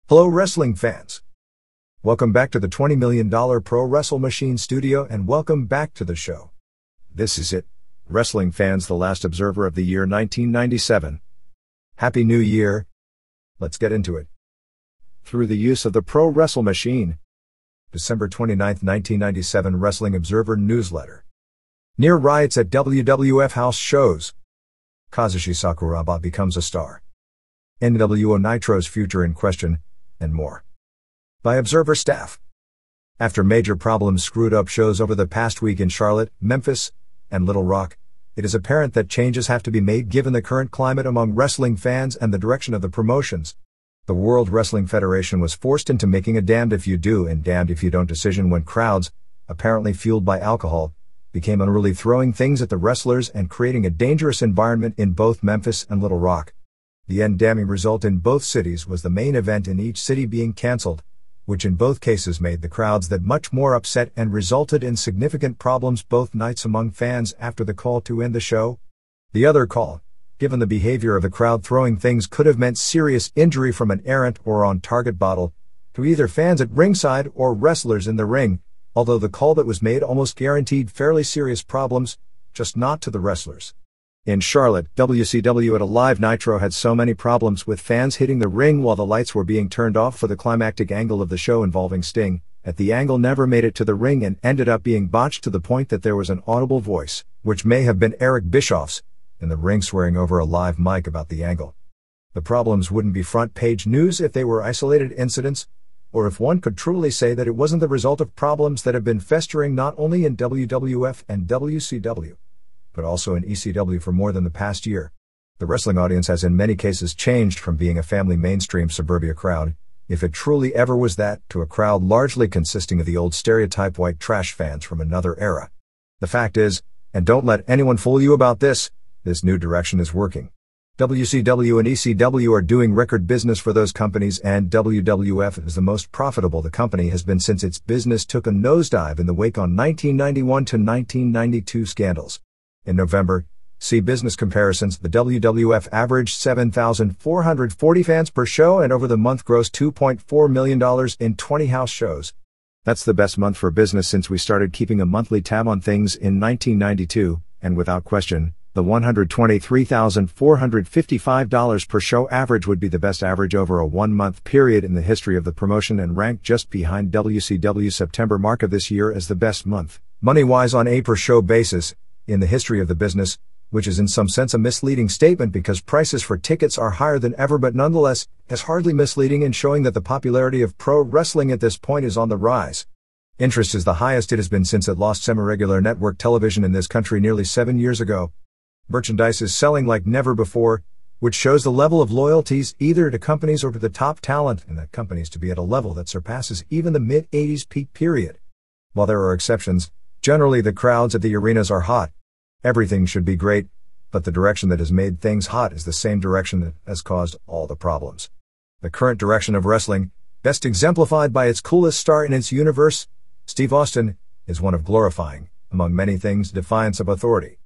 Hello wrestling fans. Welcome back to the $20 million Pro Wrestle Machine studio and welcome back to the show. This is it, wrestling fans, the last observer of the year 1997. Happy New Year. Let's get into it. Through the use of the Pro Wrestle Machine. December 29, 1997 Wrestling Observer Newsletter. Near-Riots at WWF house shows. Kazushi Sakuraba becomes a star. NWO NITRO'S future in question, and more. By Observer staff. After major problems screwed up shows over the past week in Charlotte, Memphis, and Little Rock, it is apparent that changes have to be made given the current climate among wrestling fans and the direction of the promotions. The World Wrestling Federation was forced into making a damned if you do and damned if you don't decision when crowds, apparently fueled by alcohol, became unruly, throwing things at the wrestlers and creating a dangerous environment in both Memphis and Little Rock. The end-damning result in both cities was the main event in each city being cancelled, which in both cases made the crowds that much more upset and resulted in significant problems both nights among fans after the call to end the show. The other call, given the behavior of the crowd throwing things, could have meant serious injury from an errant or on-target bottle to either fans at ringside or wrestlers in the ring, although the call that was made almost guaranteed fairly serious problems, just not to the wrestlers. In Charlotte, WCW at a live Nitro had so many problems with fans hitting the ring while the lights were being turned off for the climactic angle of the show involving Sting, that the angle never made it to the ring and ended up being botched to the point that there was an audible voice, which may have been Eric Bischoff's, in the ring swearing over a live mic about the angle. The problems wouldn't be front-page news if they were isolated incidents, or if one could truly say that it wasn't the result of problems that have been festering not only in WWF and WCW, but also in ECW for more than the past year. The wrestling audience has in many cases changed from being a family mainstream suburbia crowd, if it truly ever was that, to a crowd largely consisting of the old stereotype white trash fans from another era. The fact is, and don't let anyone fool you about this new direction is working. WCW and ECW are doing record business for those companies, and WWF is the most profitable the company has been since its business took a nosedive in the wake on 1991 to 1992 scandals. In November, see Business Comparisons, the WWF averaged 7,440 fans per show and over the month grossed $2.4 million in 20 house shows. That's the best month for business since we started keeping a monthly tab on things in 1992, and without question, the $123,455 per show average would be the best average over a one-month period in the history of the promotion and ranked just behind WCW's September mark of this year as the best month, money-wise on a per-show basis, in the history of the business, which is in some sense a misleading statement because prices for tickets are higher than ever, but nonetheless is hardly misleading in showing that the popularity of pro wrestling at this point is on the rise. Interest is the highest it has been since it lost semi-regular network television in this country nearly 7 years ago. Merchandise is selling like never before, which shows the level of loyalties either to companies or to the top talent, and that companies to be at a level that surpasses even the mid-80s peak period. While there are exceptions, generally the crowds at the arenas are hot. Everything should be great, but the direction that has made things hot is the same direction that has caused all the problems. The current direction of wrestling, best exemplified by its coolest star in its universe, Steve Austin, is one of glorifying, among many things, defiance of authority.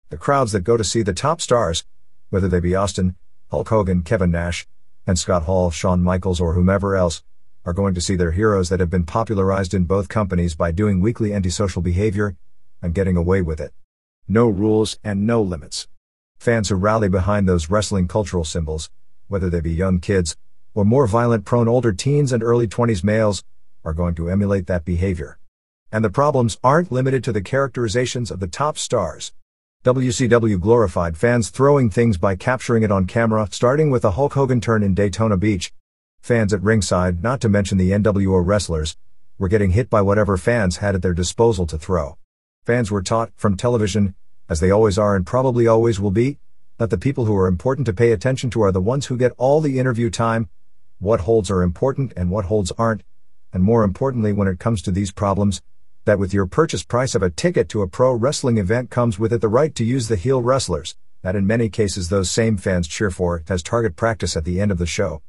The crowds that go to see the top stars, whether they be Austin, Hulk Hogan, Kevin Nash, and Scott Hall, Shawn Michaels, or whomever else, are going to see their heroes that have been popularized in both companies by doing weekly antisocial behavior and getting away with it. No rules and no limits. Fans who rally behind those wrestling cultural symbols, whether they be young kids or more violent-prone older teens and early 20s males, are going to emulate that behavior. And the problems aren't limited to the characterizations of the top stars. WCW glorified fans throwing things by capturing it on camera, starting with the Hulk Hogan turn in Daytona Beach. Fans at ringside, not to mention the NWO wrestlers, were getting hit by whatever fans had at their disposal to throw. Fans were taught, from television, as they always are and probably always will be, that the people who are important to pay attention to are the ones who get all the interview time, what holds are important and what holds aren't, and more importantly when it comes to these problems, that with your purchase price of a ticket to a pro wrestling event comes with it the right to use the heel wrestlers, that in many cases those same fans cheer for as target practice at the end of the show.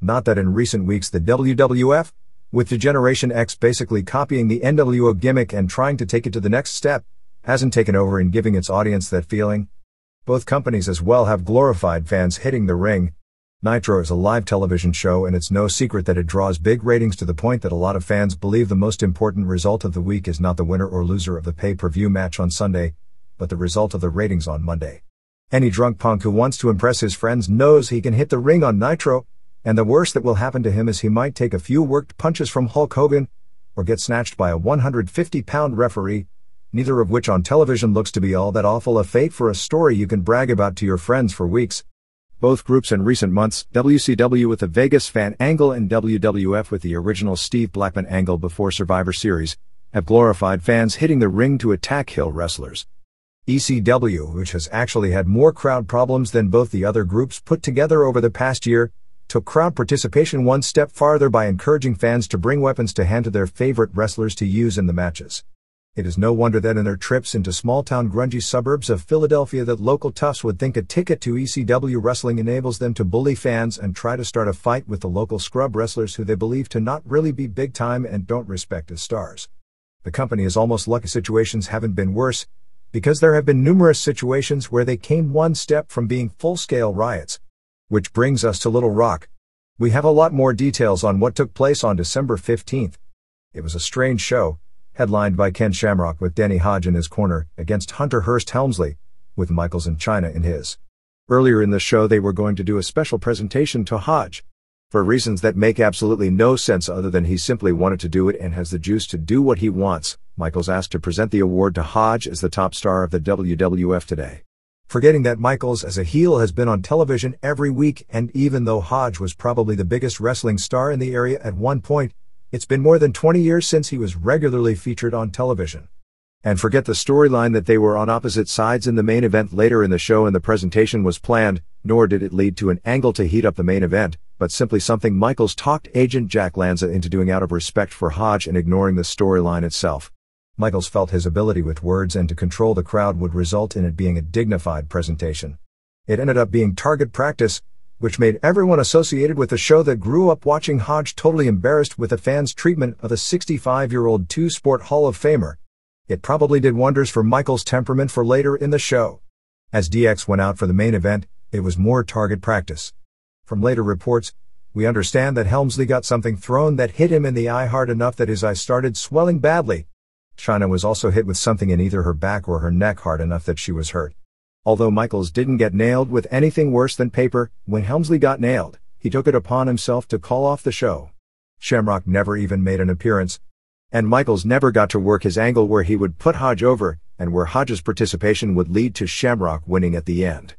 Not that in recent weeks the WWF, with Generation X basically copying the NWO gimmick and trying to take it to the next step, hasn't taken over in giving its audience that feeling. Both companies as well have glorified fans hitting the ring. Nitro is a live television show, and it's no secret that it draws big ratings to the point that a lot of fans believe the most important result of the week is not the winner or loser of the pay-per-view match on Sunday, but the result of the ratings on Monday. Any drunk punk who wants to impress his friends knows he can hit the ring on Nitro, and the worst that will happen to him is he might take a few worked punches from Hulk Hogan, or get snatched by a 150-pound referee, neither of which on television looks to be all that awful a fate for a story you can brag about to your friends for weeks. Both groups in recent months, WCW with the Vegas fan angle and WWF with the original Steve Blackman angle before Survivor Series, have glorified fans hitting the ring to attack heel wrestlers. ECW, which has actually had more crowd problems than both the other groups put together over the past year, took crowd participation one step farther by encouraging fans to bring weapons to hand to their favorite wrestlers to use in the matches. It is no wonder that in their trips into small-town grungy suburbs of Philadelphia that local toughs would think a ticket to ECW wrestling enables them to bully fans and try to start a fight with the local scrub wrestlers who they believe to not really be big-time and don't respect as stars. The company is almost lucky situations haven't been worse, because there have been numerous situations where they came one step from being full-scale riots. Which brings us to Little Rock. We have a lot more details on what took place on December 15th. It was a strange show, headlined by Ken Shamrock with Denny Hodge in his corner, against Hunter Hearst Helmsley, with Michaels and Chyna in his. Earlier in the show they were going to do a special presentation to Hodge. For reasons that make absolutely no sense other than he simply wanted to do it and has the juice to do what he wants, Michaels asked to present the award to Hodge as the top star of the WWF today. Forgetting that Michaels as a heel has been on television every week, and even though Hodge was probably the biggest wrestling star in the area at one point, it's been more than 20 years since he was regularly featured on television. And forget the storyline that they were on opposite sides in the main event later in the show and the presentation was planned, nor did it lead to an angle to heat up the main event, but simply something Michaels talked agent Jack Lanza into doing out of respect for Hodge and ignoring the storyline itself. Michaels felt his ability with words and to control the crowd would result in it being a dignified presentation. It ended up being target practice, which made everyone associated with the show that grew up watching Hodge totally embarrassed with the fans' treatment of the 65-year-old two-sport Hall of Famer. It probably did wonders for Michaels' temperament for later in the show. As DX went out for the main event, it was more target practice. From later reports, we understand that Helmsley got something thrown that hit him in the eye hard enough that his eye started swelling badly. Chyna was also hit with something in either her back or her neck hard enough that she was hurt. Although Michaels didn't get nailed with anything worse than paper, when Helmsley got nailed, he took it upon himself to call off the show. Shamrock never even made an appearance. And Michaels never got to work his angle where he would put Hodge over, and where Hodge's participation would lead to Shamrock winning at the end.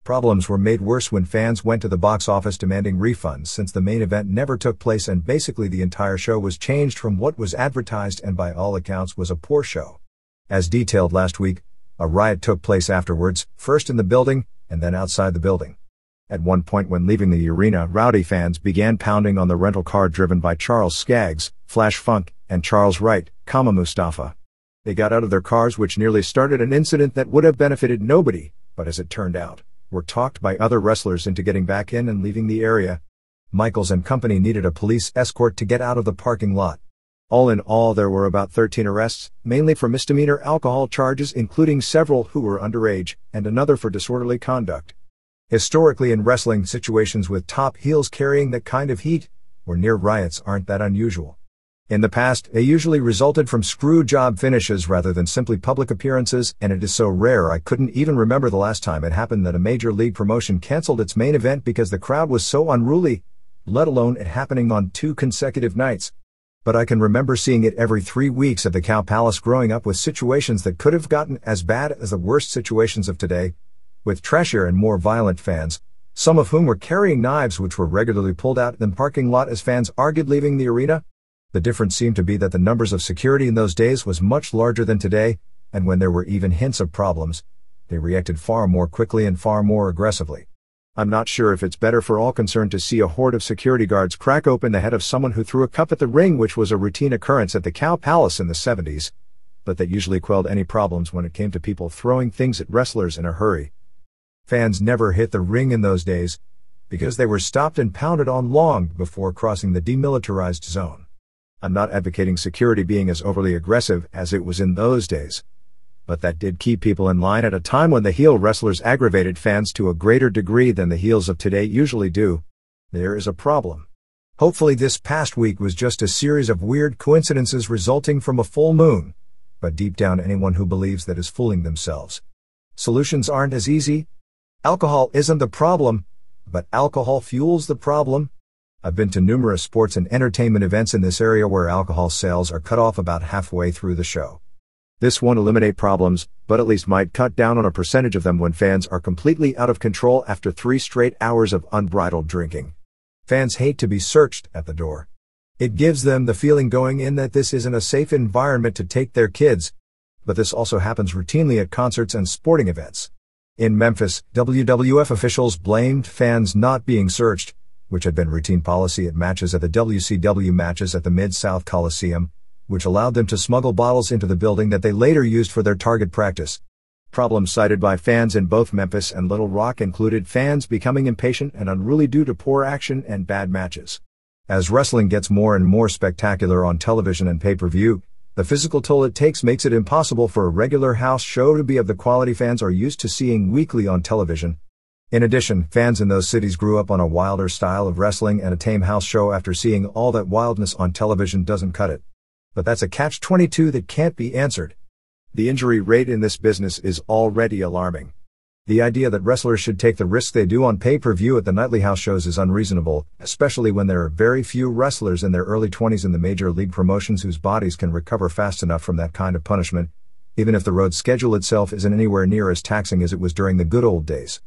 Problems were made worse when fans went to the box office demanding refunds since the main event never took place and basically the entire show was changed from what was advertised and by all accounts was a poor show. As detailed last week, a riot took place afterwards, first in the building, and then outside the building. At one point when leaving the arena, rowdy fans began pounding on the rental car driven by Charles Skaggs, Flash Funk, and Charles Wright, Mustafa. They got out of their cars, which nearly started an incident that would have benefited nobody, but as it turned out, were talked by other wrestlers into getting back in and leaving the area. Michaels and company needed a police escort to get out of the parking lot. All in all, there were about 13 arrests, mainly for misdemeanor alcohol charges, including several who were underage, and another for disorderly conduct. Historically in wrestling, situations with top heels carrying that kind of heat, or near riots, aren't that unusual. In the past, they usually resulted from screw job finishes rather than simply public appearances, and it is so rare I couldn't even remember the last time it happened that a major league promotion canceled its main event because the crowd was so unruly, let alone it happening on 2 consecutive nights. But I can remember seeing it every 3 weeks at the Cow Palace growing up with situations that could have gotten as bad as the worst situations of today, with trashier and more violent fans, some of whom were carrying knives which were regularly pulled out in the parking lot as fans argued leaving the arena. The difference seemed to be that the numbers of security in those days was much larger than today, and when there were even hints of problems, they reacted far more quickly and far more aggressively. I'm not sure if it's better for all concerned to see a horde of security guards crack open the head of someone who threw a cup at the ring, which was a routine occurrence at the Cow Palace in the 70s, but that usually quelled any problems when it came to people throwing things at wrestlers in a hurry. Fans never hit the ring in those days, because they were stopped and pounded on long before crossing the demilitarized zone. I'm not advocating security being as overly aggressive as it was in those days, but that did keep people in line at a time when the heel wrestlers aggravated fans to a greater degree than the heels of today usually do. There is a problem. Hopefully this past week was just a series of weird coincidences resulting from a full moon, but deep down anyone who believes that is fooling themselves. Solutions aren't as easy. Alcohol isn't the problem, but alcohol fuels the problem. I've been to numerous sports and entertainment events in this area where alcohol sales are cut off about halfway through the show. This won't eliminate problems, but at least might cut down on a percentage of them when fans are completely out of control after 3 straight hours of unbridled drinking. Fans hate to be searched at the door. It gives them the feeling going in that this isn't a safe environment to take their kids, but this also happens routinely at concerts and sporting events. In Memphis, WWF officials blamed fans not being searched, which had been routine policy at matches at the WCW matches at the Mid-South Coliseum, which allowed them to smuggle bottles into the building that they later used for their target practice. Problems cited by fans in both Memphis and Little Rock included fans becoming impatient and unruly due to poor action and bad matches. As wrestling gets more and more spectacular on television and pay-per-view, the physical toll it takes makes it impossible for a regular house show to be of the quality fans are used to seeing weekly on television. In addition, fans in those cities grew up on a wilder style of wrestling, and a tame house show after seeing all that wildness on television doesn't cut it. But that's a catch-22 that can't be answered. The injury rate in this business is already alarming. The idea that wrestlers should take the risks they do on pay-per-view at the nightly house shows is unreasonable, especially when there are very few wrestlers in their early 20s in the major league promotions whose bodies can recover fast enough from that kind of punishment, even if the road schedule itself isn't anywhere near as taxing as it was during the good old days.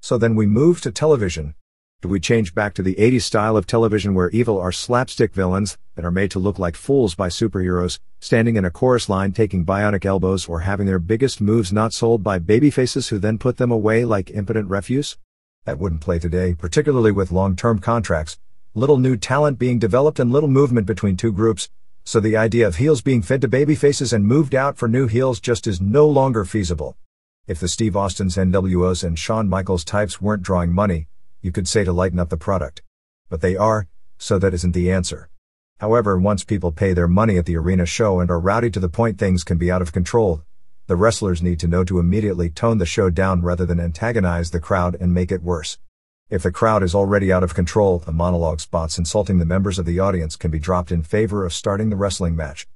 So then we move to television. Do we change back to the 80s style of television where evil are slapstick villains that are made to look like fools by superheroes, standing in a chorus line taking bionic elbows or having their biggest moves not sold by babyfaces who then put them away like impotent refuse? That wouldn't play today, particularly with long-term contracts, little new talent being developed and little movement between two groups, so the idea of heels being fed to babyfaces and moved out for new heels just is no longer feasible. If the Steve Austins, NWOs and Shawn Michaels types weren't drawing money, you could say to lighten up the product. But they are, so that isn't the answer. However, once people pay their money at the arena show and are rowdy to the point things can be out of control, the wrestlers need to know to immediately tone the show down rather than antagonize the crowd and make it worse. If the crowd is already out of control, the monologue spots insulting the members of the audience can be dropped in favor of starting the wrestling match.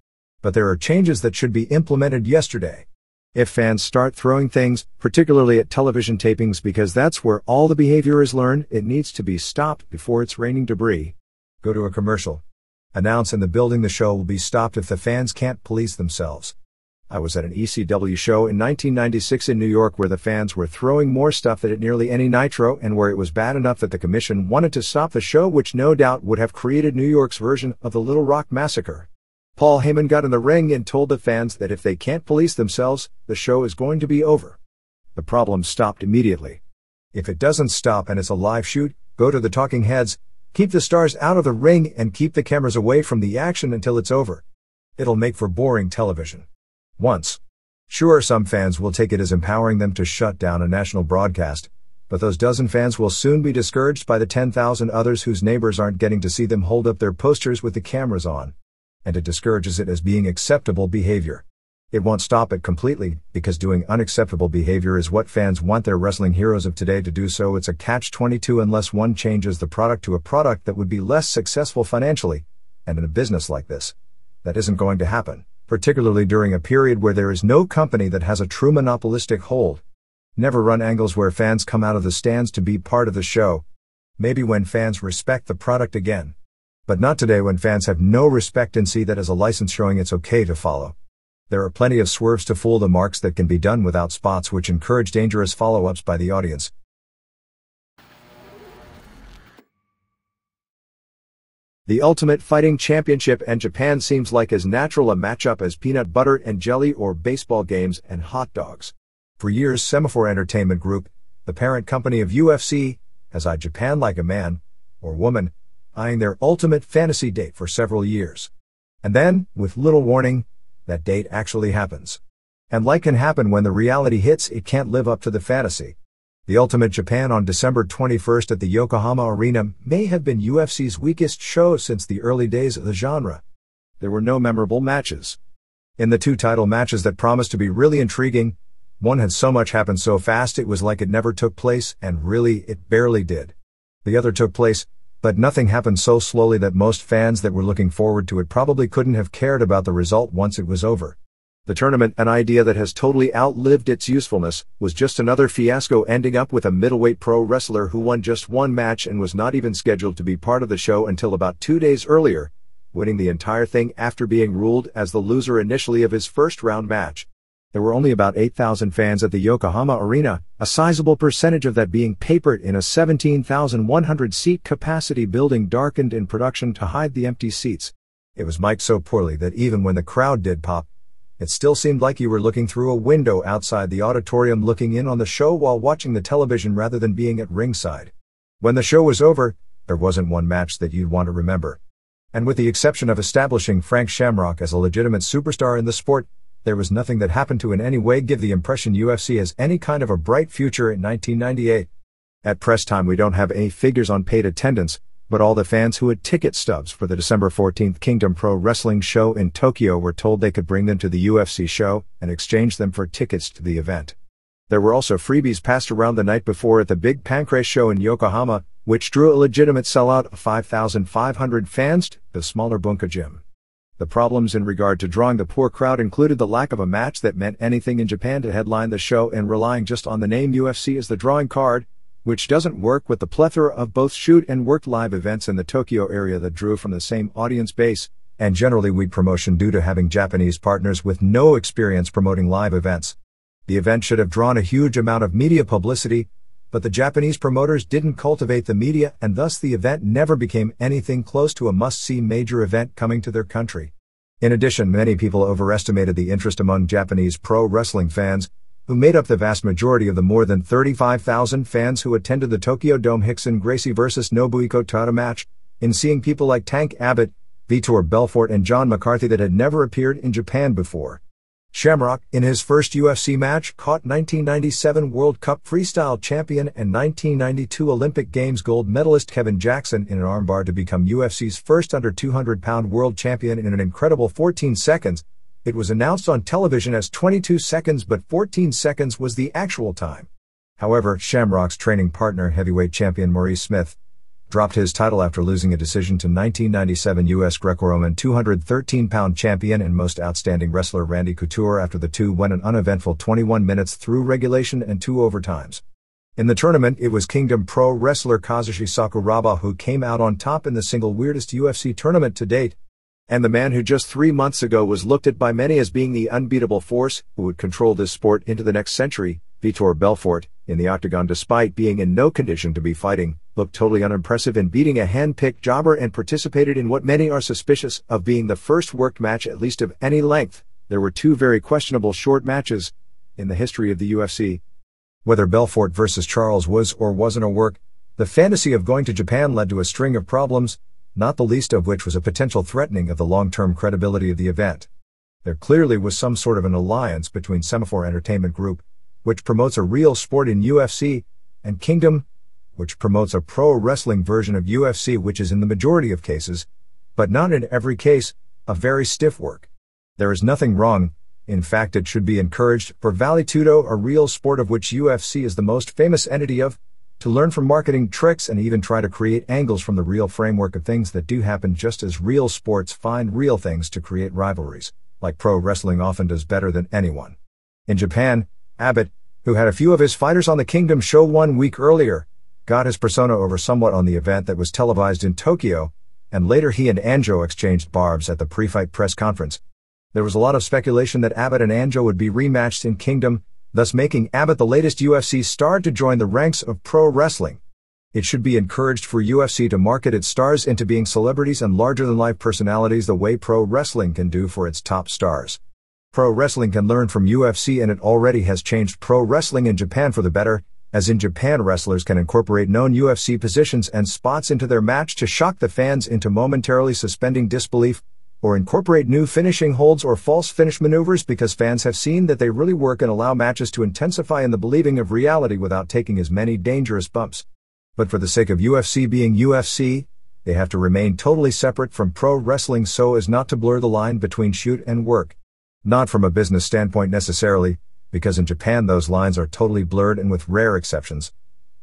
But there are changes that should be implemented yesterday. If fans start throwing things, particularly at television tapings because that's where all the behavior is learned, it needs to be stopped before it's raining debris. Go to a commercial. Announce in the building the show will be stopped if the fans can't police themselves. I was at an ECW show in 1996 in New York where the fans were throwing more stuff than at nearly any Nitro and where it was bad enough that the commission wanted to stop the show, which no doubt would have created New York's version of the Little Rock Massacre. Paul Heyman got in the ring and told the fans that if they can't police themselves, the show is going to be over. The problem stopped immediately. If it doesn't stop and it's a live shoot, go to the talking heads, keep the stars out of the ring and keep the cameras away from the action until it's over. It'll make for boring television. Once. Sure, some fans will take it as empowering them to shut down a national broadcast, but those dozen fans will soon be discouraged by the 10,000 others whose neighbors aren't getting to see them hold up their posters with the cameras on. And it discourages it as being acceptable behavior. It won't stop it completely, because doing unacceptable behavior is what fans want their wrestling heroes of today to do, so it's a catch-22 unless one changes the product to a product that would be less successful financially, and in a business like this, that isn't going to happen, particularly during a period where there is no company that has a true monopolistic hold. Never run angles where fans come out of the stands to be part of the show. Maybe when fans respect the product again. But not today when fans have no respect and see that as a license showing it's okay to follow. There are plenty of swerves to fool the marks that can be done without spots which encourage dangerous follow-ups by the audience. The Ultimate Fighting Championship and Japan seems like as natural a matchup as peanut butter and jelly or baseball games and hot dogs. For years, Semaphore Entertainment Group, the parent company of UFC, has eyed Japan like a man, or woman, eyeing their ultimate fantasy date for several years. And then, with little warning, that date actually happens. And like can happen when the reality hits, it can't live up to the fantasy. The Ultimate Japan on December 21st at the Yokohama Arena may have been UFC's weakest show since the early days of the genre. There were no memorable matches. In the two title matches that promised to be really intriguing, one had so much happen so fast it was like it never took place, and really, it barely did. The other took place, But nothing happened so slowly that most fans that were looking forward to it probably couldn't have cared about the result once it was over. The tournament, an idea that has totally outlived its usefulness, was just another fiasco, ending up with a middleweight pro wrestler who won just one match and was not even scheduled to be part of the show until about 2 days earlier, winning the entire thing after being ruled as the loser initially of his first round match. There were only about 8,000 fans at the Yokohama Arena, a sizable percentage of that being papered in a 17,100-seat capacity building darkened in production to hide the empty seats. It was mic'd so poorly that even when the crowd did pop, it still seemed like you were looking through a window outside the auditorium looking in on the show while watching the television rather than being at ringside. When the show was over, there wasn't one match that you'd want to remember. And with the exception of establishing Frank Shamrock as a legitimate superstar in the sport, there was nothing that happened to in any way give the impression UFC has any kind of a bright future in 1998. At press time we don't have any figures on paid attendance, but all the fans who had ticket stubs for the December 14th Kingdom Pro Wrestling show in Tokyo were told they could bring them to the UFC show and exchange them for tickets to the event. There were also freebies passed around the night before at the Big Pancrase show in Yokohama, which drew a legitimate sellout of 5,500 fans to the smaller Bunka gym. The problems in regard to drawing the poor crowd included the lack of a match that meant anything in Japan to headline the show and relying just on the name UFC as the drawing card, which doesn't work with the plethora of both shoot and worked live events in the Tokyo area that drew from the same audience base, and generally weak promotion due to having Japanese partners with no experience promoting live events. The event should have drawn a huge amount of media publicity, but the Japanese promoters didn't cultivate the media and thus the event never became anything close to a must-see major event coming to their country. In addition, many people overestimated the interest among Japanese pro wrestling fans, who made up the vast majority of the more than 35,000 fans who attended the Tokyo Dome Rickson Gracie vs. Nobuhiko Tada match, in seeing people like Tank Abbott, Vitor Belfort and John McCarthy that had never appeared in Japan before. Shamrock, in his first UFC match, caught 1997 World Cup Freestyle champion and 1992 Olympic Games gold medalist Kevin Jackson in an armbar to become UFC's first under 200-pound world champion in an incredible 14 seconds. It was announced on television as 22 seconds, but 14 seconds was the actual time. However, Shamrock's training partner, heavyweight champion Maurice Smith, dropped his title after losing a decision to 1997 U.S. Greco-Roman 213-pound champion and most outstanding wrestler Randy Couture after the two went an uneventful 21 minutes through regulation and 2 overtimes. In the tournament, it was Kingdom Pro wrestler Kazushi Sakuraba who came out on top in the single weirdest UFC tournament to date. And the man who just 3 months ago was looked at by many as being the unbeatable force who would control this sport into the next century, Vitor Belfort, in the octagon despite being in no condition to be fighting, looked totally unimpressive in beating a hand-picked jobber and participated in what many are suspicious of being the first worked match at least of any length. There were 2 very questionable short matches in the history of the UFC. Whether Belfort versus Charles was or wasn't a work, the fantasy of going to Japan led to a string of problems, not the least of which was a potential threatening of the long-term credibility of the event. There clearly was some sort of an alliance between Semaphore Entertainment Group, which promotes a real sport in UFC, and Kingdom, which promotes a pro wrestling version of UFC, which is in the majority of cases, but not in every case, a very stiff work. There is nothing wrong, in fact it should be encouraged, for Vale Tudo, a real sport of which UFC is the most famous entity of, to learn from marketing tricks and even try to create angles from the real framework of things that do happen, just as real sports find real things to create rivalries, like pro wrestling often does better than anyone. In Japan, Abbott, who had a few of his fighters on the Kingdom show 1 week earlier, got his persona over somewhat on the event that was televised in Tokyo, and later he and Anjo exchanged barbs at the pre-fight press conference. There was a lot of speculation that Abbott and Anjo would be rematched in Kingdom, thus making Abbott the latest UFC star to join the ranks of pro wrestling. It should be encouraged for UFC to market its stars into being celebrities and larger-than-life personalities the way pro wrestling can do for its top stars. Pro wrestling can learn from UFC, and it already has changed pro wrestling in Japan for the better, as in Japan wrestlers can incorporate known UFC positions and spots into their match to shock the fans into momentarily suspending disbelief, or incorporate new finishing holds or false finish maneuvers because fans have seen that they really work and allow matches to intensify in the believing of reality without taking as many dangerous bumps. But for the sake of UFC being UFC, they have to remain totally separate from pro wrestling so as not to blur the line between shoot and work. Not from a business standpoint necessarily, because in Japan those lines are totally blurred, and with rare exceptions,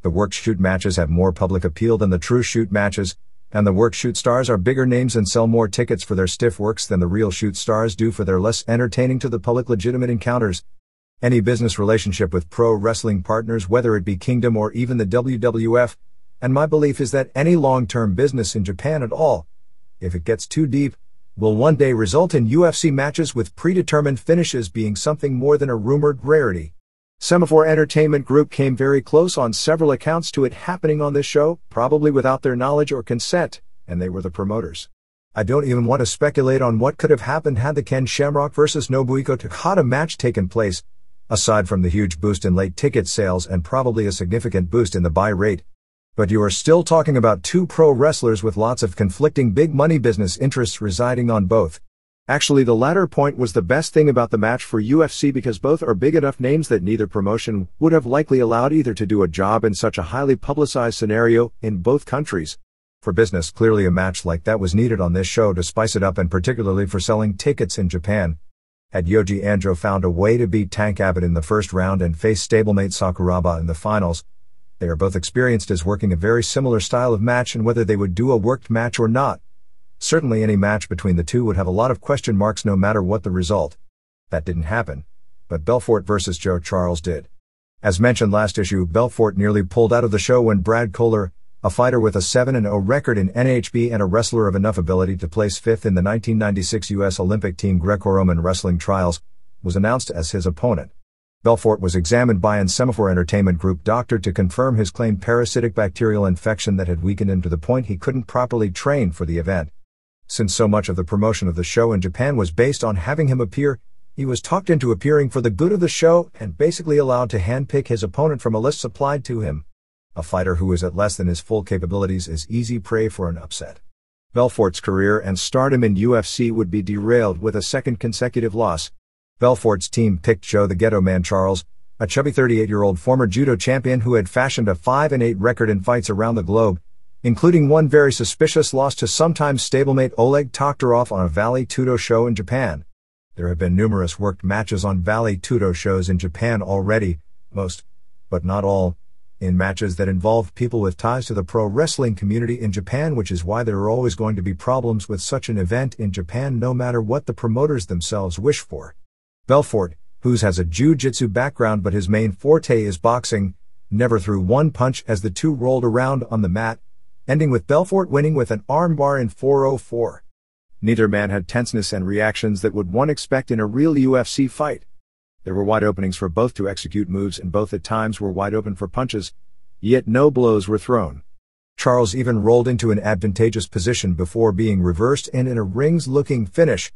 the work shoot matches have more public appeal than the true shoot matches, And the work shoot stars are bigger names and sell more tickets for their stiff works than the real shoot stars do for their less entertaining to the public legitimate encounters. Any business relationship with pro wrestling partners, whether it be Kingdom or even the WWF, and my belief is that any long-term business in Japan at all, if it gets too deep, will one day result in UFC matches with predetermined finishes being something more than a rumored rarity. Semaphore Entertainment Group came very close on several accounts to it happening on this show, probably without their knowledge or consent, and they were the promoters. I don't even want to speculate on what could have happened had the Ken Shamrock vs. Nobuhiko Takada match taken place, aside from the huge boost in late ticket sales and probably a significant boost in the buy rate. But you are still talking about two pro wrestlers with lots of conflicting big money business interests residing on both. Actually, the latter point was the best thing about the match for UFC because both are big enough names that neither promotion would have likely allowed either to do a job in such a highly publicized scenario in both countries. For business, clearly a match like that was needed on this show to spice it up and particularly for selling tickets in Japan. Had Yoji Andro found a way to beat Tank Abbott in the first round and face stablemate Sakuraba in the finals, they are both experienced as working a very similar style of match, and whether they would do a worked match or not, certainly any match between the two would have a lot of question marks no matter what the result. That didn't happen, but Belfort vs. Joe Charles did. As mentioned last issue, Belfort nearly pulled out of the show when Brad Kohler, a fighter with a 7-0 record in NHB and a wrestler of enough ability to place fifth in the 1996 U.S. Olympic Team Greco-Roman Wrestling Trials, was announced as his opponent. Belfort was examined by an Semaphore Entertainment Group doctor to confirm his claimed parasitic bacterial infection that had weakened him to the point he couldn't properly train for the event. Since so much of the promotion of the show in Japan was based on having him appear, he was talked into appearing for the good of the show and basically allowed to handpick his opponent from a list supplied to him. A fighter who is at less than his full capabilities is easy prey for an upset. Belfort's career and stardom in UFC would be derailed with a second consecutive loss. Belfort's team picked Joe the Ghetto Man Charles, a chubby 38-year-old former judo champion who had fashioned a 5-8 record in fights around the globe, including one very suspicious loss to sometime stablemate Oleg Toktarov on a Valley Tudo show in Japan. There have been numerous worked matches on Valley Tudo shows in Japan already, most, but not all, in matches that involved people with ties to the pro wrestling community in Japan, which is why there are always going to be problems with such an event in Japan no matter what the promoters themselves wish for. Belfort, whose has a jiu-jitsu background but his main forte is boxing, never threw one punch as the two rolled around on the mat, ending with Belfort winning with an armbar in 4:04. Neither man had tenseness and reactions that would one expect in a real UFC fight. There were wide openings for both to execute moves and both at times were wide open for punches, yet no blows were thrown. Charles even rolled into an advantageous position before being reversed and in a rings-looking finish,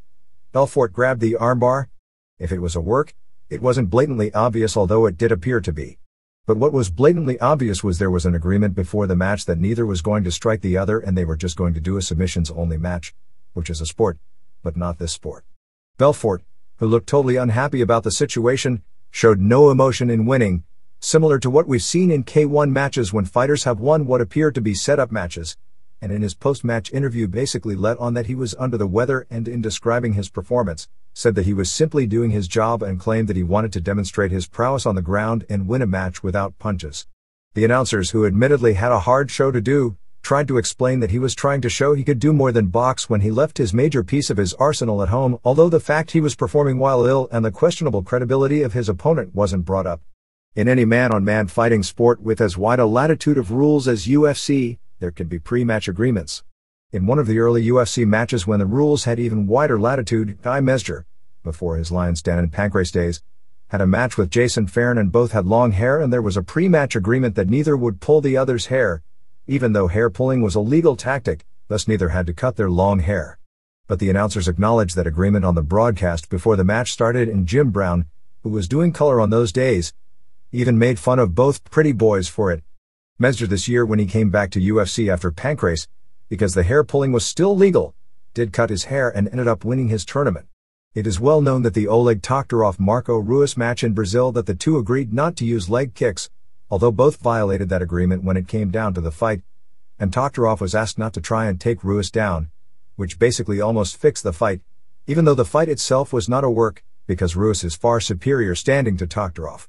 Belfort grabbed the armbar. If it was a work, it wasn't blatantly obvious, although it did appear to be. But what was blatantly obvious was there was an agreement before the match that neither was going to strike the other and they were just going to do a submissions-only match, which is a sport, but not this sport. Belfort, who looked totally unhappy about the situation, showed no emotion in winning, similar to what we've seen in K1 matches when fighters have won what appear to be set-up matches, and in his post-match interview basically let on that he was under the weather and in describing his performance, said that he was simply doing his job and claimed that he wanted to demonstrate his prowess on the ground and win a match without punches. The announcers, who admittedly had a hard show to do, tried to explain that he was trying to show he could do more than box when he left his major piece of his arsenal at home, although the fact he was performing while ill and the questionable credibility of his opponent wasn't brought up. In any man-on-man fighting sport with as wide a latitude of rules as UFC, there can be pre-match agreements. In one of the early UFC matches when the rules had even wider latitude, Guy Mesger, before his Lions Den and Pancrase days, had a match with Jason Farron and both had long hair, and there was a pre-match agreement that neither would pull the other's hair, even though hair pulling was a legal tactic, thus neither had to cut their long hair. But the announcers acknowledged that agreement on the broadcast before the match started, and Jim Brown, who was doing color on those days, even made fun of both pretty boys for it. Mesger this year, when he came back to UFC after Pancrase, because the hair pulling was still legal, did cut his hair and ended up winning his tournament. It is well known that the Oleg Toktarov-Marco Ruiz match in Brazil that the two agreed not to use leg kicks, although both violated that agreement when it came down to the fight, and Toktarov was asked not to try and take Ruiz down, which basically almost fixed the fight, even though the fight itself was not a work, because Ruiz is far superior standing to Toktarov.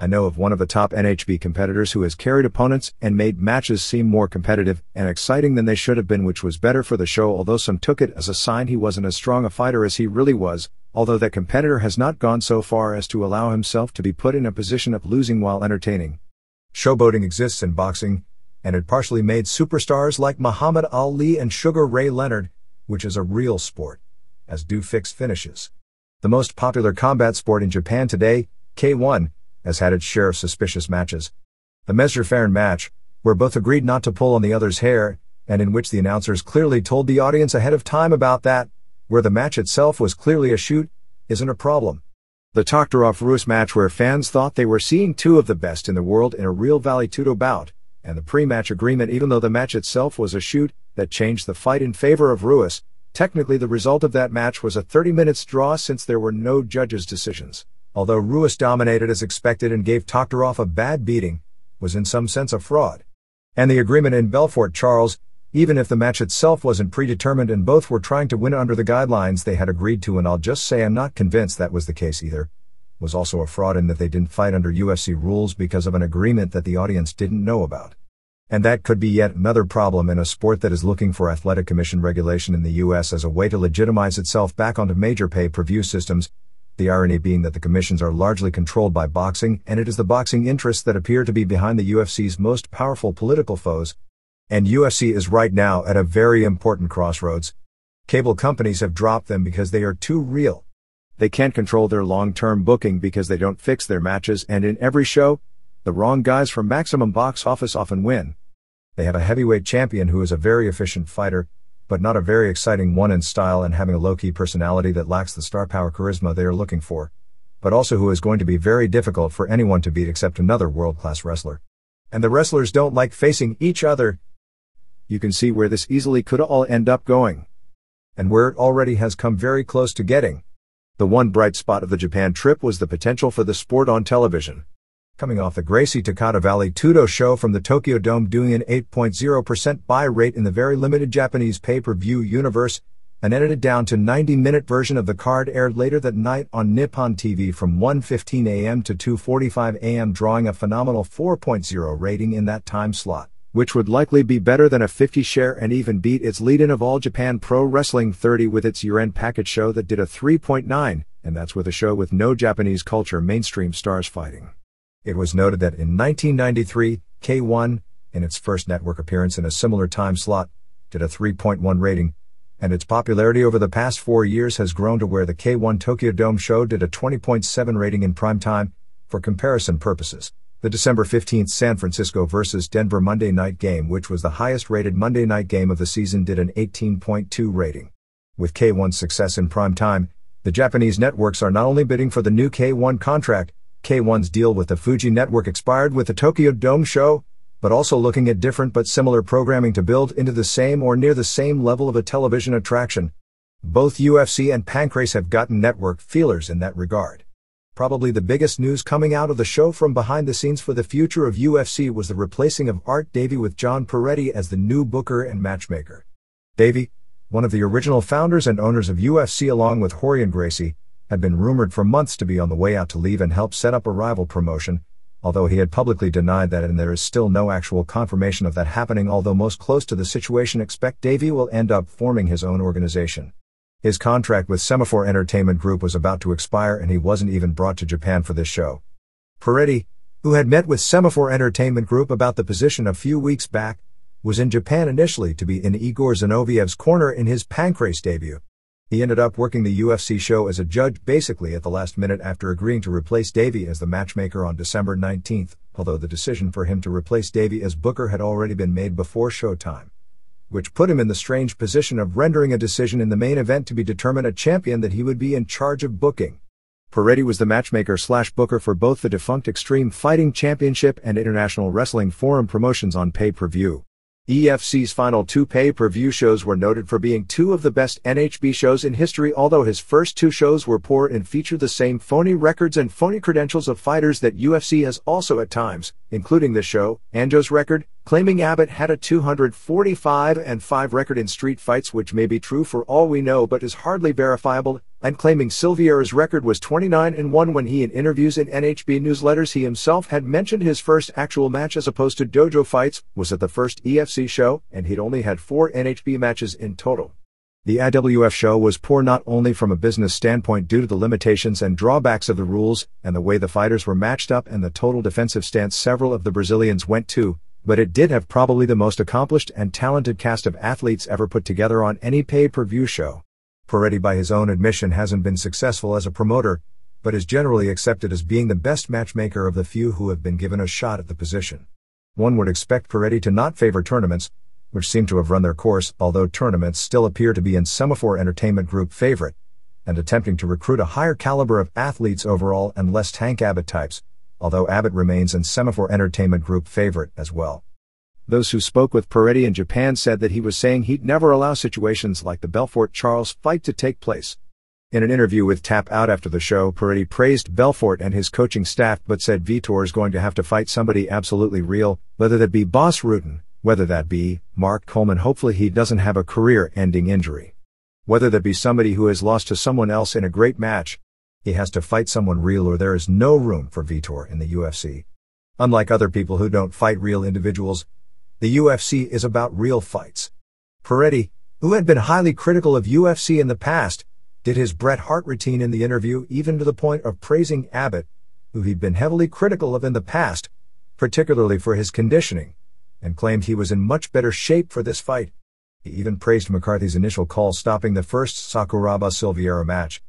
I know of one of the top NHB competitors who has carried opponents and made matches seem more competitive and exciting than they should have been, which was better for the show, although some took it as a sign he wasn't as strong a fighter as he really was, although that competitor has not gone so far as to allow himself to be put in a position of losing while entertaining. Showboating exists in boxing, and it partially made superstars like Muhammad Ali and Sugar Ray Leonard, which is a real sport, as do fixed finishes. The most popular combat sport in Japan today, K1, has had its share of suspicious matches. The Messerfahren match, where both agreed not to pull on the other's hair, and in which the announcers clearly told the audience ahead of time about that, where the match itself was clearly a shoot, isn't a problem. The Toktarov-Ruis match, where fans thought they were seeing two of the best in the world in a real Vale Tudo bout, and the pre-match agreement, even though the match itself was a shoot, that changed the fight in favor of Ruis. Technically the result of that match was a 30-minute draw since there were no judges' decisions. Although Ruis dominated as expected and gave Toktarov a bad beating, was in some sense a fraud. And the agreement in Belfort Charles, even if the match itself wasn't predetermined and both were trying to win under the guidelines they had agreed to, and I'll just say I'm not convinced that was the case either, was also a fraud in that they didn't fight under UFC rules because of an agreement that the audience didn't know about. And that could be yet another problem in a sport that is looking for athletic commission regulation in the US as a way to legitimize itself back onto major pay-per-view systems, the irony being that the commissions are largely controlled by boxing, and it is the boxing interests that appear to be behind the UFC's most powerful political foes. And UFC is right now at a very important crossroads. Cable companies have dropped them because they are too real. They can't control their long-term booking because they don't fix their matches, and in every show, the wrong guys from Maximum Box Office often win. They have a heavyweight champion who is a very efficient fighter, but not a very exciting one in style and having a low-key personality that lacks the star power charisma they are looking for, but also who is going to be very difficult for anyone to beat except another world-class wrestler. And the wrestlers don't like facing each other. You can see where this easily could all end up going. And where it already has come very close to getting. The one bright spot of the Japan trip was the potential for the sport on television. Coming off the Gracie Takada Vale Tudo show from the Tokyo Dome doing an 8.0% buy rate in the very limited Japanese pay-per-view universe, an edited down to 90-minute version of the card aired later that night on Nippon TV from 1:15 a.m. to 2:45 a.m., drawing a phenomenal 4.0 rating in that time slot, which would likely be better than a 50 share and even beat its lead-in of All Japan Pro Wrestling 30 with its year-end package show that did a 3.9, and that's with a show with no Japanese culture mainstream stars fighting. It was noted that in 1993, K1, in its first network appearance in a similar time slot, did a 3.1 rating, and its popularity over the past 4 years has grown to where the K1 Tokyo Dome show did a 20.7 rating in prime time. For comparison purposes, the December 15th San Francisco vs. Denver Monday night game, which was the highest rated Monday night game of the season, did an 18.2 rating. With K1's success in prime time, the Japanese networks are not only bidding for the new K1 contract, K1's deal with the Fuji network expired with the Tokyo Dome show, but also looking at different but similar programming to build into the same or near the same level of a television attraction. Both UFC and Pancrase have gotten network feelers in that regard. Probably the biggest news coming out of the show from behind the scenes for the future of UFC was the replacing of Art Davie with John Peretti as the new booker and matchmaker. Davie, one of the original founders and owners of UFC along with Rorion Gracie, had been rumored for months to be on the way out to leave and help set up a rival promotion, although he had publicly denied that, and there is still no actual confirmation of that happening, although most close to the situation expect Davie will end up forming his own organization. His contract with Semaphore Entertainment Group was about to expire and he wasn't even brought to Japan for this show. Peretti, who had met with Semaphore Entertainment Group about the position a few weeks back, was in Japan initially to be in Igor Zinoviev's corner in his Pancrase debut. He ended up working the UFC show as a judge basically at the last minute after agreeing to replace Davie as the matchmaker on December 19th, although the decision for him to replace Davie as booker had already been made before showtime, which put him in the strange position of rendering a decision in the main event to be determined a champion that he would be in charge of booking. Peretti was the matchmaker/booker for both the defunct Extreme Fighting Championship and International Wrestling Forum promotions on pay-per-view. EFC's final two pay-per-view shows were noted for being two of the best NHB shows in history, although his first two shows were poor and featured the same phony records and phony credentials of fighters that UFC has also at times, including this show, Anjo's record, claiming Abbott had a 245-5 record in street fights, which may be true for all we know but is hardly verifiable. and claiming Silveira's record was 29-1 when he in interviews in NHB newsletters he himself had mentioned his first actual match as opposed to dojo fights was at the first EFC show and he'd only had 4 NHB matches in total. The IWF show was poor not only from a business standpoint due to the limitations and drawbacks of the rules and the way the fighters were matched up and the total defensive stance several of the Brazilians went to, but it did have probably the most accomplished and talented cast of athletes ever put together on any pay-per-view show. Peretti by his own admission hasn't been successful as a promoter, but is generally accepted as being the best matchmaker of the few who have been given a shot at the position. One would expect Peretti to not favor tournaments, which seem to have run their course, although tournaments still appear to be in Semaphore Entertainment Group favorite, and attempting to recruit a higher caliber of athletes overall and less Tank Abbott types, although Abbott remains in Semaphore Entertainment Group favorite as well. Those who spoke with Peretti in Japan said that he was saying he'd never allow situations like the Belfort Charles fight to take place. In an interview with Tap Out after the show, Peretti praised Belfort and his coaching staff but said Vitor's going to have to fight somebody absolutely real, whether that be Boss Rutten, whether that be Mark Coleman, hopefully he doesn't have a career-ending injury. Whether that be somebody who has lost to someone else in a great match, he has to fight someone real or there is no room for Vitor in the UFC. Unlike other people who don't fight real individuals, the UFC is about real fights. Peretti, who had been highly critical of UFC in the past, did his Bret Hart routine in the interview even to the point of praising Abbott, who he'd been heavily critical of in the past, particularly for his conditioning, and claimed he was in much better shape for this fight. He even praised McCarthy's initial call stopping the first Sakuraba-Silveira match.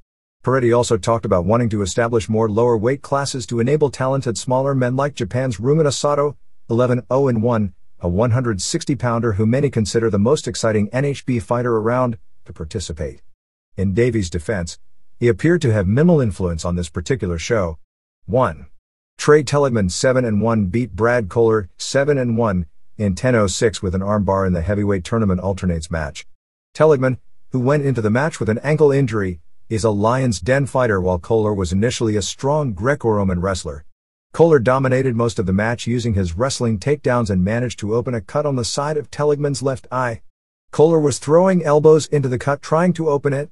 Peretti also talked about wanting to establish more lower weight classes to enable talented smaller men like Japan's Rumina Sato, 11-0-1, a 160-pounder who many consider the most exciting NHB fighter around, to participate. In Davies' defense, he appeared to have minimal influence on this particular show. 1. Trey Teligman 7-1 beat Brad Kohler 7-1 in 10:06 with an armbar in the heavyweight tournament alternates match. Teligman, who went into the match with an ankle injury, is a Lion's Den fighter while Kohler was initially a strong Greco-Roman wrestler. Kohler dominated most of the match using his wrestling takedowns and managed to open a cut on the side of Teligman's left eye. Kohler was throwing elbows into the cut trying to open it.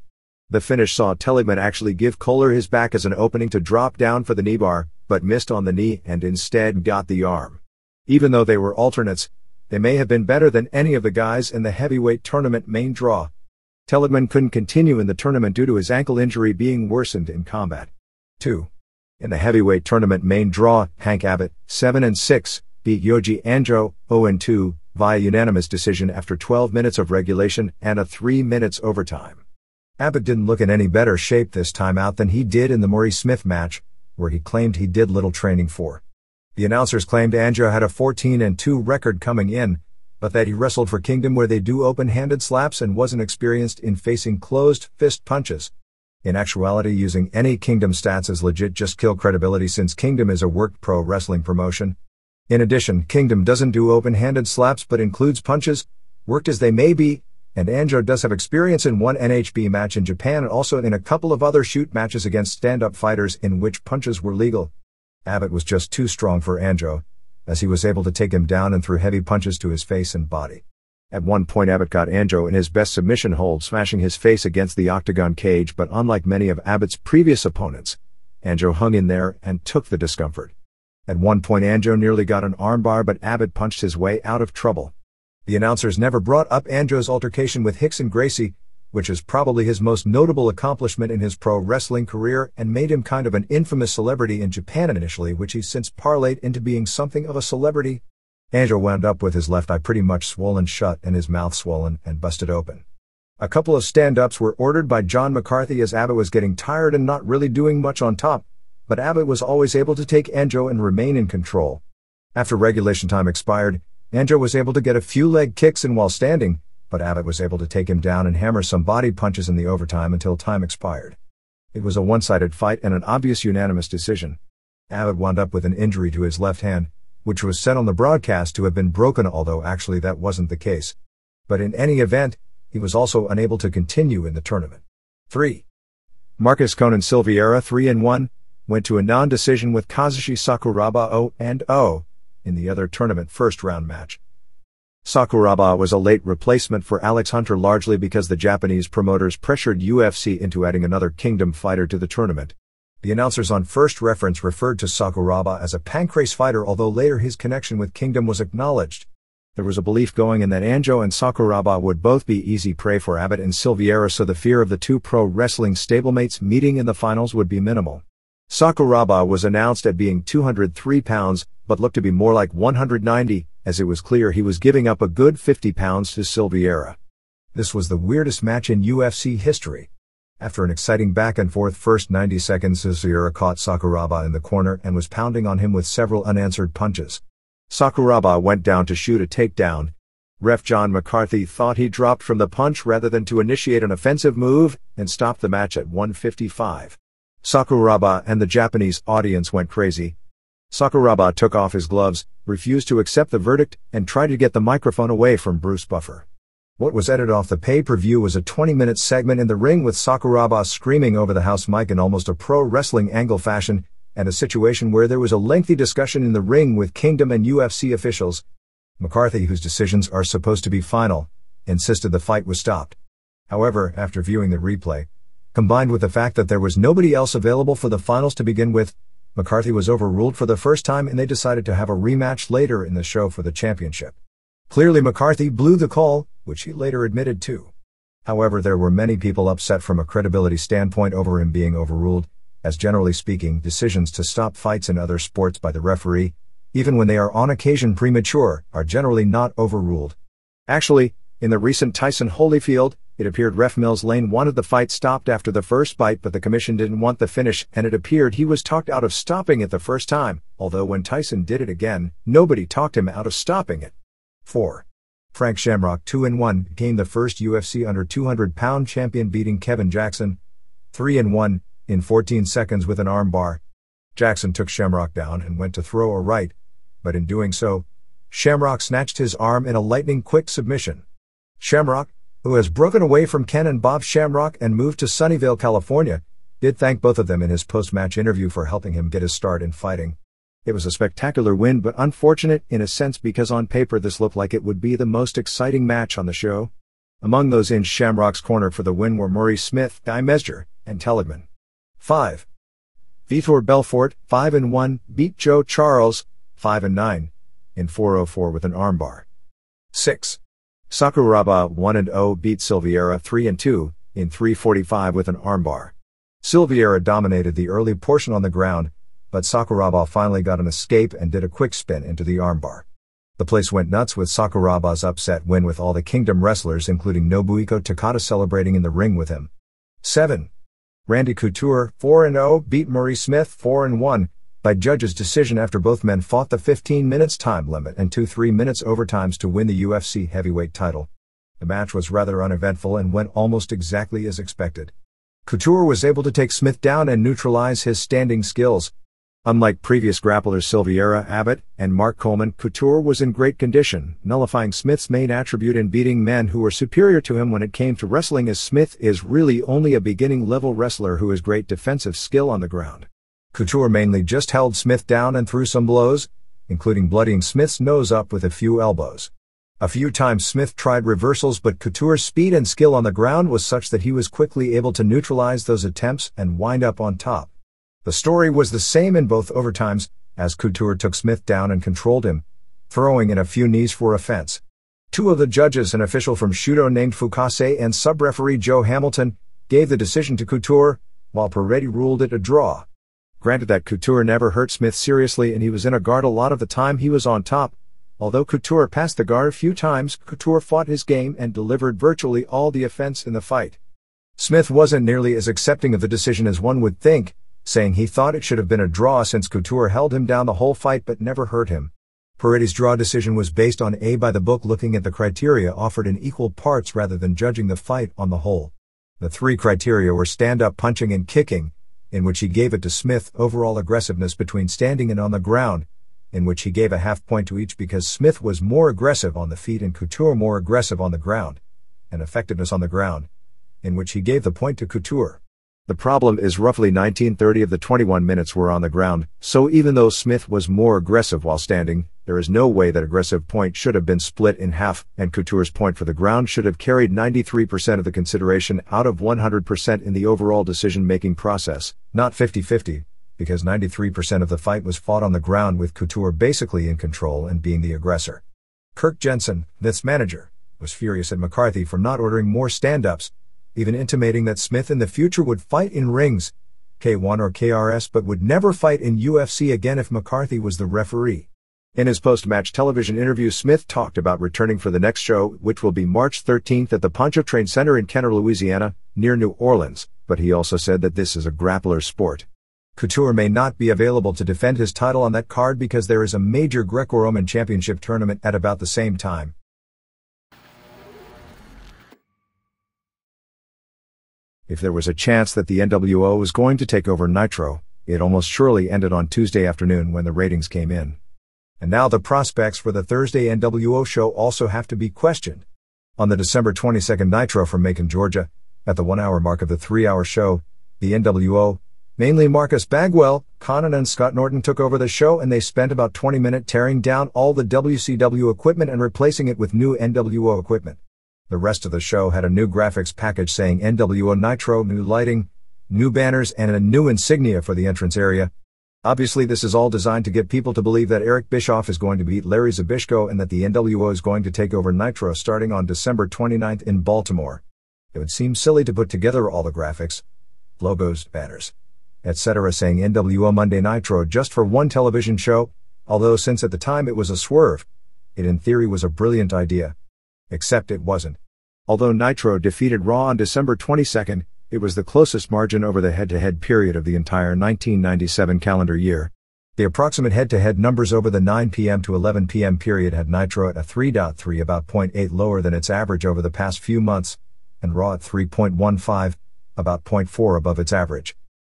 The finish saw Teligman actually give Kohler his back as an opening to drop down for the knee bar, but missed on the knee and instead got the arm. Even though they were alternates, they may have been better than any of the guys in the heavyweight tournament main draw. Teligman couldn't continue in the tournament due to his ankle injury being worsened in combat. 2. In the heavyweight tournament main draw, Hank Abbott, 7-6, beat Yoji Anjo, 0-2, via unanimous decision after 12 minutes of regulation and a 3 minutes overtime. Abbott didn't look in any better shape this time out than he did in the Maurice Smith match, where he claimed he did little training for. The announcers claimed Anjo had a 14-2 record coming in, but that he wrestled for Kingdom where they do open-handed slaps and wasn't experienced in facing closed fist punches. In actuality, using any Kingdom stats is legit just kill credibility since Kingdom is a worked pro wrestling promotion. In addition, Kingdom doesn't do open-handed slaps but includes punches, worked as they may be, and Anjo does have experience in one NHB match in Japan and also in a couple of other shoot matches against stand-up fighters in which punches were legal. Abbott was just too strong for Anjo, as he was able to take him down and threw heavy punches to his face and body. At one point Abbott got Anjo in his best submission hold, smashing his face against the octagon cage, but unlike many of Abbott's previous opponents, Anjo hung in there and took the discomfort. At one point Anjo nearly got an armbar, but Abbott punched his way out of trouble. The announcers never brought up Anjo's altercation with Rickson Gracie, which is probably his most notable accomplishment in his pro wrestling career and made him kind of an infamous celebrity in Japan initially, which he's since parlayed into being something of a celebrity. Anjo wound up with his left eye pretty much swollen shut and his mouth swollen and busted open. A couple of stand-ups were ordered by John McCarthy as Abbott was getting tired and not really doing much on top, but Abbott was always able to take Anjo and remain in control. After regulation time expired, Anjo was able to get a few leg kicks in while standing, but Abbott was able to take him down and hammer some body punches in the overtime until time expired. It was a one-sided fight and an obvious unanimous decision. Abbott wound up with an injury to his left hand, which was said on the broadcast to have been broken, although actually that wasn't the case. But in any event, he was also unable to continue in the tournament. 3. Marcus Conan Silveira 3-1, went to a non-decision with Kazushi Sakuraba 0-0 in the other tournament first round match. Sakuraba was a late replacement for Alex Hunter largely because the Japanese promoters pressured UFC into adding another Kingdom fighter to the tournament. The announcers on first reference referred to Sakuraba as a pancrase fighter, although later his connection with Kingdom was acknowledged. There was a belief going in that Anjo and Sakuraba would both be easy prey for Abbott and Silveira, so the fear of the two pro wrestling stablemates meeting in the finals would be minimal. Sakuraba was announced at being 203 pounds, but looked to be more like 190, as it was clear he was giving up a good 50 pounds to Silveira. This was the weirdest match in UFC history. After an exciting back-and-forth first 90 seconds, Silveira caught Sakuraba in the corner and was pounding on him with several unanswered punches. Sakuraba went down to shoot a takedown. Ref John McCarthy thought he dropped from the punch rather than to initiate an offensive move, and stopped the match at 155. Sakuraba and the Japanese audience went crazy. Sakuraba took off his gloves, refused to accept the verdict, and tried to get the microphone away from Bruce Buffer. What was edited off the pay-per-view was a 20-minute segment in the ring with Sakuraba screaming over the house mic in almost a pro wrestling angle fashion, and a situation where there was a lengthy discussion in the ring with Kingdom and UFC officials. McCarthy, whose decisions are supposed to be final, insisted the fight was stopped. However, after viewing the replay, combined with the fact that there was nobody else available for the finals to begin with, McCarthy was overruled for the first time, and they decided to have a rematch later in the show for the championship. Clearly McCarthy blew the call, which he later admitted to. However, there were many people upset from a credibility standpoint over him being overruled, as generally speaking, decisions to stop fights in other sports by the referee, even when they are on occasion premature, are generally not overruled. Actually, in the recent Tyson Holyfield, it appeared Ref Mills Lane wanted the fight stopped after the first bite, but the commission didn't want the finish, and it appeared he was talked out of stopping it the first time, although when Tyson did it again, nobody talked him out of stopping it. 4. Frank Shamrock 2-1 became the first UFC under 200-pound champion, beating Kevin Jackson 3-1 in 14 seconds with an armbar. Jackson took Shamrock down and went to throw a right, but in doing so, Shamrock snatched his arm in a lightning-quick submission. Shamrock, who has broken away from Ken and Bob Shamrock and moved to Sunnyvale, California, did thank both of them in his post-match interview for helping him get his start in fighting. It was a spectacular win, but unfortunate in a sense because on paper this looked like it would be the most exciting match on the show. Among those in Shamrock's corner for the win were Maurice Smith, Guy Mesger, and Teligman. 5. Vitor Belfort, 5-1, beat Joe Charles, 5-9, in 4:04 with an armbar. 6. Sakuraba, 1-0, beat Silveira 3-2, in 3:45 with an armbar. Silveira dominated the early portion on the ground, but Sakuraba finally got an escape and did a quick spin into the armbar. The place went nuts with Sakuraba's upset win, with all the Kingdom wrestlers including Nobuhiko Takada celebrating in the ring with him. 7. Randy Couture, 4-0, beat Maurice Smith 4-1, by judges' decision after both men fought the 15 minutes time limit and 2 3-minute overtimes to win the UFC heavyweight title. The match was rather uneventful and went almost exactly as expected. Couture was able to take Smith down and neutralize his standing skills. Unlike previous grapplers Silveira, Abbott, and Mark Coleman, Couture was in great condition, nullifying Smith's main attribute in beating men who were superior to him when it came to wrestling, as Smith is really only a beginning-level wrestler who has great defensive skill on the ground. Couture mainly just held Smith down and threw some blows, including bloodying Smith's nose up with a few elbows. A few times Smith tried reversals, but Couture's speed and skill on the ground was such that he was quickly able to neutralize those attempts and wind up on top. The story was the same in both overtimes, as Couture took Smith down and controlled him, throwing in a few knees for offense. Two of the judges, an official from Shudo named Fukase and sub-referee Joe Hamilton, gave the decision to Couture, while Peretti ruled it a draw. Granted that Couture never hurt Smith seriously and he was in a guard a lot of the time he was on top. Although Couture passed the guard a few times, Couture fought his game and delivered virtually all the offense in the fight. Smith wasn't nearly as accepting of the decision as one would think, saying he thought it should have been a draw since Couture held him down the whole fight but never hurt him. Peretti's draw decision was based on a by-the-book, looking at the criteria offered in equal parts rather than judging the fight on the whole. The three criteria were stand-up punching and kicking, in which he gave it to Smith, overall aggressiveness between standing and on the ground, in which he gave a half point to each because Smith was more aggressive on the feet and Couture more aggressive on the ground, and effectiveness on the ground, in which he gave the point to Couture. The problem is roughly 19:30 of the 21 minutes were on the ground, so even though Smith was more aggressive while standing, There is no way that aggressive point should have been split in half, and Couture's point for the ground should have carried 93% of the consideration out of 100% in the overall decision-making process, not 50-50, because 93% of the fight was fought on the ground with Couture basically in control and being the aggressor. Kirk Jensen, Smith's manager, was furious at McCarthy for not ordering more stand-ups, even intimating that Smith in the future would fight in rings, K1 or KRS, but would never fight in UFC again if McCarthy was the referee. In his post-match television interview, Smith talked about returning for the next show, which will be March 13th at the Pontchartrain Center in Kenner, Louisiana, near New Orleans, but he also said that this is a grappler's sport. Couture may not be available to defend his title on that card because there is a major Greco-Roman championship tournament at about the same time. If there was a chance that the NWO was going to take over Nitro, it almost surely ended on Tuesday afternoon when the ratings came in. And now the prospects for the Thursday NWO show also have to be questioned. On the December 22nd Nitro from Macon, Georgia, at the 1 hour mark of the 3-hour show, the NWO, mainly Marcus Bagwell, Conan and Scott Norton took over the show, and they spent about 20 minutes tearing down all the WCW equipment and replacing it with new NWO equipment. The rest of the show had a new graphics package saying NWO Nitro, new lighting, new banners, and a new insignia for the entrance area. Obviously this is all designed to get people to believe that Eric Bischoff is going to beat Larry Zbyszko and that the NWO is going to take over Nitro starting on December 29th in Baltimore. It would seem silly to put together all the graphics, logos, banners, etc. saying NWO Monday Nitro just for one television show, although since at the time it was a swerve, it in theory was a brilliant idea. Except it wasn't. Although Nitro defeated Raw on December 22nd, it was the closest margin over the head-to-head period of the entire 1997 calendar year. The approximate head-to-head numbers over the 9 p.m. to 11 p.m. period had Nitro at a 3.3, about 0.8 lower than its average over the past few months, and Raw at 3.15, about 0.4 above its average.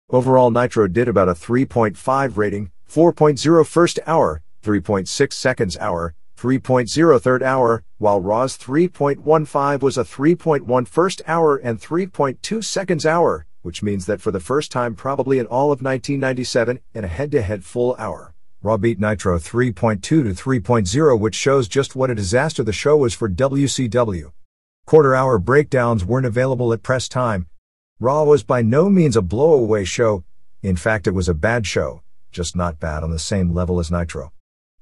Overall, Nitro did about a 3.5 rating, 4.0 first hour, 3.6 seconds hour, 3.0 third hour, while Raw's 3.15 was a 3.1 first hour and 3.2 seconds hour, which means that for the first time probably in all of 1997, in a head-to-head full hour, Raw beat Nitro 3.2 to 3.0, which shows just what a disaster the show was for WCW. Quarter-hour breakdowns weren't available at press time. Raw was by no means a blow-away show. In fact, it was a bad show, just not bad on the same level as Nitro.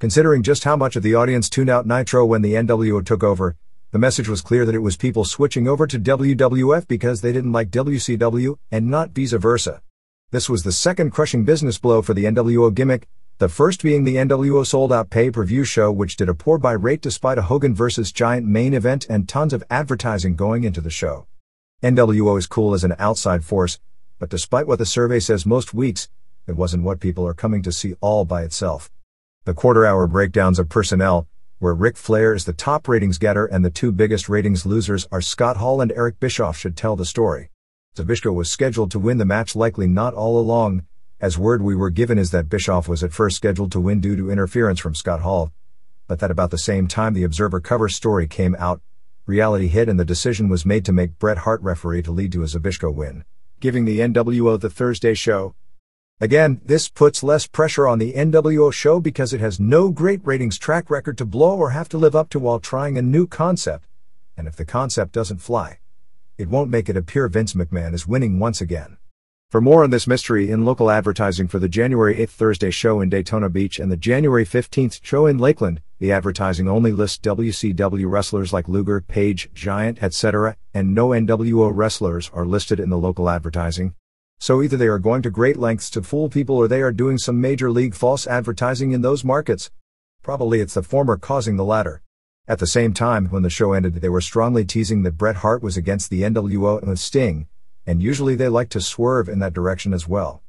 Considering just how much of the audience tuned out Nitro when the NWO took over, the message was clear that it was people switching over to WWF because they didn't like WCW, and not vice versa. This was the second crushing business blow for the NWO gimmick, the first being the NWO sold-out pay-per-view show, which did a poor buy rate despite a Hogan vs. Giant main event and tons of advertising going into the show. NWO is cool as an outside force, but despite what the survey says most weeks, it wasn't what people are coming to see all by itself. The quarter-hour breakdowns of personnel, where Ric Flair is the top ratings getter and the two biggest ratings losers are Scott Hall and Eric Bischoff, should tell the story. Zbyszko was scheduled to win the match, likely not all along, as word we were given is that Bischoff was at first scheduled to win due to interference from Scott Hall, but that about the same time the Observer cover story came out, reality hit and the decision was made to make Bret Hart referee to lead to a Zbyszko win, giving the NWO the Thursday show. Again, this puts less pressure on the NWO show because it has no great ratings track record to blow or have to live up to while trying a new concept, and if the concept doesn't fly, it won't make it appear Vince McMahon is winning once again. For more on this mystery in local advertising for the January 8th Thursday show in Daytona Beach and the January 15th show in Lakeland, the advertising only lists WCW wrestlers like Luger, Page, Giant, etc., and no NWO wrestlers are listed in the local advertising. So either they are going to great lengths to fool people or they are doing some major league false advertising in those markets. Probably it's the former causing the latter. At the same time, when the show ended, they were strongly teasing that Bret Hart was against the NWO and with Sting, and usually they like to swerve in that direction as well.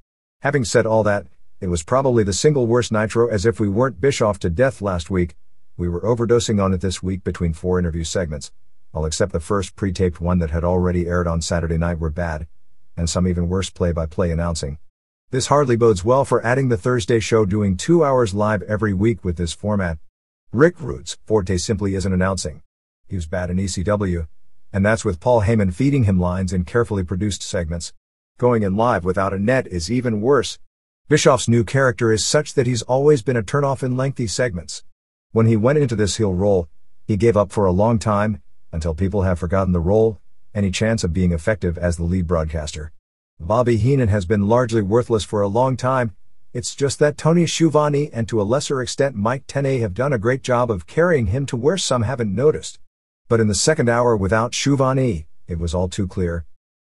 Having said all that, it was probably the single worst Nitro, as if we weren't Bischoff to death last week, we were overdosing on it this week between 4 interview segments, all except the first pre-taped one that had already aired on Saturday night were bad, and some even worse play-by-play announcing. This hardly bodes well for adding the Thursday show doing 2 hours live every week with this format. Rick Rude's forte simply isn't announcing. He was bad in ECW, and that's with Paul Heyman feeding him lines in carefully produced segments. Going in live without a net is even worse. Bischoff's new character is such that he's always been a turnoff in lengthy segments. When he went into this heel role, he gave up for a long time, until people have forgotten the role, any chance of being effective as the lead broadcaster. Bobby Heenan has been largely worthless for a long time. It's just that Tony Schiavone and to a lesser extent Mike Tenay have done a great job of carrying him to where some haven't noticed. But in the second hour without Schiavone, it was all too clear.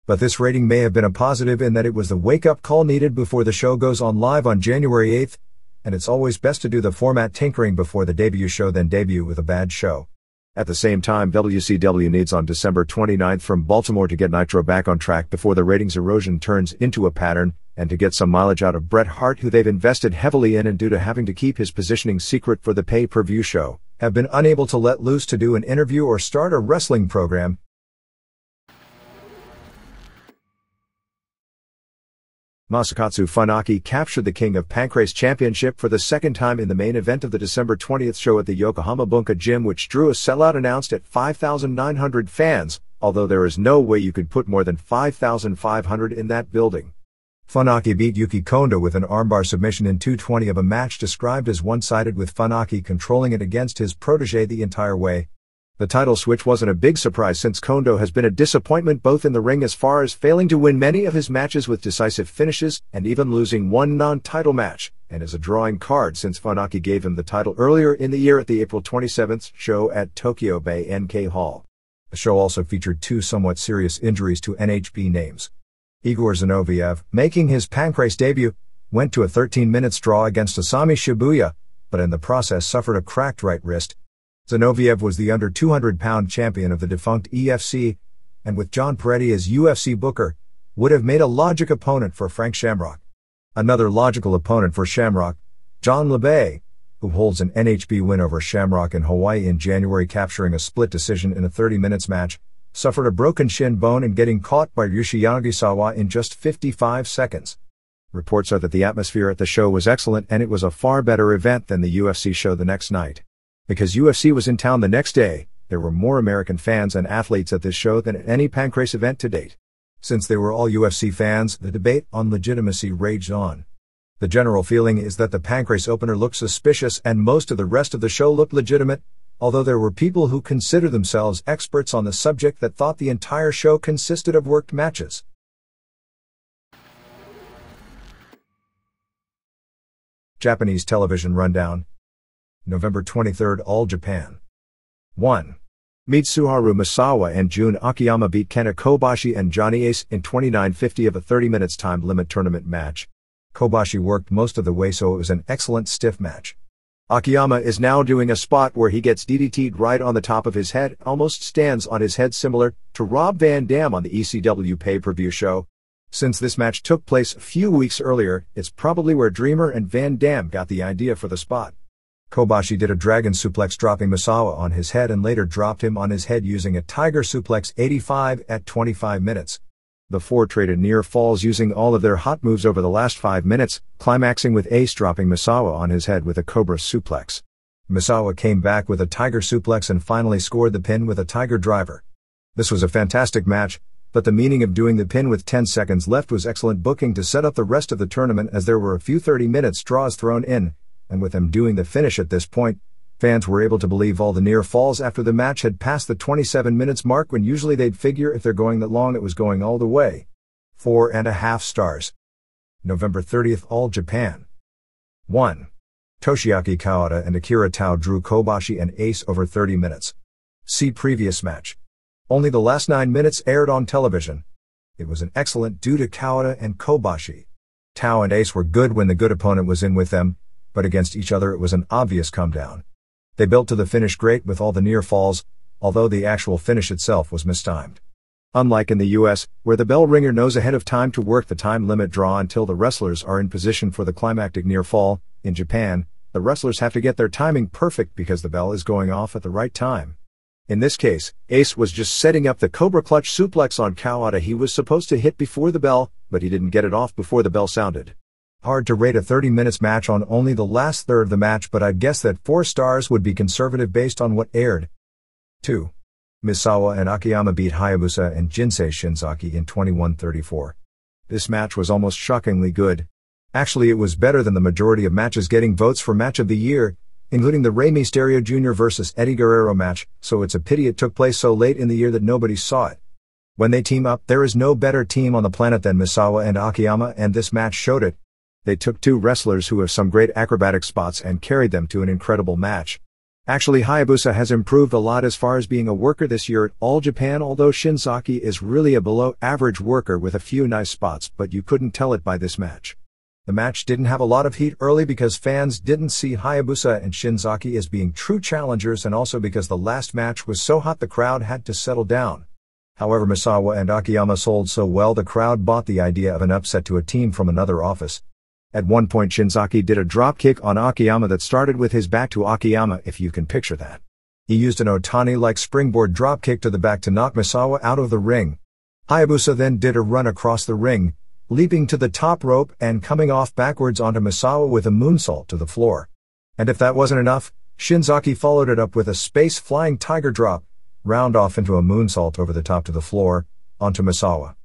But this rating may have been a positive in that it was the wake-up call needed before the show goes on live on January 8th, and it's always best to do the format tinkering before the debut show than debut with a bad show. At the same time, WCW needs on December 29th from Baltimore to get Nitro back on track before the ratings erosion turns into a pattern, and to get some mileage out of Bret Hart, who they've invested heavily in and due to having to keep his positioning secret for the pay-per-view show, have been unable to let loose to do an interview or start a wrestling program. Masakatsu Funaki captured the King of Pancrase Championship for the second time in the main event of the December 20th show at the Yokohama Bunka Gym, which drew a sellout announced at 5,900 fans, although there is no way you could put more than 5,500 in that building. Funaki beat Yuki Kondo with an armbar submission in 2:20 of a match described as one-sided, with Funaki controlling it against his protege the entire way. The title switch wasn't a big surprise since Kondo has been a disappointment both in the ring as far as failing to win many of his matches with decisive finishes and even losing one non-title match, and as a drawing card since Funaki gave him the title earlier in the year at the April 27th show at Tokyo Bay NK Hall. The show also featured two somewhat serious injuries to NHB names. Igor Zinoviev, making his Pancrase debut, went to a 13-minute draw against Asami Shibuya, but in the process suffered a cracked right wrist. Zinoviev was the under 200-pound champion of the defunct EFC, and with John Peretti as UFC booker, would have made a logic opponent for Frank Shamrock. Another logical opponent for Shamrock, John LeBay, who holds an NHB win over Shamrock in Hawaii in January, capturing a split decision in a 30-minute match, suffered a broken shin bone and getting caught by Ryushi Yanagisawa in just 55 seconds. Reports are that the atmosphere at the show was excellent and it was a far better event than the UFC show the next night. Because UFC was in town the next day, there were more American fans and athletes at this show than at any Pancrase event to date. Since they were all UFC fans, the debate on legitimacy raged on. The general feeling is that the Pancrase opener looked suspicious and most of the rest of the show looked legitimate, although there were people who consider themselves experts on the subject that thought the entire show consisted of worked matches. Japanese television rundown. November 23, All Japan. 1. Mitsuharu Misawa and Jun Akiyama beat Kenta Kobashi and Johnny Ace in 29:50 of a 30 minutes time limit tournament match. Kobashi worked most of the way, so it was an excellent stiff match. Akiyama is now doing a spot where he gets DDT'd right on the top of his head, almost stands on his head, similar to Rob Van Dam on the ECW pay-per-view show. Since this match took place a few weeks earlier, it's probably where Dreamer and Van Dam got the idea for the spot. Kobashi did a dragon suplex, dropping Misawa on his head, and later dropped him on his head using a tiger suplex 85 at 25 minutes. The four traded near falls using all of their hot moves over the last 5 minutes, climaxing with Ace dropping Misawa on his head with a cobra suplex. Misawa came back with a tiger suplex and finally scored the pin with a tiger driver. This was a fantastic match, but the meaning of doing the pin with 10 seconds left was excellent booking to set up the rest of the tournament, as there were a few 30-minute draws thrown in, and with them doing the finish at this point, fans were able to believe all the near falls after the match had passed the 27 minutes mark, when usually they'd figure if they're going that long it was going all the way. 4.5 stars. November 30th, All Japan. 1. Toshiaki Kawada and Akira Tao drew Kobashi and Ace over 30 minutes. See previous match. Only the last 9 minutes aired on television. It was an excellent due to Kawada and Kobashi. Tao and Ace were good when the good opponent was in with them, but against each other it was an obvious come down. They built to the finish great with all the near falls, although the actual finish itself was mistimed. Unlike in the US, where the bell ringer knows ahead of time to work the time limit draw until the wrestlers are in position for the climactic near fall, in Japan, the wrestlers have to get their timing perfect because the bell is going off at the right time. In this case, Ace was just setting up the Cobra Clutch suplex on Kawada he was supposed to hit before the bell, but he didn't get it off before the bell sounded. Hard to rate a 30 minutes match on only the last third of the match, but I'd guess that 4 stars would be conservative based on what aired. 2. Misawa and Akiyama beat Hayabusa and Jinsei Shinzaki in 21:34. This match was almost shockingly good. Actually, it was better than the majority of matches getting votes for Match of the Year, including the Rey Mysterio Jr. vs. Eddie Guerrero match, so it's a pity it took place so late in the year that nobody saw it. When they team up, there is no better team on the planet than Misawa and Akiyama, and this match showed it. They took two wrestlers who have some great acrobatic spots and carried them to an incredible match. Actually, Hayabusa has improved a lot as far as being a worker this year at All Japan, although Shinzaki is really a below-average worker with a few nice spots, but you couldn't tell it by this match. The match didn't have a lot of heat early because fans didn't see Hayabusa and Shinzaki as being true challengers, and also because the last match was so hot the crowd had to settle down. However, Misawa and Akiyama sold so well the crowd bought the idea of an upset to a team from another office. At one point Shinzaki did a dropkick on Akiyama that started with his back to Akiyama, if you can picture that. He used an Otani-like springboard dropkick to the back to knock Misawa out of the ring. Hayabusa then did a run across the ring, leaping to the top rope and coming off backwards onto Misawa with a moonsault to the floor. And if that wasn't enough, Shinzaki followed it up with a space-flying tiger drop, round off into a moonsault over the top to the floor, onto Misawa.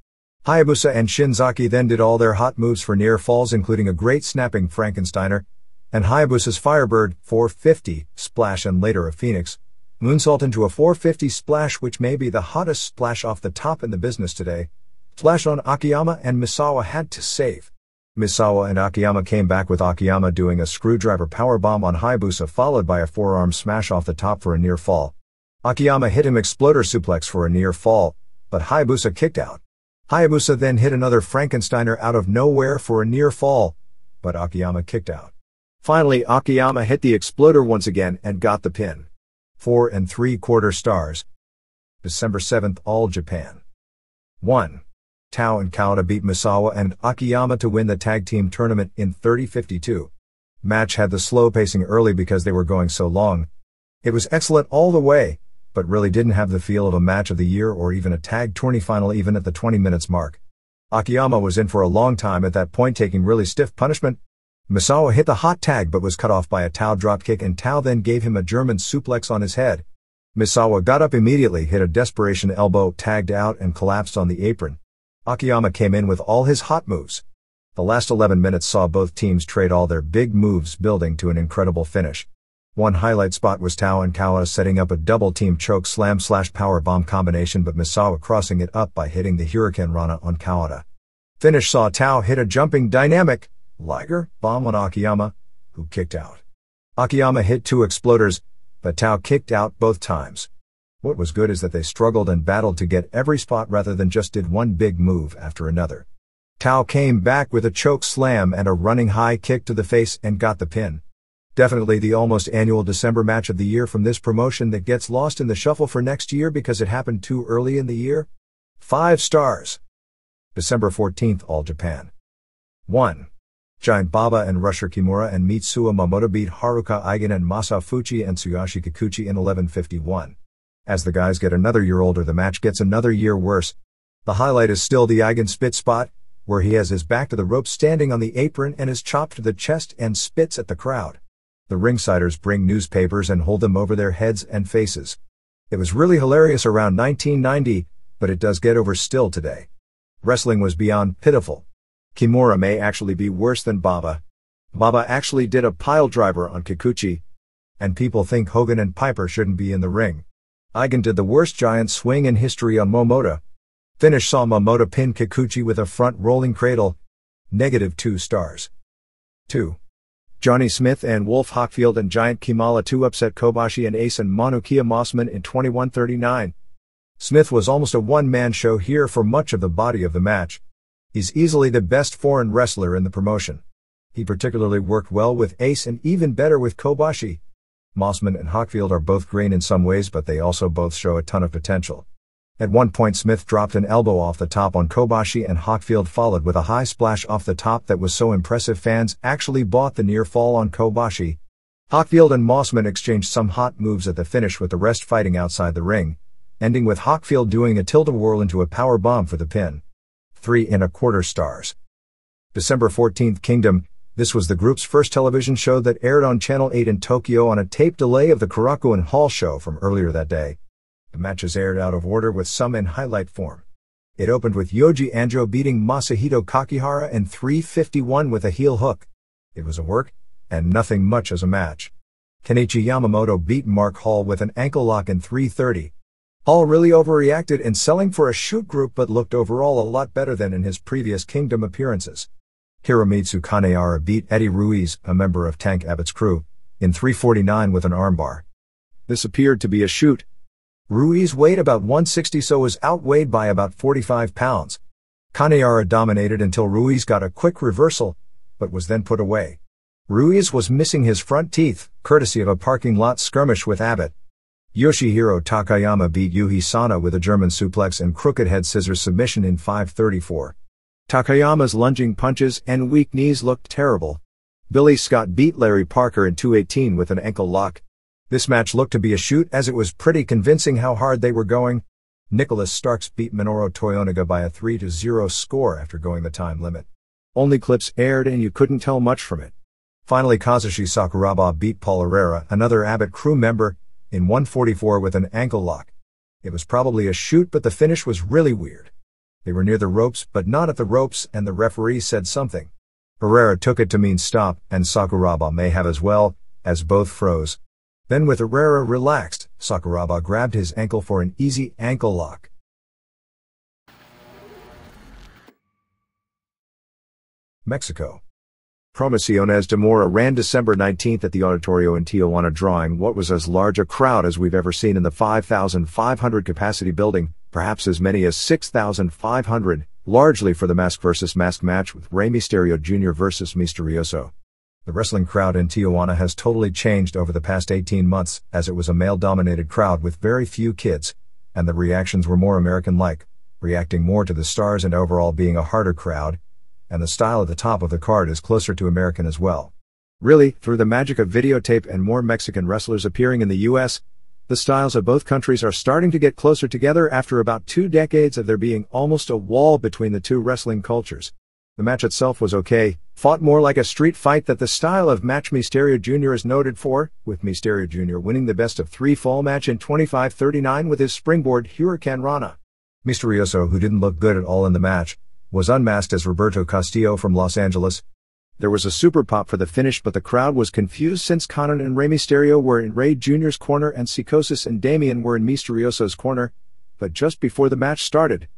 Hayabusa and Shinzaki then did all their hot moves for near falls, including a great snapping Frankensteiner, and Hayabusa's Firebird 450 splash, and later a Phoenix moonsault into a 450 splash, which may be the hottest splash off the top in the business today. Splash on Akiyama, and Misawa had to save. Misawa and Akiyama came back with Akiyama doing a screwdriver powerbomb on Hayabusa, followed by a forearm smash off the top for a near fall. Akiyama hit him exploder suplex for a near fall, but Hayabusa kicked out. Hayabusa then hit another Frankensteiner out of nowhere for a near fall, but Akiyama kicked out. Finally, Akiyama hit the exploder once again and got the pin. 4 3/4 stars. December 7th, All Japan. 1. Tao and Kawada beat Misawa and Akiyama to win the tag team tournament in 30:52. Match had the slow pacing early because they were going so long. It was excellent all the way, but really didn't have the feel of a match of the year or even a tag tourney final even at the 20 minutes mark. Akiyama was in for a long time at that point, taking really stiff punishment. Misawa hit the hot tag but was cut off by a Tao dropkick, and Tao then gave him a German suplex on his head. Misawa got up immediately, hit a desperation elbow, tagged out, and collapsed on the apron. Akiyama came in with all his hot moves. The last 11 minutes saw both teams trade all their big moves, building to an incredible finish. One highlight spot was Tao and Kawada setting up a double-team choke slam / power bomb combination, but Misawa crossing it up by hitting the Hurricane Rana on Kawada. Finish saw Tao hit a jumping dynamic Liger bomb on Akiyama, who kicked out. Akiyama hit 2 exploders, but Tao kicked out both times. What was good is that they struggled and battled to get every spot rather than just did one big move after another. Tao came back with a choke slam and a running high kick to the face and got the pin. Definitely the almost annual December match of the year from this promotion that gets lost in the shuffle for next year because it happened too early in the year. 5 stars. December 14th, All Japan. 1. Giant Baba and Rusher Kimura and Mitsuo Momota beat Haruka Eigen and Masafuchi and Tsuyoshi Kikuchi in 11:51. As the guys get another year older, the match gets another year worse. The highlight is still the Eigen spit spot, where he has his back to the rope standing on the apron and is chopped to the chest and spits at the crowd. The ringsiders bring newspapers and hold them over their heads and faces. It was really hilarious around 1990, but it does get over still today. Wrestling was beyond pitiful. Kimura may actually be worse than Baba. Baba actually did a pile driver on Kikuchi, and people think Hogan and Piper shouldn't be in the ring. Eigen did the worst giant swing in history on Momota. Finish saw Momota pin Kikuchi with a front rolling cradle. -2 stars. 2. Johnny Smith and Wolf Hockfield and Giant Kimala 2 upset Kobashi and Ace and Manukia Mossman in 21:39. Smith was almost a one-man show here for much of the body of the match. He's easily the best foreign wrestler in the promotion. He particularly worked well with Ace and even better with Kobashi. Mossman and Hockfield are both green in some ways, but they also both show a ton of potential. At one point Smith dropped an elbow off the top on Kobashi, and Hockfield followed with a high splash off the top that was so impressive fans actually bought the near fall on Kobashi. Hockfield and Mossman exchanged some hot moves at the finish, with the rest fighting outside the ring, ending with Hockfield doing a tilt-a-whirl into a power bomb for the pin. 3 1/4 stars. December 14th, Kingdom. This was the group's first television show that aired on Channel 8 in Tokyo on a tape delay of the Korakuen Hall show from earlier that day. The matches aired out of order with some in highlight form. It opened with Yoji Anjo beating Masahito Kakihara in 3:51 with a heel hook. It was a work, and nothing much as a match. Kenichi Yamamoto beat Mark Hall with an ankle lock in 3:30. Hall really overreacted in selling for a shoot group but looked overall a lot better than in his previous Kingdom appearances. Hiromitsu Kanehara beat Eddie Ruiz, a member of Tank Abbott's crew, in 3:49 with an armbar. This appeared to be a shoot. Ruiz weighed about 160, so was outweighed by about 45 pounds. Kanehara dominated until Ruiz got a quick reversal, but was then put away. Ruiz was missing his front teeth, courtesy of a parking lot skirmish with Abbott. Yoshihiro Takayama beat Yuhi Sana with a German suplex and crooked head scissors submission in 5:34. Takayama's lunging punches and weak knees looked terrible. Billy Scott beat Larry Parker in 2:18 with an ankle lock. This match looked to be a shoot as it was pretty convincing how hard they were going. Nicholas Starks beat Minoru Toyonaga by a 3-0 score after going the time limit. Only clips aired and you couldn't tell much from it. Finally, Kazushi Sakuraba beat Paul Herrera, another Abbott crew member, in 1:44 with an ankle lock. It was probably a shoot, but the finish was really weird. They were near the ropes but not at the ropes, and the referee said something. Herrera took it to mean stop, and Sakuraba may have as well, as both froze. Then with Herrera relaxed, Sakuraba grabbed his ankle for an easy ankle lock. Mexico. Promociones de Mora ran December 19th at the Auditorio in Tijuana, drawing what was as large a crowd as we've ever seen in the 5,500 capacity building, perhaps as many as 6,500, largely for the mask versus mask match with Rey Mysterio Jr. versus Misterioso. The wrestling crowd in Tijuana has totally changed over the past 18 months, as it was a male-dominated crowd with very few kids, and the reactions were more American-like, reacting more to the stars and overall being a harder crowd, and the style at the top of the card is closer to American as well. Really, through the magic of videotape and more Mexican wrestlers appearing in the US, the styles of both countries are starting to get closer together after about 2 decades of there being almost a wall between the two wrestling cultures. The match itself was okay, fought more like a street fight that the style of match Mysterio Jr. is noted for, with Mysterio Jr. winning the best of 3 fall match in 25:39 with his springboard Hurricane Rana. Misterioso, who didn't look good at all in the match, was unmasked as Roberto Castillo from Los Angeles. There was a super pop for the finish, but the crowd was confused since Conan and Rey Mysterio were in Rey Jr.'s corner and Psicosis and Damien were in Misterioso's corner, but just before the match started,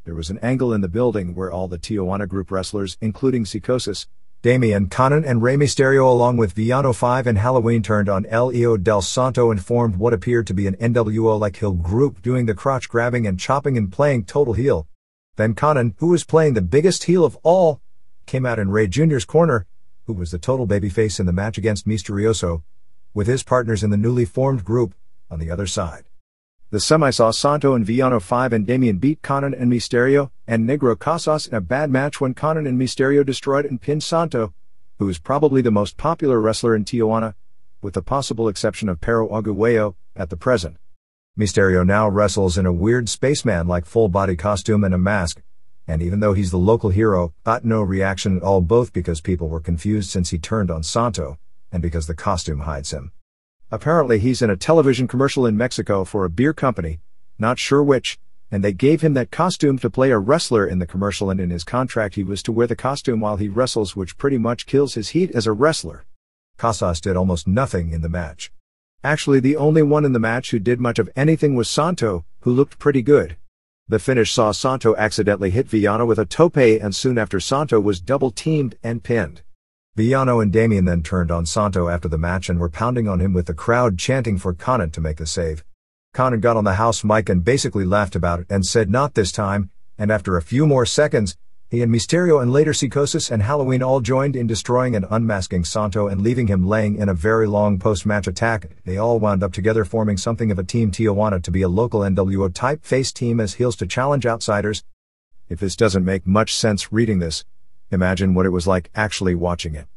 there was an angle in the building where all the Tijuana group wrestlers, including Psicosis, Damien, Conan and Rey Mysterio along with Villano 5 and Halloween, turned on El Hijo del Santo and formed what appeared to be an NWO-like heel group, doing the crotch grabbing and chopping and playing total heel. Then Conan, who was playing the biggest heel of all, came out in Rey Jr.'s corner, who was the total babyface in the match against Misterioso, with his partners in the newly formed group on the other side. The semi saw Santo and Villano 5 and Damien beat Conan and Mysterio, and Negro Casas in a bad match when Conan and Mysterio destroyed and pinned Santo, who is probably the most popular wrestler in Tijuana, with the possible exception of Pero Aguayo, at the present. Mysterio now wrestles in a weird spaceman-like full-body costume and a mask, and even though he's the local hero, got no reaction at all, both because people were confused since he turned on Santo, and because the costume hides him. Apparently he's in a television commercial in Mexico for a beer company, not sure which, and they gave him that costume to play a wrestler in the commercial, and in his contract he was to wear the costume while he wrestles, which pretty much kills his heat as a wrestler. Casas did almost nothing in the match. Actually, the only one in the match who did much of anything was Santo, who looked pretty good. The finish saw Santo accidentally hit Villano with a tope, and soon after Santo was double-teamed and pinned. Villano and Damien then turned on Santo after the match and were pounding on him with the crowd chanting for Conan to make the save. Conan got on the house mic and basically laughed about it and said not this time, and after a few more seconds, he and Mysterio and later Psicosis and Halloween all joined in destroying and unmasking Santo and leaving him laying in a very long post-match attack. They all wound up together forming something of a Team Tijuana to be a local NWO-type face team as heels to challenge outsiders. If this doesn't make much sense reading this, imagine what it was like actually watching it.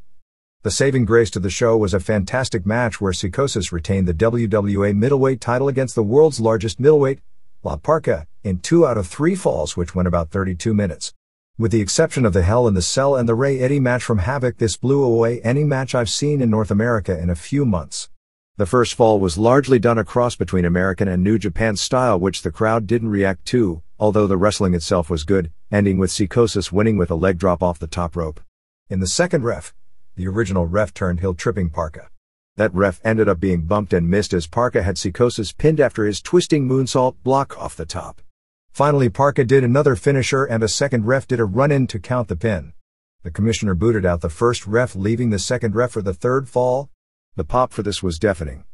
The saving grace to the show was a fantastic match where Psicosis retained the WWA middleweight title against the world's largest middleweight, La Parca, in 2 out of 3 falls, which went about 32 minutes. With the exception of the Hell in the Cell and the Ray Eddie match from Havoc, this blew away any match I've seen in North America in a few months. The first fall was largely done a cross between American and New Japan style, which the crowd didn't react to, although the wrestling itself was good, ending with Psicosis winning with a leg drop off the top rope. In the second ref, the original ref turned heel tripping Parca. That ref ended up being bumped and missed as Parka had Psychosis pinned after his twisting moonsault block off the top. Finally Parka did another finisher and a second ref did a run-in to count the pin. The commissioner booted out the first ref, leaving the second ref for the third fall. The pop for this was deafening.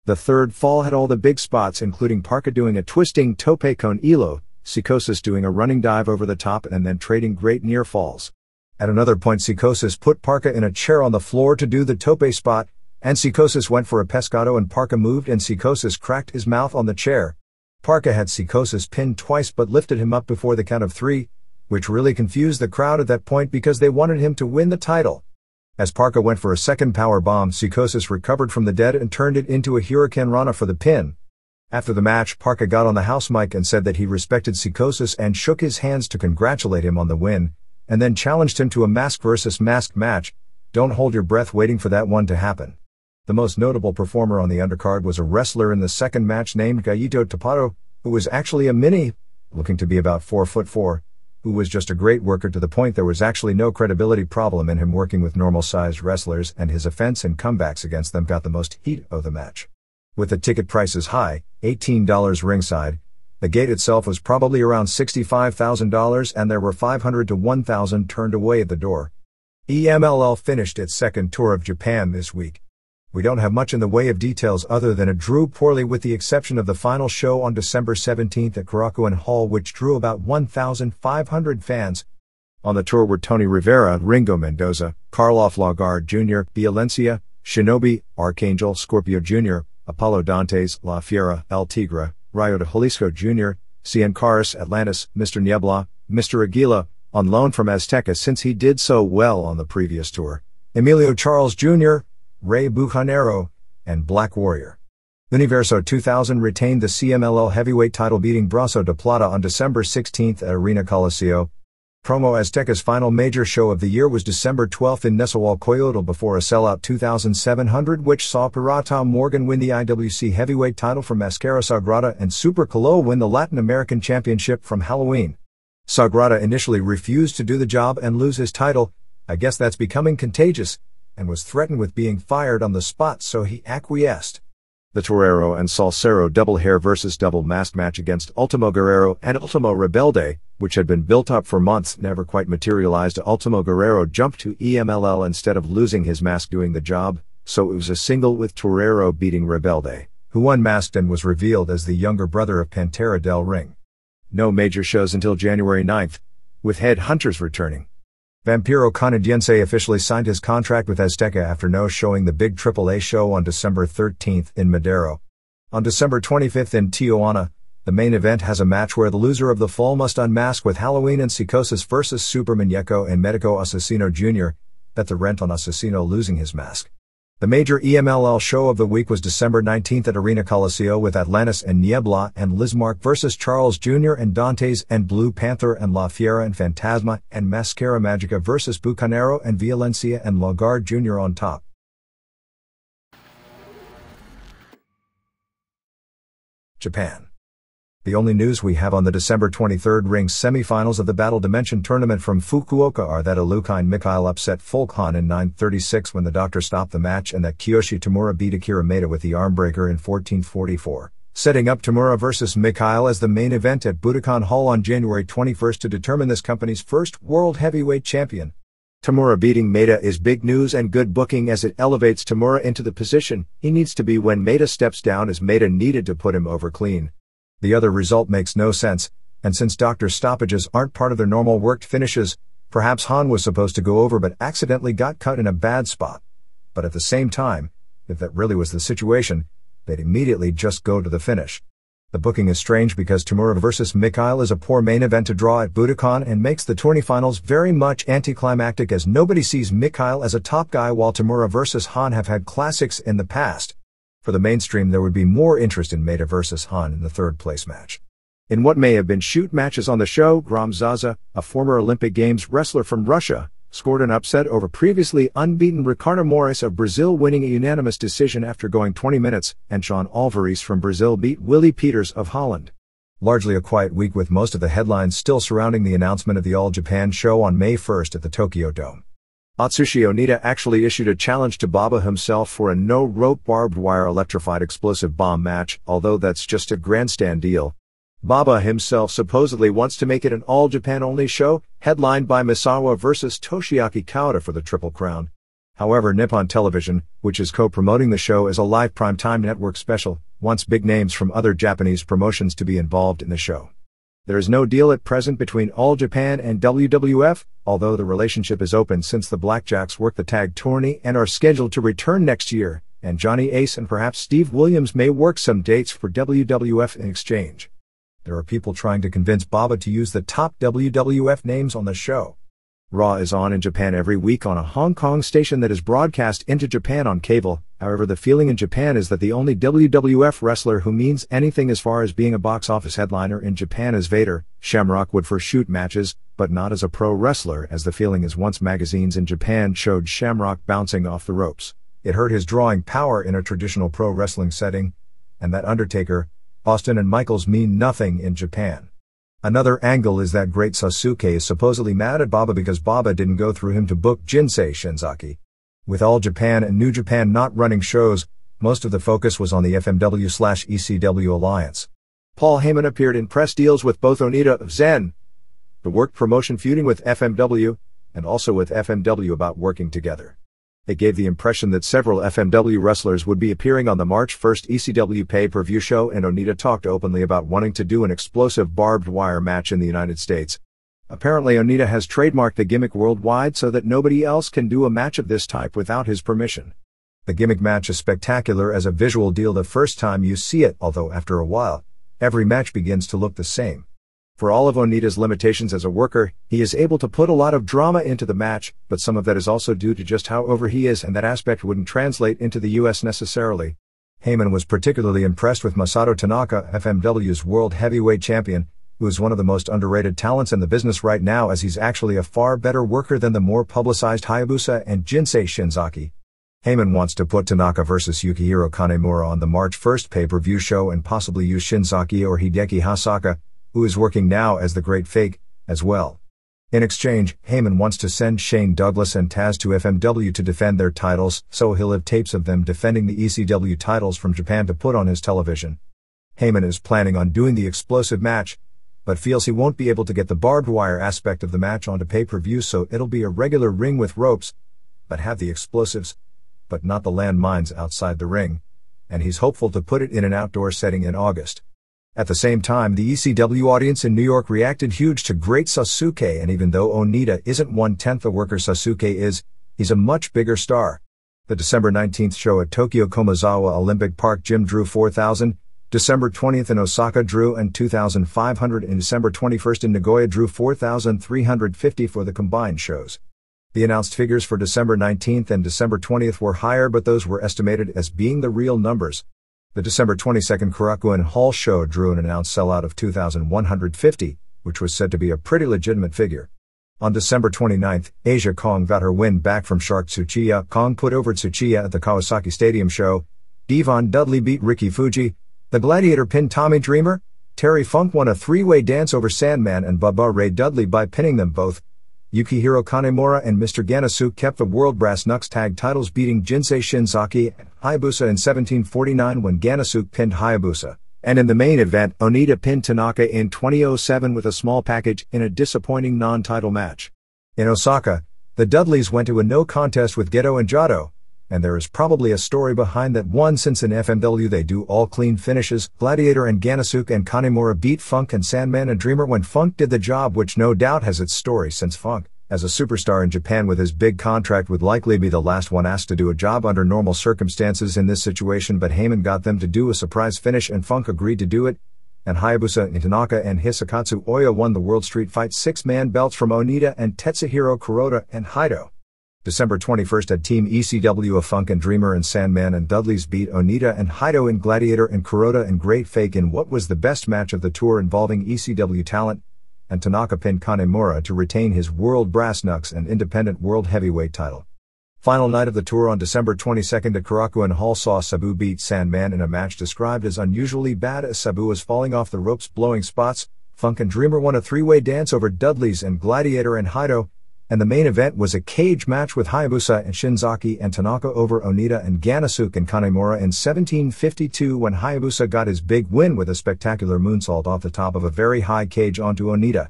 The third fall had all the big spots, including Parka doing a twisting tope con hilo, Psychosis doing a running dive over the top and then trading great near falls. At another point Psychosis put Parka in a chair on the floor to do the tope spot, and Psychosis went for a pescado and Parka moved and Psychosis cracked his mouth on the chair. Parka had Psychosis pinned twice but lifted him up before the count of 3, which really confused the crowd at that point because they wanted him to win the title. As Parka went for a second power bomb, Psychosis recovered from the dead and turned it into a Hurricane Rana for the pin. After the match, Parka got on the house mic and said that he respected Psychosis and shook his hands to congratulate him on the win, and then challenged him to a mask versus mask match. Don't hold your breath waiting for that one to happen. The most notable performer on the undercard was a wrestler in the second match named Gallito Tapado, who was actually a mini, looking to be about 4'4", who was just a great worker to the point there was actually no credibility problem in him working with normal-sized wrestlers, and his offense and comebacks against them got the most heat of the match. With the ticket prices high, $18 ringside, the gate itself was probably around $65,000 and there were 500 to 1,000 turned away at the door. EMLL finished its second tour of Japan this week. We don't have much in the way of details other than it drew poorly with the exception of the final show on December 17th at Korakuen Hall, which drew about 1,500 fans. On the tour were Tony Rivera, Ringo Mendoza, Karloff Lagarde Jr., Violencia, Shinobi, Archangel, Scorpio Jr., Apollo Dantes, La Fiera, El Tigre, Rayo de Jalisco Jr., Cien Caras, Atlantis, Mr. Niebla, Mr. Aguila, on loan from Azteca since he did so well on the previous tour, Emilio Charles Jr., Rey Bucanero, and Black Warrior. Universo 2000 retained the CMLL heavyweight title, beating Brazo de Plata on December 16th at Arena Coliseo. Promo Azteca's final major show of the year was December 12th in Nezahualcóyotl before a sellout 2,700, which saw Pirata Morgan win the IWC heavyweight title from Mascara Sagrada and Super Calo win the Latin American Championship from Halloween. Sagrada initially refused to do the job and lose his title. I guess that's becoming contagious, and was threatened with being fired on the spot, so he acquiesced. The Torero and Salsero double hair versus double mask match against Ultimo Guerrero and Ultimo Rebelde, which had been built up for months, never quite materialized. Ultimo Guerrero jumped to EMLL instead of losing his mask doing the job, so it was a single with Torero beating Rebelde, who unmasked and was revealed as the younger brother of Pantera del Ring. No major shows until January 9th, with Headhunters returning. Vampiro Canadiense officially signed his contract with Azteca after no showing the big AAA show on December 13th in Madero. On December 25th in Tijuana, the main event has a match where the loser of the fall must unmask with Halloween and Psychosis versus Super Muñeco and Medico Asesino Jr., bet the rent on Asesino losing his mask. The major EMLL show of the week was December 19th at Arena Coliseo with Atlantis and Niebla and Lizmark versus Charles Jr. and Dantes and Blue Panther and La Fiera and Fantasma and Mascara Magica versus Bucanero and Violencia and Lagarde Jr. on top. Japan. The only news we have on the December 23rd ring semifinals of the Battle Dimension tournament from Fukuoka are that Ilukine Mikhail upset Fulkhan in 9:36 when the doctor stopped the match, and that Kiyoshi Tamura beat Akira Maeda with the armbreaker in 14:44, setting up Tamura versus Mikhail as the main event at Budokan Hall on January 21st to determine this company's first world heavyweight champion. Tamura beating Maeda is big news and good booking as it elevates Tamura into the position he needs to be when Maeda steps down, as Maeda needed to put him over clean. The other result makes no sense, and since doctor's stoppages aren't part of their normal worked finishes, perhaps Han was supposed to go over but accidentally got cut in a bad spot. But at the same time, if that really was the situation, they'd immediately just go to the finish. The booking is strange because Tamura versus Mikhail is a poor main event to draw at Budokan and makes the tourney finals very much anticlimactic, as nobody sees Mikhail as a top guy while Tamura versus Han have had classics in the past. For the mainstream, there would be more interest in Maeda versus Han in the third place match. In what may have been shoot matches on the show, Gram Zaza, a former Olympic Games wrestler from Russia, scored an upset over previously unbeaten Ricardo Morais of Brazil, winning a unanimous decision after going 20 minutes, and Sean Alvarez from Brazil beat Willie Peters of Holland. Largely a quiet week, with most of the headlines still surrounding the announcement of the All Japan show on May 1st at the Tokyo Dome. Atsushi Onita actually issued a challenge to Baba himself for a no-rope barbed wire electrified explosive bomb match, although that's just a grandstand deal. Baba himself supposedly wants to make it an all-Japan-only show, headlined by Misawa vs. Toshiaki Kawada for the Triple Crown. However, Nippon Television, which is co-promoting the show as a live primetime network special, wants big names from other Japanese promotions to be involved in the show. There is no deal at present between All Japan and WWF, although the relationship is open since the Blackjacks work the tag tourney and are scheduled to return next year, and Johnny Ace and perhaps Steve Williams may work some dates for WWF in exchange. There are people trying to convince Baba to use the top WWF names on the show. Raw is on in Japan every week on a Hong Kong station that is broadcast into Japan on cable. However, the feeling in Japan is that the only WWF wrestler who means anything as far as being a box office headliner in Japan is Vader. Shamrock would for shoot matches, but not as a pro wrestler, as the feeling is once magazines in Japan showed Shamrock bouncing off the ropes. It hurt his drawing power in a traditional pro wrestling setting, and that Undertaker, Austin and Michaels mean nothing in Japan. Another angle is that Great Sasuke is supposedly mad at Baba because Baba didn't go through him to book Jinsei Shinzaki. With All Japan and New Japan not running shows, most of the focus was on the FMW/ECW alliance. Paul Heyman appeared in press deals with both Onita of Zen, the work promotion feuding with FMW, and also with FMW about working together. It gave the impression that several FMW wrestlers would be appearing on the March 1st ECW pay-per-view show, and Onita talked openly about wanting to do an explosive barbed wire match in the United States. Apparently Onita has trademarked the gimmick worldwide so that nobody else can do a match of this type without his permission. The gimmick match is spectacular as a visual deal the first time you see it, although after a while, every match begins to look the same. For all of Onita's limitations as a worker, he is able to put a lot of drama into the match, but some of that is also due to just how over he is, and that aspect wouldn't translate into the US necessarily. Heyman was particularly impressed with Masato Tanaka, FMW's World Heavyweight Champion, who is one of the most underrated talents in the business right now, as he's actually a far better worker than the more publicized Hayabusa and Jinsei Shinzaki. Heyman wants to put Tanaka vs. Yukihiro Kanemura on the March 1st pay-per-view show and possibly use Shinzaki or Hideki Hasaka, who is working now as the Great Fake, as well. In exchange, Heyman wants to send Shane Douglas and Taz to FMW to defend their titles, so he'll have tapes of them defending the ECW titles from Japan to put on his television. Heyman is planning on doing the explosive match, but feels he won't be able to get the barbed wire aspect of the match onto pay-per-view, so it'll be a regular ring with ropes, but have the explosives, but not the landmines outside the ring, and he's hopeful to put it in an outdoor setting in August. At the same time, the ECW audience in New York reacted huge to Great Sasuke, and even though Onita isn't 1/10 the worker Sasuke is, he's a much bigger star. The December 19th show at Tokyo Komazawa Olympic Park Gym drew 4,000, December 20th in Osaka drew and 2,500, and December 21st in Nagoya drew 4,350 for the combined shows. The announced figures for December 19th and December 20th were higher, but those were estimated as being the real numbers. The December 22nd Korakuen Hall show drew an announced sellout of 2,150, which was said to be a pretty legitimate figure. On December 29th, Asia Kong got her win back from Shark Tsuchiya. Kong put over Tsuchiya at the Kawasaki Stadium show. Devon Dudley beat Ricky Fuji. The Gladiator pinned Tommy Dreamer. Terry Funk won a three-way dance over Sandman and Bubba Ray Dudley by pinning them both. Yukihiro Kanemura and Mr. Ganasuke kept the World Brass Knucks tag titles, beating Jinsei Shinzaki and Hayabusa in 1749 when Ganasuke pinned Hayabusa. And in the main event, Onita pinned Tanaka in 2007 with a small package in a disappointing non-title match. In Osaka, the Dudleys went to a no contest with Gedo and Jado, and there is probably a story behind that one, since in FMW they do all clean finishes. Gladiator and Ganasuke and Kanemura beat Funk and Sandman and Dreamer when Funk did the job, which no doubt has its story, since Funk, as a superstar in Japan with his big contract, would likely be the last one asked to do a job under normal circumstances in this situation, but Heyman got them to do a surprise finish and Funk agreed to do it, and Hayabusa and Tanaka and Hisakatsu Oya won the World Street Fight 6-man belts from Onita and Tetsuhiro Kuroda and Haito. December 21st at Team ECW of Funk and Dreamer and Sandman and Dudleys beat Onita and Haito in Gladiator and Kuroda and Great Fake in what was the best match of the tour involving ECW talent, and Tanaka pinned Kanemura to retain his World Brass Knucks and Independent World Heavyweight title. Final night of the tour on December 22nd at Korakuen Hall saw Sabu beat Sandman in a match described as unusually bad, as Sabu was falling off the ropes blowing spots. Funk and Dreamer won a three-way dance over Dudleys and Gladiator and Haito, And the main event was a cage match with Hayabusa and Shinzaki and Tanaka over Onita and Ganasuke and Kanemura in 1752 when Hayabusa got his big win with a spectacular moonsault off the top of a very high cage onto Onita.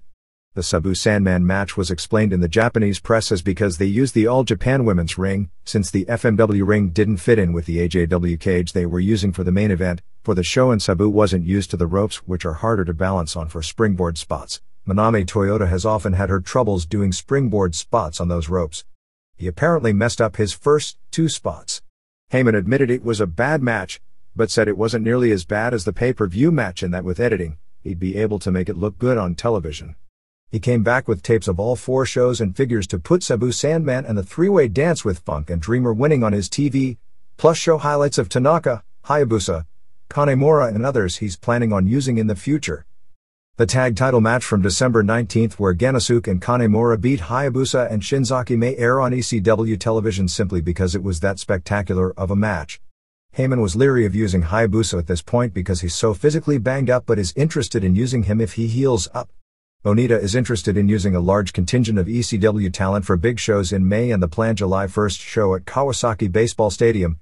The Sabu Sandman match was explained in the Japanese press as because they used the All Japan Women's ring, since the FMW ring didn't fit in with the AJW cage they were using for the main event, for the show, and Sabu wasn't used to the ropes, which are harder to balance on for springboard spots. Manami Toyota has often had her troubles doing springboard spots on those ropes. He apparently messed up his first 2 spots. Heyman admitted it was a bad match, but said it wasn't nearly as bad as the pay-per-view match and that with editing, he'd be able to make it look good on television. He came back with tapes of all 4 shows and figures to put Sabu Sandman and the 3-way dance with Funk and Dreamer winning on his TV, plus show highlights of Tanaka, Hayabusa, Kanemura and others he's planning on using in the future. The tag title match from December 19th where Ganasuke and Kanemura beat Hayabusa and Shinzaki may air on ECW television simply because it was that spectacular of a match. Heyman was leery of using Hayabusa at this point because he's so physically banged up but is interested in using him if he heals up. Onita is interested in using a large contingent of ECW talent for big shows in May and the planned July 1st show at Kawasaki Baseball Stadium.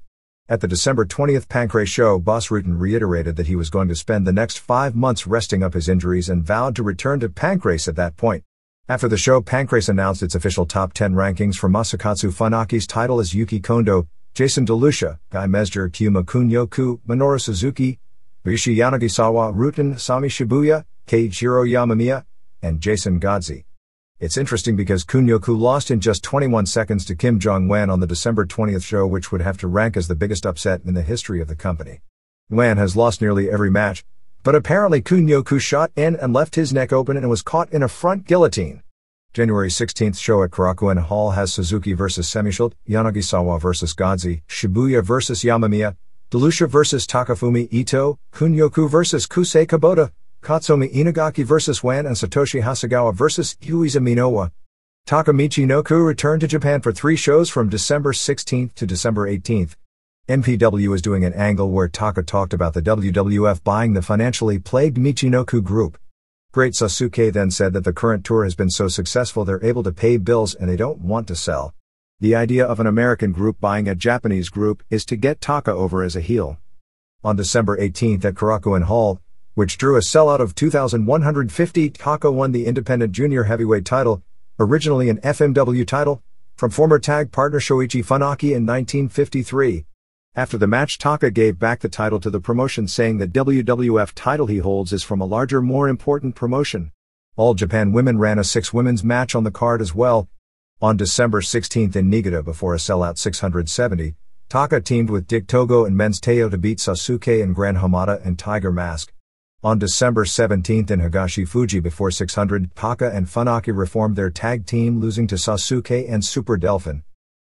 At the December 20th Pancrase show, Boss Rutan reiterated that he was going to spend the next 5 months resting up his injuries and vowed to return to Pancrase at that point. After the show, Pancrase announced its official top 10 rankings for Masakatsu Funaki's title as Yuki Kondo, Jason DeLucia, Guy Mesger, Kyuma Kunyoku, Minoru Suzuki, Rishi Yanagisawa, Rutan, Sami Shibuya, Keiichiro Yamamiya, and Jason Godzi. It's interesting because Kunyoku lost in just 21 seconds to Kim Jong-wan on the December 20th show, which would have to rank as the biggest upset in the history of the company. Wan has lost nearly every match, but apparently Kunyoku shot in and left his neck open and was caught in a front guillotine. January 16th show at Korakuen Hall has Suzuki vs. Semishield, Yanagisawa vs. Godzi, Shibuya vs. Yamamiya, DeLucia vs. Takafumi Ito, Kunyoku vs. Kusei Kubota, Katsumi Inagaki vs. Wan and Satoshi Hasegawa vs. Yuiza Minowa. Takamichi Noku returned to Japan for 3 shows from December 16th to December 18th. MPW is doing an angle where Taka talked about the WWF buying the financially plagued Michinoku group. Great Sasuke then said that the current tour has been so successful they're able to pay bills and they don't want to sell. The idea of an American group buying a Japanese group is to get Taka over as a heel. On December 18th at Korakuen Hall, which drew a sellout of 2,150, Taka won the independent junior heavyweight title, originally an FMW title, from former tag partner Shoichi Funaki in 1953. After the match, Taka gave back the title to the promotion, saying the WWF title he holds is from a larger, more important promotion. All Japan Women ran a 6 women's match on the card as well. On December 16th in Niigata before a sellout 670, Taka teamed with Dick Togo and Men's Teo to beat Sasuke and Gran Hamada and Tiger Mask. On December 17th in Higashi Fuji before 600, Taka and Funaki reformed their tag team, losing to Sasuke and Super Delphin.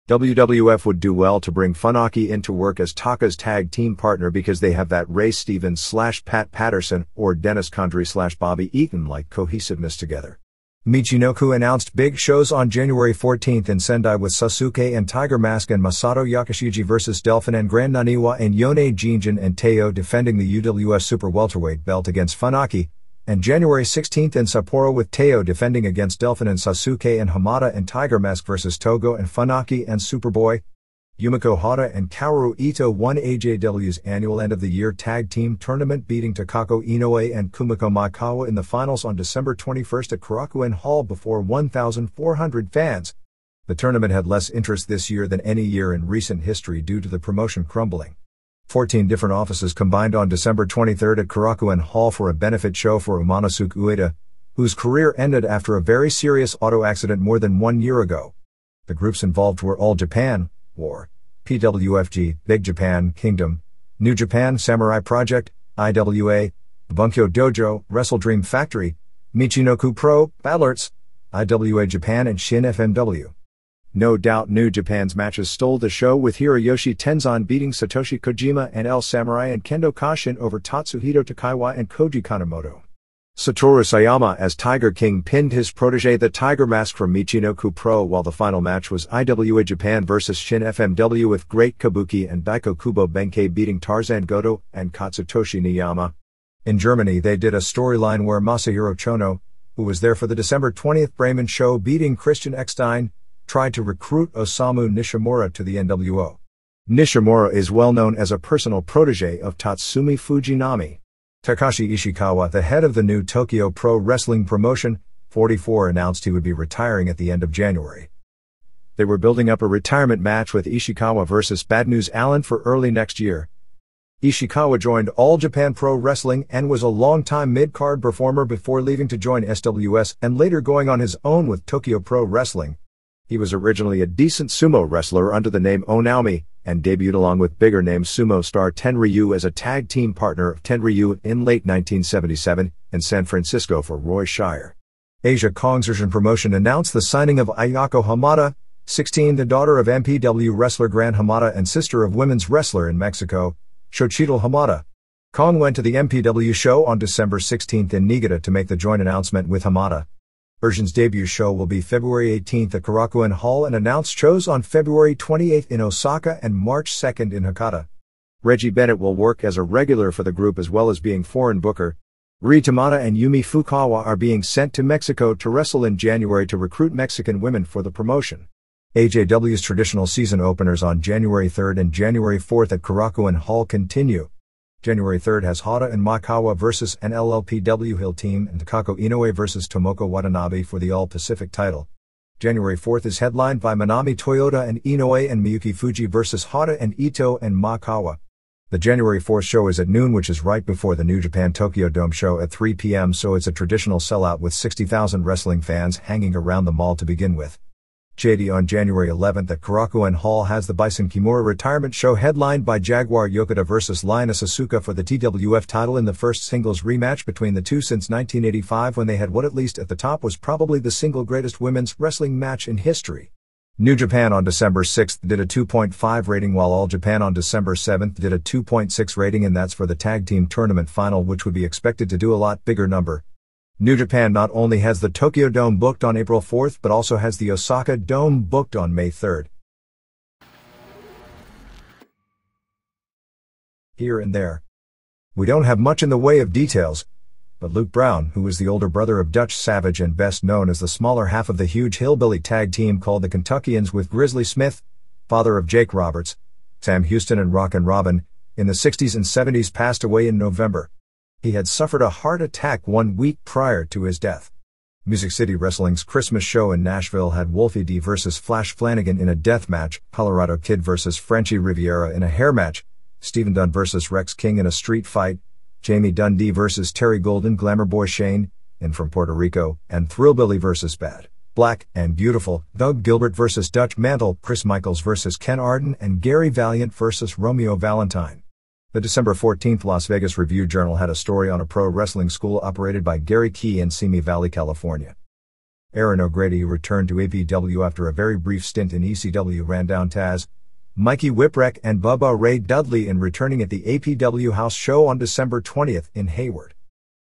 WWF would do well to bring Funaki in to work as Taka's tag team partner because they have that Ray Stevens/Pat Patterson or Dennis Condrey/Bobby Eaton-like cohesiveness together. Michinoku announced big shows on January 14th in Sendai with Sasuke and Tiger Mask and Masato Yakashiji vs. Delphin and Grand Naniwa and Yone Jinjin and Teo defending the UWF Super Welterweight belt against Funaki, and January 16th in Sapporo with Teo defending against Delphin and Sasuke and Hamada and Tiger Mask vs. Togo and Funaki and Superboy. Yumiko Hara and Kaoru Ito won AJW's annual end-of-the-year tag team tournament, beating Takako Inoue and Kumiko Maekawa in the finals on December 21st at Korakuen Hall before 1,400 fans. The tournament had less interest this year than any year in recent history due to the promotion crumbling. 14 different offices combined on December 23rd at Korakuen Hall for a benefit show for Umanosuke Ueda, whose career ended after a very serious auto accident more than 1 year ago. The groups involved were All Japan, War, PWFG, Big Japan, Kingdom, New Japan, Samurai Project, IWA, Bunkyo Dojo, Wrestle Dream Factory, Michinoku Pro, Battlerts, IWA Japan and Shin FMW. No doubt New Japan's matches stole the show, with Hiroyoshi Tenzan beating Satoshi Kojima and El Samurai and Kendo Kashin over Tatsuhito Takaiwa and Koji Kanemoto. Satoru Sayama as Tiger King pinned his protege the Tiger Mask from Michinoku Pro, while the final match was IWA Japan vs Shin FMW with Great Kabuki and Daiko Kubo Benkei beating Tarzan Goto and Katsutoshi Niyama. In Germany they did a storyline where Masahiro Chono, who was there for the December 20th Bremen show beating Christian Eckstein, tried to recruit Osamu Nishimura to the NWO. Nishimura is well known as a personal protege of Tatsumi Fujinami. Takashi Ishikawa, the head of the new Tokyo Pro Wrestling promotion, 44, announced he would be retiring at the end of January. They were building up a retirement match with Ishikawa vs. Bad News Allen for early next year. Ishikawa joined All Japan Pro Wrestling and was a long-time mid-card performer before leaving to join SWS and later going on his own with Tokyo Pro Wrestling. He was originally a decent sumo wrestler under the name Onaumi, and debuted along with bigger-name sumo star Tenryu as a tag team partner of Tenryu in late 1977 in San Francisco for Roy Shire. Asia Kongsversion Promotion announced the signing of Ayako Hamada, 16, the daughter of MPW wrestler Gran Hamada and sister of women's wrestler in Mexico, Xochitl Hamada. Kong went to the MPW show on December 16 in Niigata to make the joint announcement with Hamada. Version's debut show will be February 18 at Korakuen Hall and announced shows on February 28 in Osaka and March 2 in Hakata. Reggie Bennett will work as a regular for the group as well as being foreign booker. Ri Tamada and Yumi Fukawa are being sent to Mexico to wrestle in January to recruit Mexican women for the promotion. AJW's traditional season openers on January 3 and January 4 at Korakuen Hall continue. January 3 has Hada and Makawa vs. an LLPW Hill team and Takako Inoue vs. Tomoko Watanabe for the All-Pacific title. January 4 is headlined by Manami Toyota and Inoue and Miyuki Fuji vs. Hada and Ito and Makawa. The January 4 show is at noon, which is right before the New Japan Tokyo Dome show at 3 p.m., so it's a traditional sellout with 60,000 wrestling fans hanging around the mall to begin with. JD on January 11 at Korakuen Hall has the Bison Kimura retirement show headlined by Jaguar Yokota vs. Lioness Asuka for the TWF title in the first singles rematch between the two since 1985, when they had what at least at the top was probably the single greatest women's wrestling match in history. New Japan on December 6 did a 2.5 rating, while All Japan on December 7 did a 2.6 rating, and that's for the tag team tournament final, which would be expected to do a lot bigger number. New Japan not only has the Tokyo Dome booked on April 4 but also has the Osaka Dome booked on May 3. Here and there. We don't have much in the way of details, but Luke Brown, who is the older brother of Dutch Savage and best known as the smaller half of the huge hillbilly tag team called the Kentuckians with Grizzly Smith, father of Jake Roberts, Sam Houston and Rockin' Robin, in the 60s and 70s, passed away in November. He had suffered a heart attack 1 week prior to his death. Music City Wrestling's Christmas show in Nashville had Wolfie D vs. Flash Flanagan in a death match, Colorado Kid vs. Frenchie Riviera in a hair match, Stephen Dunn vs. Rex King in a street fight, Jamie Dundee vs. Terry Golden, Glamour Boy Shane, in from Puerto Rico, and Thrillbilly vs. Bad, Black, and Beautiful, Doug Gilbert vs. Dutch Mantle, Chris Michaels vs. Ken Arden, and Gary Valiant vs. Romeo Valentine. The December 14 Las Vegas Review-Journal had a story on a pro wrestling school operated by Gary Key in Simi Valley, California. Aaron O'Grady, who returned to APW after a very brief stint in ECW, ran down Taz, Mikey Whipwreck, and Bubba Ray Dudley in returning at the APW House show on December 20 in Hayward.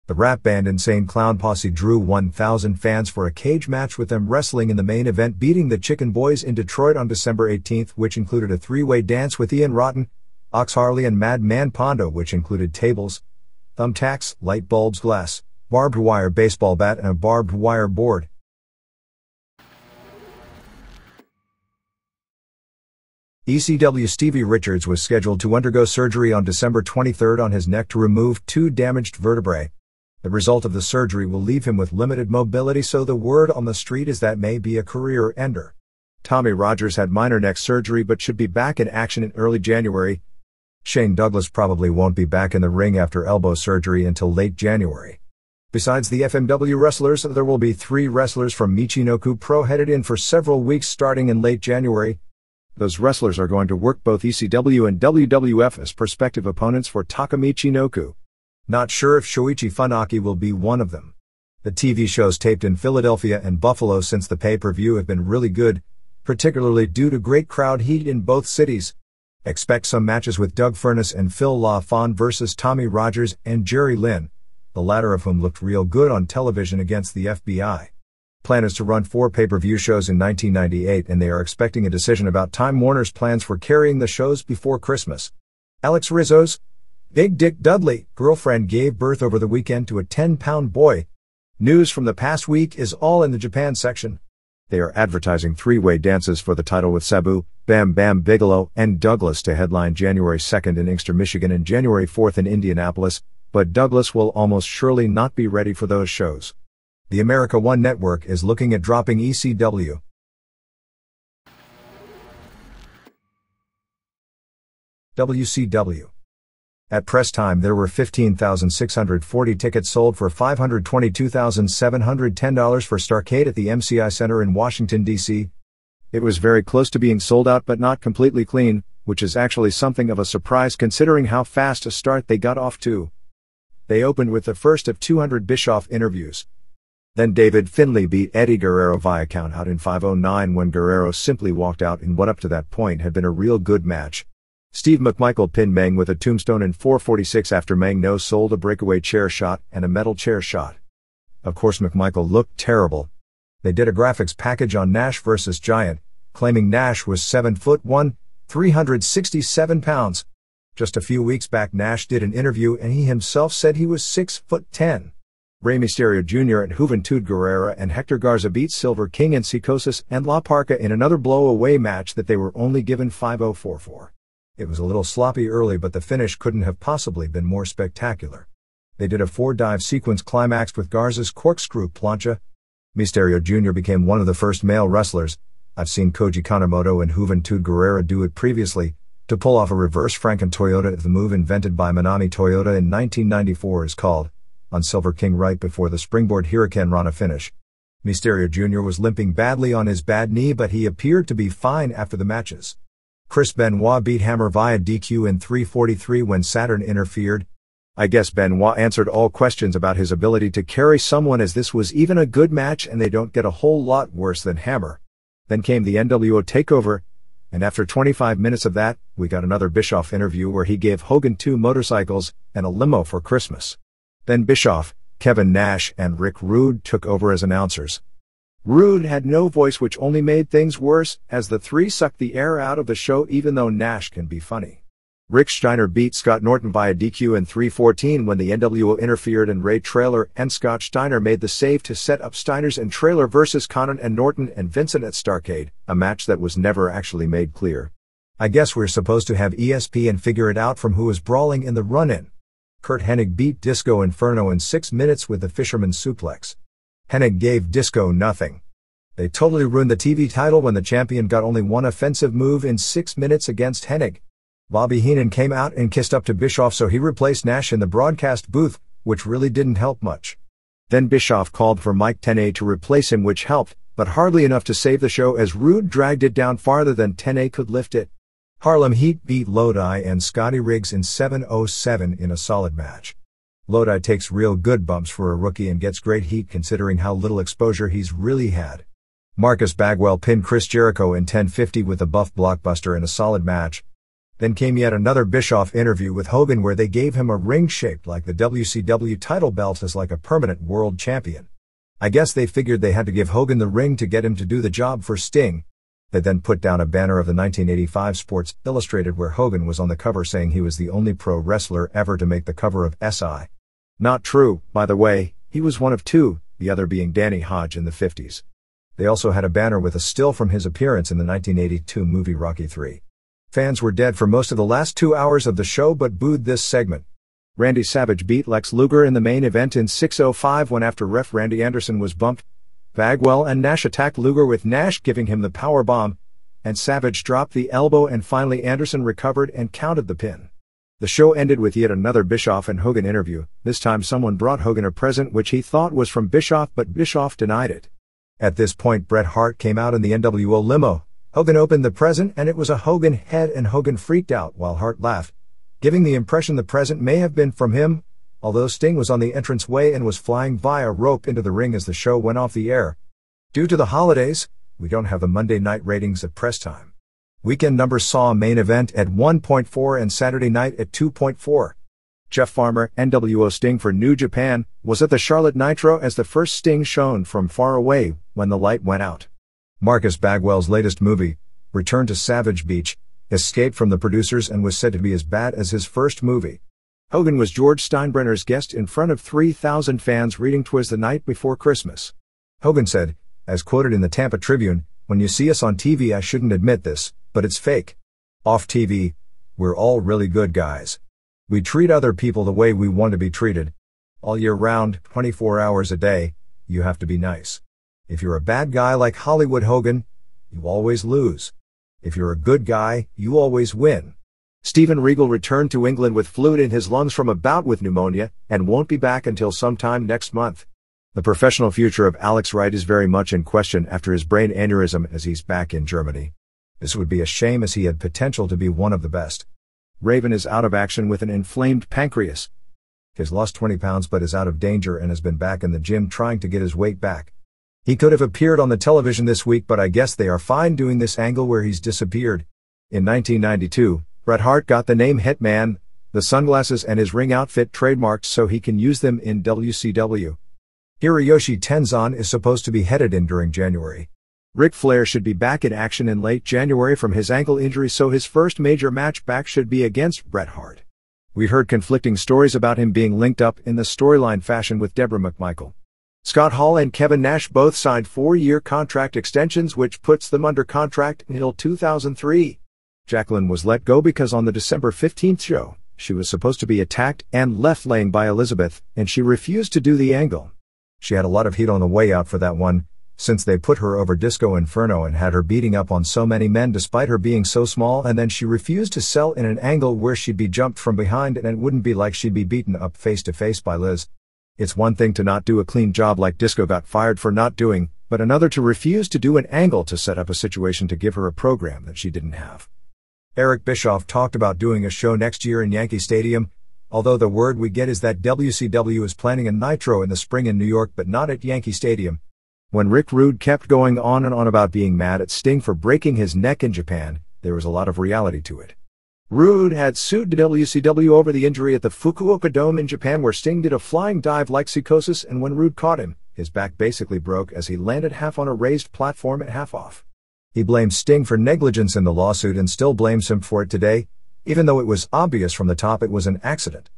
The rap band Insane Clown Posse drew 1,000 fans for a cage match, with them wrestling in the main event, beating the Chicken Boys in Detroit on December 18, which included a three-way dance with Ian Rotten, Ox Harley, and Madman Pondo, which included tables, thumbtacks, light bulbs, glass, barbed wire baseball bat, and a barbed wire board. ECW Stevie Richards was scheduled to undergo surgery on December 23 on his neck to remove 2 damaged vertebrae. The result of the surgery will leave him with limited mobility, so the word on the street is that may be a career ender. Tommy Rogers had minor neck surgery but should be back in action in early January. Shane Douglas probably won't be back in the ring after elbow surgery until late January. Besides the FMW wrestlers, there will be 3 wrestlers from Michinoku Pro headed in for several weeks starting in late January. Those wrestlers are going to work both ECW and WWF as prospective opponents for Taka Michinoku. Not sure if Shoichi Funaki will be one of them. The TV shows taped in Philadelphia and Buffalo since the pay-per-view have been really good, particularly due to great crowd heat in both cities. Expect some matches with Doug Furness and Phil LaFon versus Tommy Rogers and Jerry Lynn, the latter of whom looked real good on television against the FBI. Plan is to run 4 pay-per-view shows in 1998, and they are expecting a decision about Time Warner's plans for carrying the shows before Christmas. Alex Rizzo's Big Dick Dudley girlfriend gave birth over the weekend to a 10-pound boy. News from the past week is all in the Japan section. They are advertising three-way dances for the title with Sabu, Bam Bam Bigelow, and Douglas to headline January 2nd in Inkster, Michigan and January 4th in Indianapolis, but Douglas will almost surely not be ready for those shows. The America One Network is looking at dropping ECW. WCW. At press time there were 15,640 tickets sold for $522,710 for Starrcade at the MCI Center in Washington, D.C. It was very close to being sold out but not completely clean, which is actually something of a surprise considering how fast a start they got off to. They opened with the first of 200 Bischoff interviews. Then David Finlay beat Eddie Guerrero via countout in 5:09 when Guerrero simply walked out in what up to that point had been a real good match. Steve McMichael pinned Meng with a tombstone in 4:46 after Meng no-sold a breakaway chair shot and a metal chair shot. Of course McMichael looked terrible. They did a graphics package on Nash vs. Giant, claiming Nash was 7'1", 367 pounds. Just a few weeks back Nash did an interview and he himself said he was 6'10". Rey Mysterio Jr. and Juventud Guerrera and Hector Garza beat Silver King and Psicosis and La Parca in another blow-away match that they were only given 5:044. It was a little sloppy early but the finish couldn't have possibly been more spectacular. They did a 4-dive sequence climaxed with Garza's corkscrew plancha. Mysterio Jr. became one of the first male wrestlers, I've seen Koji Kanemoto and Juventud Guerrera do it previously, to pull off a reverse Franken Toyota. The move invented by Manami Toyota in 1994 is called, on Silver King right before the springboard Hurricane Rana finish. Mysterio Jr. was limping badly on his bad knee but he appeared to be fine after the matches. Chris Benoit beat Hammer via DQ in 3:43 when Saturn interfered. I guess Benoit answered all questions about his ability to carry someone as this was even a good match and they don't get a whole lot worse than Hammer. Then came the NWO takeover, and after 25 minutes of that, we got another Bischoff interview where he gave Hogan 2 motorcycles and a limo for Christmas. Then Bischoff, Kevin Nash and Rick Rude took over as announcers. Rude had no voice which only made things worse, as the three sucked the air out of the show even though Nash can be funny. Rick Steiner beat Scott Norton via DQ in 3:14 when the NWO interfered and Ray Traylor and Scott Steiner made the save to set up Steiners and Traylor versus Connon and Norton and Vincent at Starrcade, a match that was never actually made clear. I guess we're supposed to have ESPN figure it out from who was brawling in the run-in. Kurt Hennig beat Disco Inferno in 6 minutes with the Fisherman's Suplex. Hennig gave Disco nothing. They totally ruined the TV title when the champion got only one offensive move in 6 minutes against Hennig. Bobby Heenan came out and kissed up to Bischoff so he replaced Nash in the broadcast booth, which really didn't help much. Then Bischoff called for Mike Tenay to replace him which helped, but hardly enough to save the show as Rude dragged it down farther than Tenay could lift it. Harlem Heat beat Lodi and Scotty Riggs in 7:07 in a solid match. Lodi takes real good bumps for a rookie and gets great heat considering how little exposure he's really had. Marcus Bagwell pinned Chris Jericho in 10:50 with a buff blockbuster in a solid match. Then came yet another Bischoff interview with Hogan where they gave him a ring shaped like the WCW title belt as like a permanent world champion. I guess they figured they had to give Hogan the ring to get him to do the job for Sting. They then put down a banner of the 1985 Sports Illustrated where Hogan was on the cover saying he was the only pro wrestler ever to make the cover of SI. Not true, by the way, he was one of two, the other being Danny Hodge in the 50s. They also had a banner with a still from his appearance in the 1982 movie Rocky III. Fans were dead for most of the last 2 hours of the show but booed this segment. Randy Savage beat Lex Luger in the main event in 6:05 when after ref Randy Anderson was bumped. Bagwell and Nash attacked Luger with Nash giving him the power bomb, and Savage dropped the elbow and finally Anderson recovered and counted the pin. The show ended with yet another Bischoff and Hogan interview. This time someone brought Hogan a present which he thought was from Bischoff but Bischoff denied it. At this point Bret Hart came out in the NWO limo. Hogan opened the present and it was a Hogan head and Hogan freaked out while Hart laughed, giving the impression the present may have been from him, although Sting was on the entranceway and was flying via rope into the ring as the show went off the air. Due to the holidays, we don't have the Monday night ratings at press time. Weekend numbers saw a main event at 1.4 and Saturday night at 2.4. Jeff Farmer, NWO Sting for New Japan, was at the Charlotte Nitro as the first Sting shown from far away when the light went out. Marcus Bagwell's latest movie, Return to Savage Beach, escaped from the producers and was said to be as bad as his first movie. Hogan was George Steinbrenner's guest in front of 3,000 fans reading "'Twas the Night Before Christmas." Hogan said, as quoted in the Tampa Tribune, "When you see us on TV, I shouldn't admit this, but it's fake. Off TV, we're all really good guys. We treat other people the way we want to be treated. All year round, 24 hours a day, you have to be nice. If you're a bad guy like Hollywood Hogan, you always lose. If you're a good guy, you always win." Steven Regal returned to England with fluid in his lungs from a bout with pneumonia, and won't be back until sometime next month. The professional future of Alex Wright is very much in question after his brain aneurysm as he's back in Germany. This would be a shame as he had potential to be one of the best. Raven is out of action with an inflamed pancreas. He's lost 20 pounds but is out of danger and has been back in the gym trying to get his weight back. He could have appeared on the television this week, but I guess they are fine doing this angle where he's disappeared. In 1992, Bret Hart got the name Hitman, the sunglasses and his ring outfit trademarked so he can use them in WCW. Hiroyoshi Tenzan is supposed to be headed in during January. Ric Flair should be back in action in late January from his ankle injury, so his first major match back should be against Bret Hart. We heard conflicting stories about him being linked up in the storyline fashion with Deborah McMichael. Scott Hall and Kevin Nash both signed 4-year contract extensions, which puts them under contract until 2003. Jacqueline was let go because on the December 15th show, she was supposed to be attacked and left laying by Elizabeth, and she refused to do the angle. She had a lot of heat on the way out for that one, since they put her over Disco Inferno and had her beating up on so many men despite her being so small, and then she refused to sell in an angle where she'd be jumped from behind and it wouldn't be like she'd be beaten up face to face by Liz. It's one thing to not do a clean job like Disco got fired for not doing, but another to refuse to do an angle to set up a situation to give her a program that she didn't have. Eric Bischoff talked about doing a show next year in Yankee Stadium, although the word we get is that WCW is planning a Nitro in the spring in New York but not at Yankee Stadium. When Rick Rude kept going on and on about being mad at Sting for breaking his neck in Japan, there was a lot of reality to it. Rude had sued WCW over the injury at the Fukuoka Dome in Japan, where Sting did a flying dive like psychosis, and when Rude caught him, his back basically broke as he landed half on a raised platform at half off. He blames Sting for negligence in the lawsuit and still blames him for it today, even though it was obvious from the top it was an accident.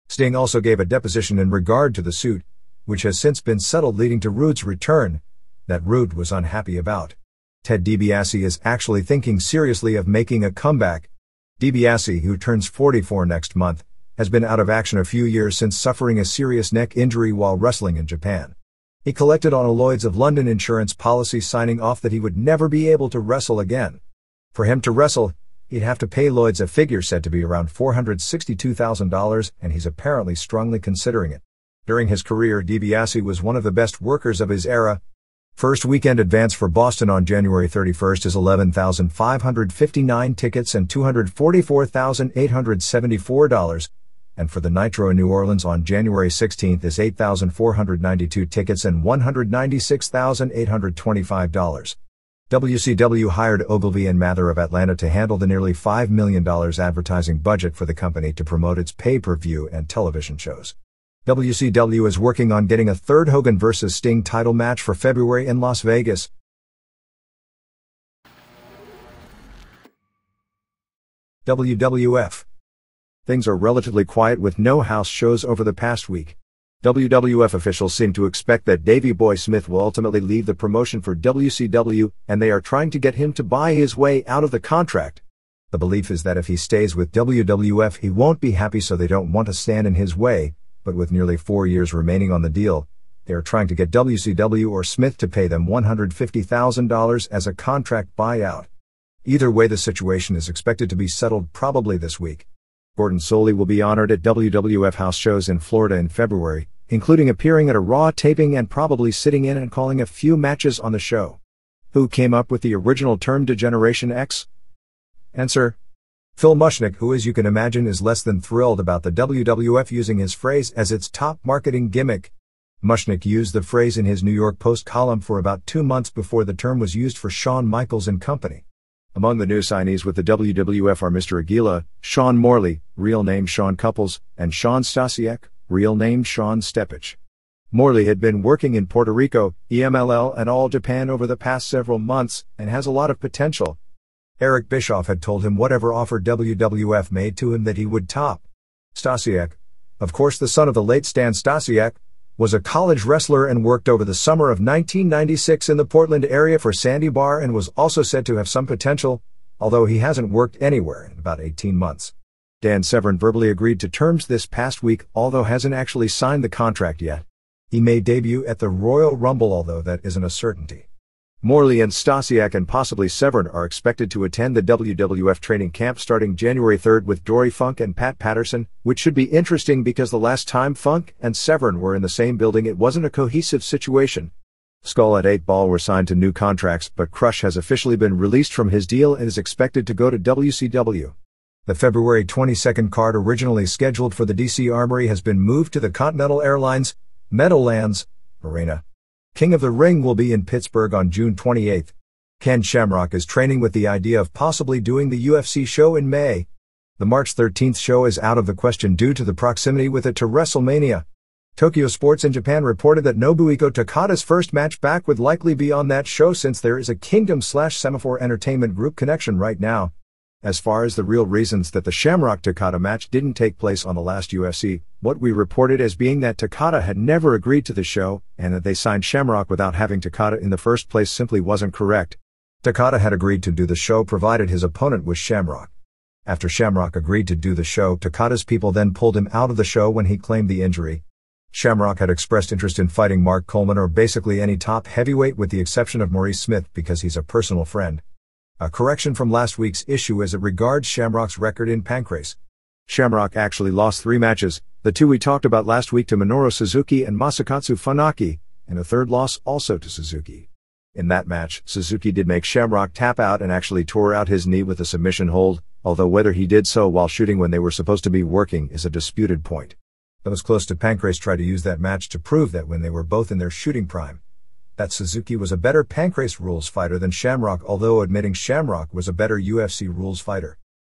Sting also gave a deposition in regard to the suit, which has since been settled, leading to Rude's return, that Rude was unhappy about. Ted DiBiase is actually thinking seriously of making a comeback. DiBiase, who turns 44 next month, has been out of action a few years since suffering a serious neck injury while wrestling in Japan. He collected on a Lloyd's of London insurance policy, signing off that he would never be able to wrestle again. For him to wrestle, he'd have to pay Lloyd's a figure said to be around $462,000, and he's apparently strongly considering it. During his career, DiBiase was one of the best workers of his era. First weekend advance for Boston on January 31st is 11,559 tickets and $244,874, and for the Nitro in New Orleans on January 16th is 8,492 tickets and $196,825. WCW hired Ogilvy and Mather of Atlanta to handle the nearly $5 million advertising budget for the company to promote its pay-per-view and television shows. WCW is working on getting a third Hogan vs. Sting title match for February in Las Vegas. WWF. Things are relatively quiet with no house shows over the past week. WWF officials seem to expect that Davey Boy Smith will ultimately leave the promotion for WCW, and they are trying to get him to buy his way out of the contract. The belief is that if he stays with WWF, he won't be happy, so they don't want to stand in his way, but with nearly 4 years remaining on the deal, they are trying to get WCW or Smith to pay them $150,000 as a contract buyout. Either way, the situation is expected to be settled probably this week. Gordon Solie will be honored at WWF house shows in Florida in February, including appearing at a Raw taping and probably sitting in and calling a few matches on the show. Who came up with the original term Degeneration X? Answer: Phil Mushnick, who, as you can imagine, is less than thrilled about the WWF using his phrase as its top marketing gimmick. Mushnick used the phrase in his New York Post column for about 2 months before the term was used for Shawn Michaels and company. Among the new signees with the WWF are Mr. Aguila, Sean Morley, real name Sean Couples, and Sean Stasiak, real name Sean Stepich. Morley had been working in Puerto Rico, EMLL, and All Japan over the past several months, and has a lot of potential. Eric Bischoff had told him whatever offer WWF made to him that he would top. Stasiak, of course the son of the late Stan Stasiak, was a college wrestler and worked over the summer of 1996 in the Portland area for Sandy Bar and was also said to have some potential, although he hasn't worked anywhere in about 18 months. Dan Severn verbally agreed to terms this past week, although hasn't actually signed the contract yet. He may debut at the Royal Rumble, although that isn't a certainty. Morley and Stasiak and possibly Severn are expected to attend the WWF training camp starting January 3rd with Dory Funk and Pat Patterson, which should be interesting because the last time Funk and Severn were in the same building it wasn't a cohesive situation. Skull at 8 Ball were signed to new contracts, but Crush has officially been released from his deal and is expected to go to WCW. The February 22nd card originally scheduled for the DC Armory has been moved to the Continental Airlines Meadowlands Arena. King of the Ring will be in Pittsburgh on June 28. Ken Shamrock is training with the idea of possibly doing the UFC show in May. The March 13th show is out of the question due to the proximity with it to WrestleMania. Tokyo Sports in Japan reported that Nobuhiko Takada's first match back would likely be on that show since there is a Kingdom/Semaphore Entertainment Group connection right now. As far as the real reasons that the Shamrock-Takada match didn't take place on the last UFC, what we reported as being that Takada had never agreed to the show, and that they signed Shamrock without having Takada in the first place simply wasn't correct. Takada had agreed to do the show provided his opponent was Shamrock. After Shamrock agreed to do the show, Takada's people then pulled him out of the show when he claimed the injury. Shamrock had expressed interest in fighting Mark Coleman or basically any top heavyweight with the exception of Maurice Smith because he's a personal friend. A correction from last week's issue as it regards Shamrock's record in Pancrase. Shamrock actually lost 3 matches, the 2 we talked about last week to Minoru Suzuki and Masakatsu Funaki, and a third loss also to Suzuki. In that match, Suzuki did make Shamrock tap out and actually tore out his knee with a submission hold, although whether he did so while shooting when they were supposed to be working is a disputed point. Those close to Pancrase tried to use that match to prove that when they were both in their shooting prime, that Suzuki was a better Pancrase rules fighter than Shamrock, although admitting Shamrock was a better UFC rules fighter.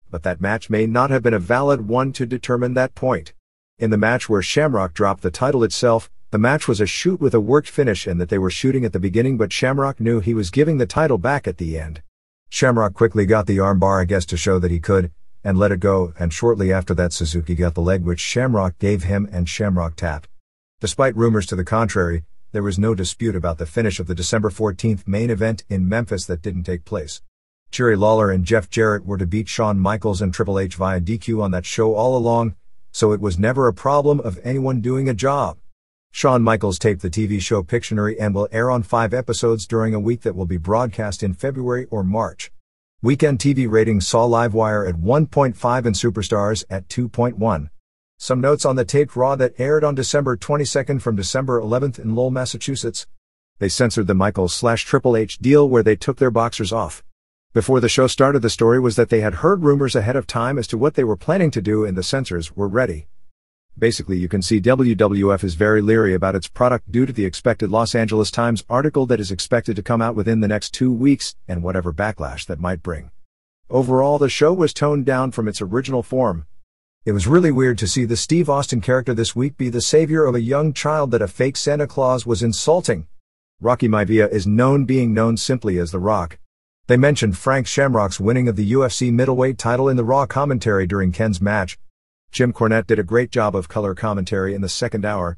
But that match may not have been a valid one to determine that point. In the match where Shamrock dropped the title itself, the match was a shoot with a worked finish and that they were shooting at the beginning, but Shamrock knew he was giving the title back at the end. Shamrock quickly got the armbar, I guess, to show that he could, and let it go, and shortly after that Suzuki got the leg which Shamrock gave him and Shamrock tapped. Despite rumors to the contrary, there was no dispute about the finish of the December 14th main event in Memphis that didn't take place. Jerry Lawler and Jeff Jarrett were to beat Shawn Michaels and Triple H via DQ on that show all along, so it was never a problem of anyone doing a job. Shawn Michaels taped the TV show Pictionary and will air on 5 episodes during a week that will be broadcast in February or March. Weekend TV ratings saw Livewire at 1.5 and Superstars at 2.1. Some notes on the taped Raw that aired on December 22nd from December 11th in Lowell, Massachusetts. They censored the Michaels/Triple H deal where they took their boxers off. Before the show started, the story was that they had heard rumors ahead of time as to what they were planning to do and the censors were ready. Basically, you can see WWF is very leery about its product due to the expected Los Angeles Times article that is expected to come out within the next 2 weeks and whatever backlash that might bring. Overall, the show was toned down from its original form. It was really weird to see the Steve Austin character this week be the savior of a young child that a fake Santa Claus was insulting. Rocky Maivia is being known simply as The Rock. They mentioned Frank Shamrock's winning of the UFC middleweight title in the Raw commentary during Ken's match. Jim Cornette did a great job of color commentary in the second hour.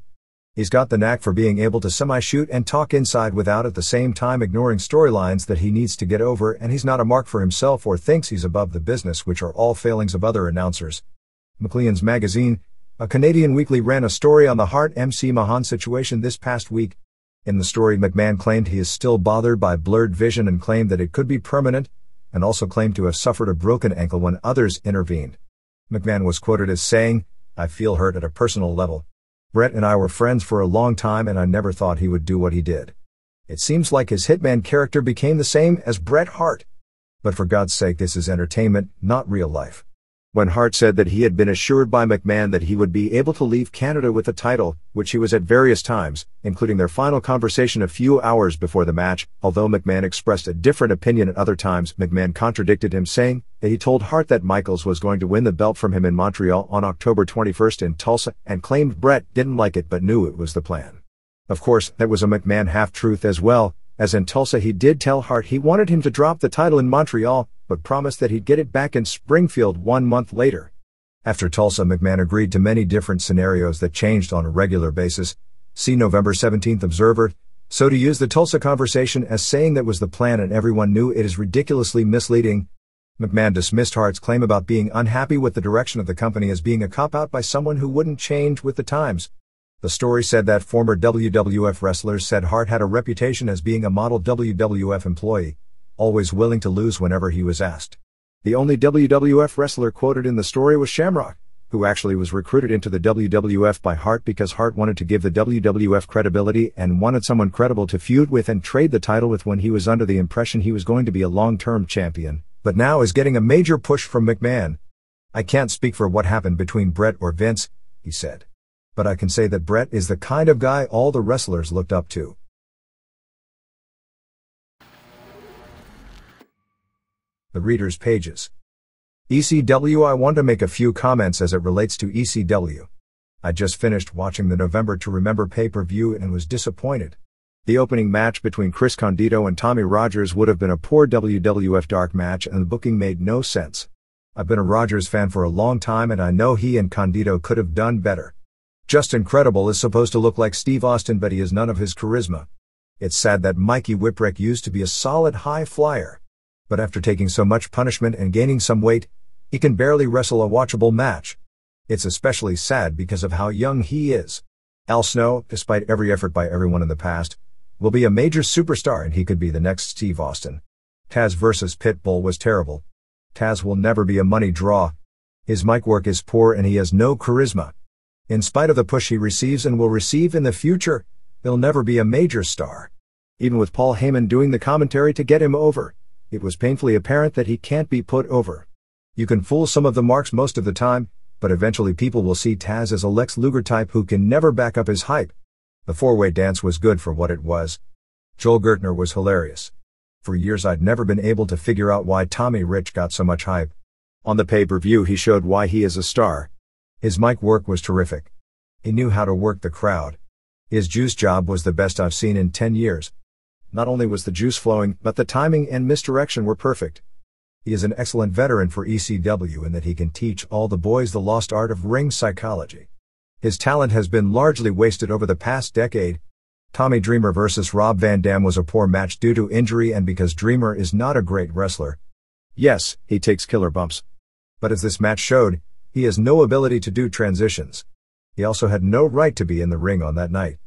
He's got the knack for being able to semi-shoot and talk inside without at the same time ignoring storylines that he needs to get over, and he's not a mark for himself or thinks he's above the business, which are all failings of other announcers. Maclean's Magazine, a Canadian weekly, ran a story on the Hart MC Mahan situation this past week. In the story, McMahon claimed he is still bothered by blurred vision and claimed that it could be permanent, and also claimed to have suffered a broken ankle when others intervened. McMahon was quoted as saying, "I feel hurt at a personal level. Bret and I were friends for a long time and I never thought he would do what he did. It seems like his Hitman character became the same as Bret Hart. But for God's sake, this is entertainment, not real life." When Hart said that he had been assured by McMahon that he would be able to leave Canada with the title, which he was at various times, including their final conversation a few hours before the match, although McMahon expressed a different opinion at other times, McMahon contradicted him, saying that he told Hart that Michaels was going to win the belt from him in Montreal on October 21st in Tulsa, and claimed Bret didn't like it but knew it was the plan. Of course, that was a McMahon half-truth as well, as in Tulsa he did tell Hart he wanted him to drop the title in Montreal, but promised that he'd get it back in Springfield 1 month later. After Tulsa, McMahon agreed to many different scenarios that changed on a regular basis. See November 17th Observer. So to use the Tulsa conversation as saying that was the plan and everyone knew it is ridiculously misleading. McMahon dismissed Hart's claim about being unhappy with the direction of the company as being a cop-out by someone who wouldn't change with the times. The story said that former WWF wrestlers said Hart had a reputation as being a model WWF employee, always willing to lose whenever he was asked. The only WWF wrestler quoted in the story was Shamrock, who actually was recruited into the WWF by Hart because Hart wanted to give the WWF credibility and wanted someone credible to feud with and trade the title with when he was under the impression he was going to be a long-term champion, but now is getting a major push from McMahon. I can't speak for what happened between Bret or Vince, he said. But I can say that Bret is the kind of guy all the wrestlers looked up to. The readers' pages. ECW. I want to make a few comments as it relates to ECW. I just finished watching the November to Remember pay-per-view and was disappointed. The opening match between Chris Condito and Tommy Rogers would have been a poor WWF dark match and the booking made no sense. I've been a Rogers fan for a long time and I know he and Condito could have done better. Justin Credible is supposed to look like Steve Austin, but he has none of his charisma. It's sad that Mikey Whipwreck used to be a solid high flyer. But after taking so much punishment and gaining some weight, he can barely wrestle a watchable match. It's especially sad because of how young he is. Al Snow, despite every effort by everyone in the past, will be a major superstar and he could be the next Steve Austin. Taz vs. Pitbull was terrible. Taz will never be a money draw. His mic work is poor and he has no charisma. In spite of the push he receives and will receive in the future, he'll never be a major star. Even with Paul Heyman doing the commentary to get him over, it was painfully apparent that he can't be put over. You can fool some of the marks most of the time, but eventually people will see Taz as a Lex Luger type who can never back up his hype. The four-way dance was good for what it was. Joel Gertner was hilarious. For years I'd never been able to figure out why Tommy Rich got so much hype. On the pay-per-view he showed why he is a star. His mic work was terrific. He knew how to work the crowd. His juice job was the best I've seen in 10 years. Not only was the juice flowing, but the timing and misdirection were perfect. He is an excellent veteran for ECW in that he can teach all the boys the lost art of ring psychology. His talent has been largely wasted over the past decade. Tommy Dreamer vs. Rob Van Dam was a poor match due to injury and because Dreamer is not a great wrestler. Yes, he takes killer bumps. But as this match showed, he has no ability to do transitions. He also had no right to be in the ring on that night.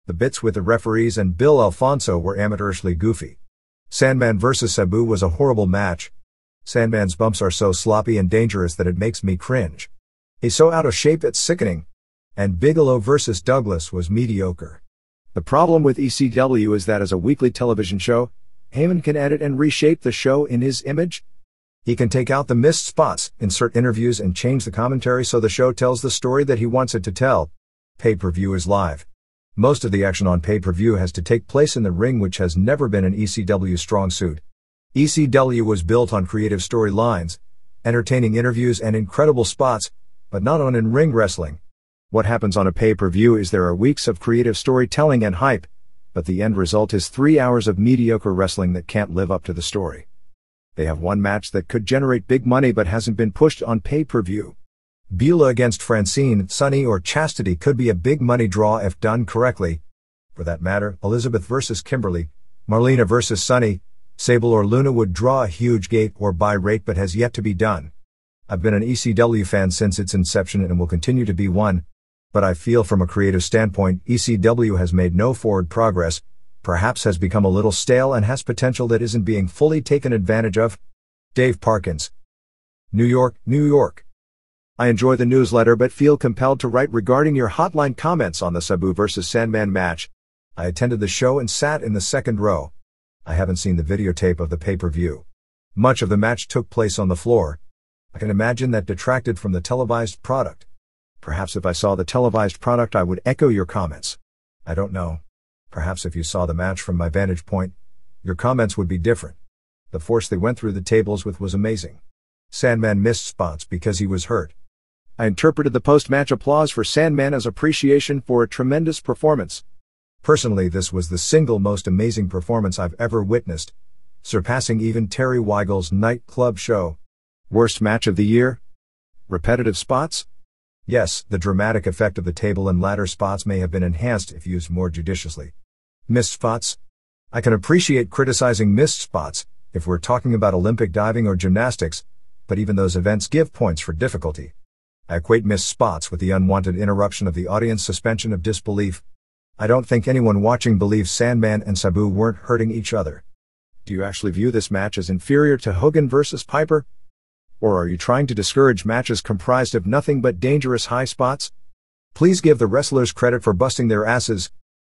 The bits with the referees and Bill Alfonso were amateurishly goofy. Sandman vs. Sabu was a horrible match. Sandman's bumps are so sloppy and dangerous that it makes me cringe. He's so out of shape it's sickening. And Bigelow vs. Douglas was mediocre. The problem with ECW is that as a weekly television show, Heyman can edit and reshape the show in his image. He can take out the missed spots, insert interviews and change the commentary so the show tells the story that he wants it to tell. Pay-per-view is live. Most of the action on pay-per-view has to take place in the ring, which has never been an ECW strong suit. ECW was built on creative storylines, entertaining interviews and incredible spots, but not on in-ring wrestling. What happens on a pay-per-view is there are weeks of creative storytelling and hype, but the end result is 3 hours of mediocre wrestling that can't live up to the story. They have one match that could generate big money but hasn't been pushed on pay-per-view. Beulah against Francine, Sunny or Chastity could be a big money draw if done correctly. For that matter, Elizabeth vs. Kimberly, Marlena vs. Sunny, Sable or Luna would draw a huge gate or buy rate but has yet to be done. I've been an ECW fan since its inception and will continue to be one, but I feel from a creative standpoint ECW has made no forward progress, perhaps has become a little stale and has potential that isn't being fully taken advantage of. Dave Parkins. New York, New York. I enjoy the newsletter but feel compelled to write regarding your hotline comments on the Sabu vs. Sandman match. I attended the show and sat in the second row. I haven't seen the videotape of the pay-per-view. Much of the match took place on the floor. I can imagine that detracted from the televised product. Perhaps if I saw the televised product I would echo your comments. I don't know. Perhaps if you saw the match from my vantage point, your comments would be different. The force they went through the tables with was amazing. Sandman missed spots because he was hurt. I interpreted the post-match applause for Sandman as appreciation for a tremendous performance. Personally, this was the single most amazing performance I've ever witnessed, surpassing even Terry Weigel's nightclub show. Worst match of the year? Repetitive spots? Yes, the dramatic effect of the table and ladder spots may have been enhanced if used more judiciously. Missed spots? I can appreciate criticizing missed spots, if we're talking about Olympic diving or gymnastics, but even those events give points for difficulty. I equate missed spots with the unwanted interruption of the audience suspension of disbelief. I don't think anyone watching believes Sandman and Sabu weren't hurting each other. Do you actually view this match as inferior to Hogan vs. Piper? Or are you trying to discourage matches comprised of nothing but dangerous high spots? Please give the wrestlers credit for busting their asses.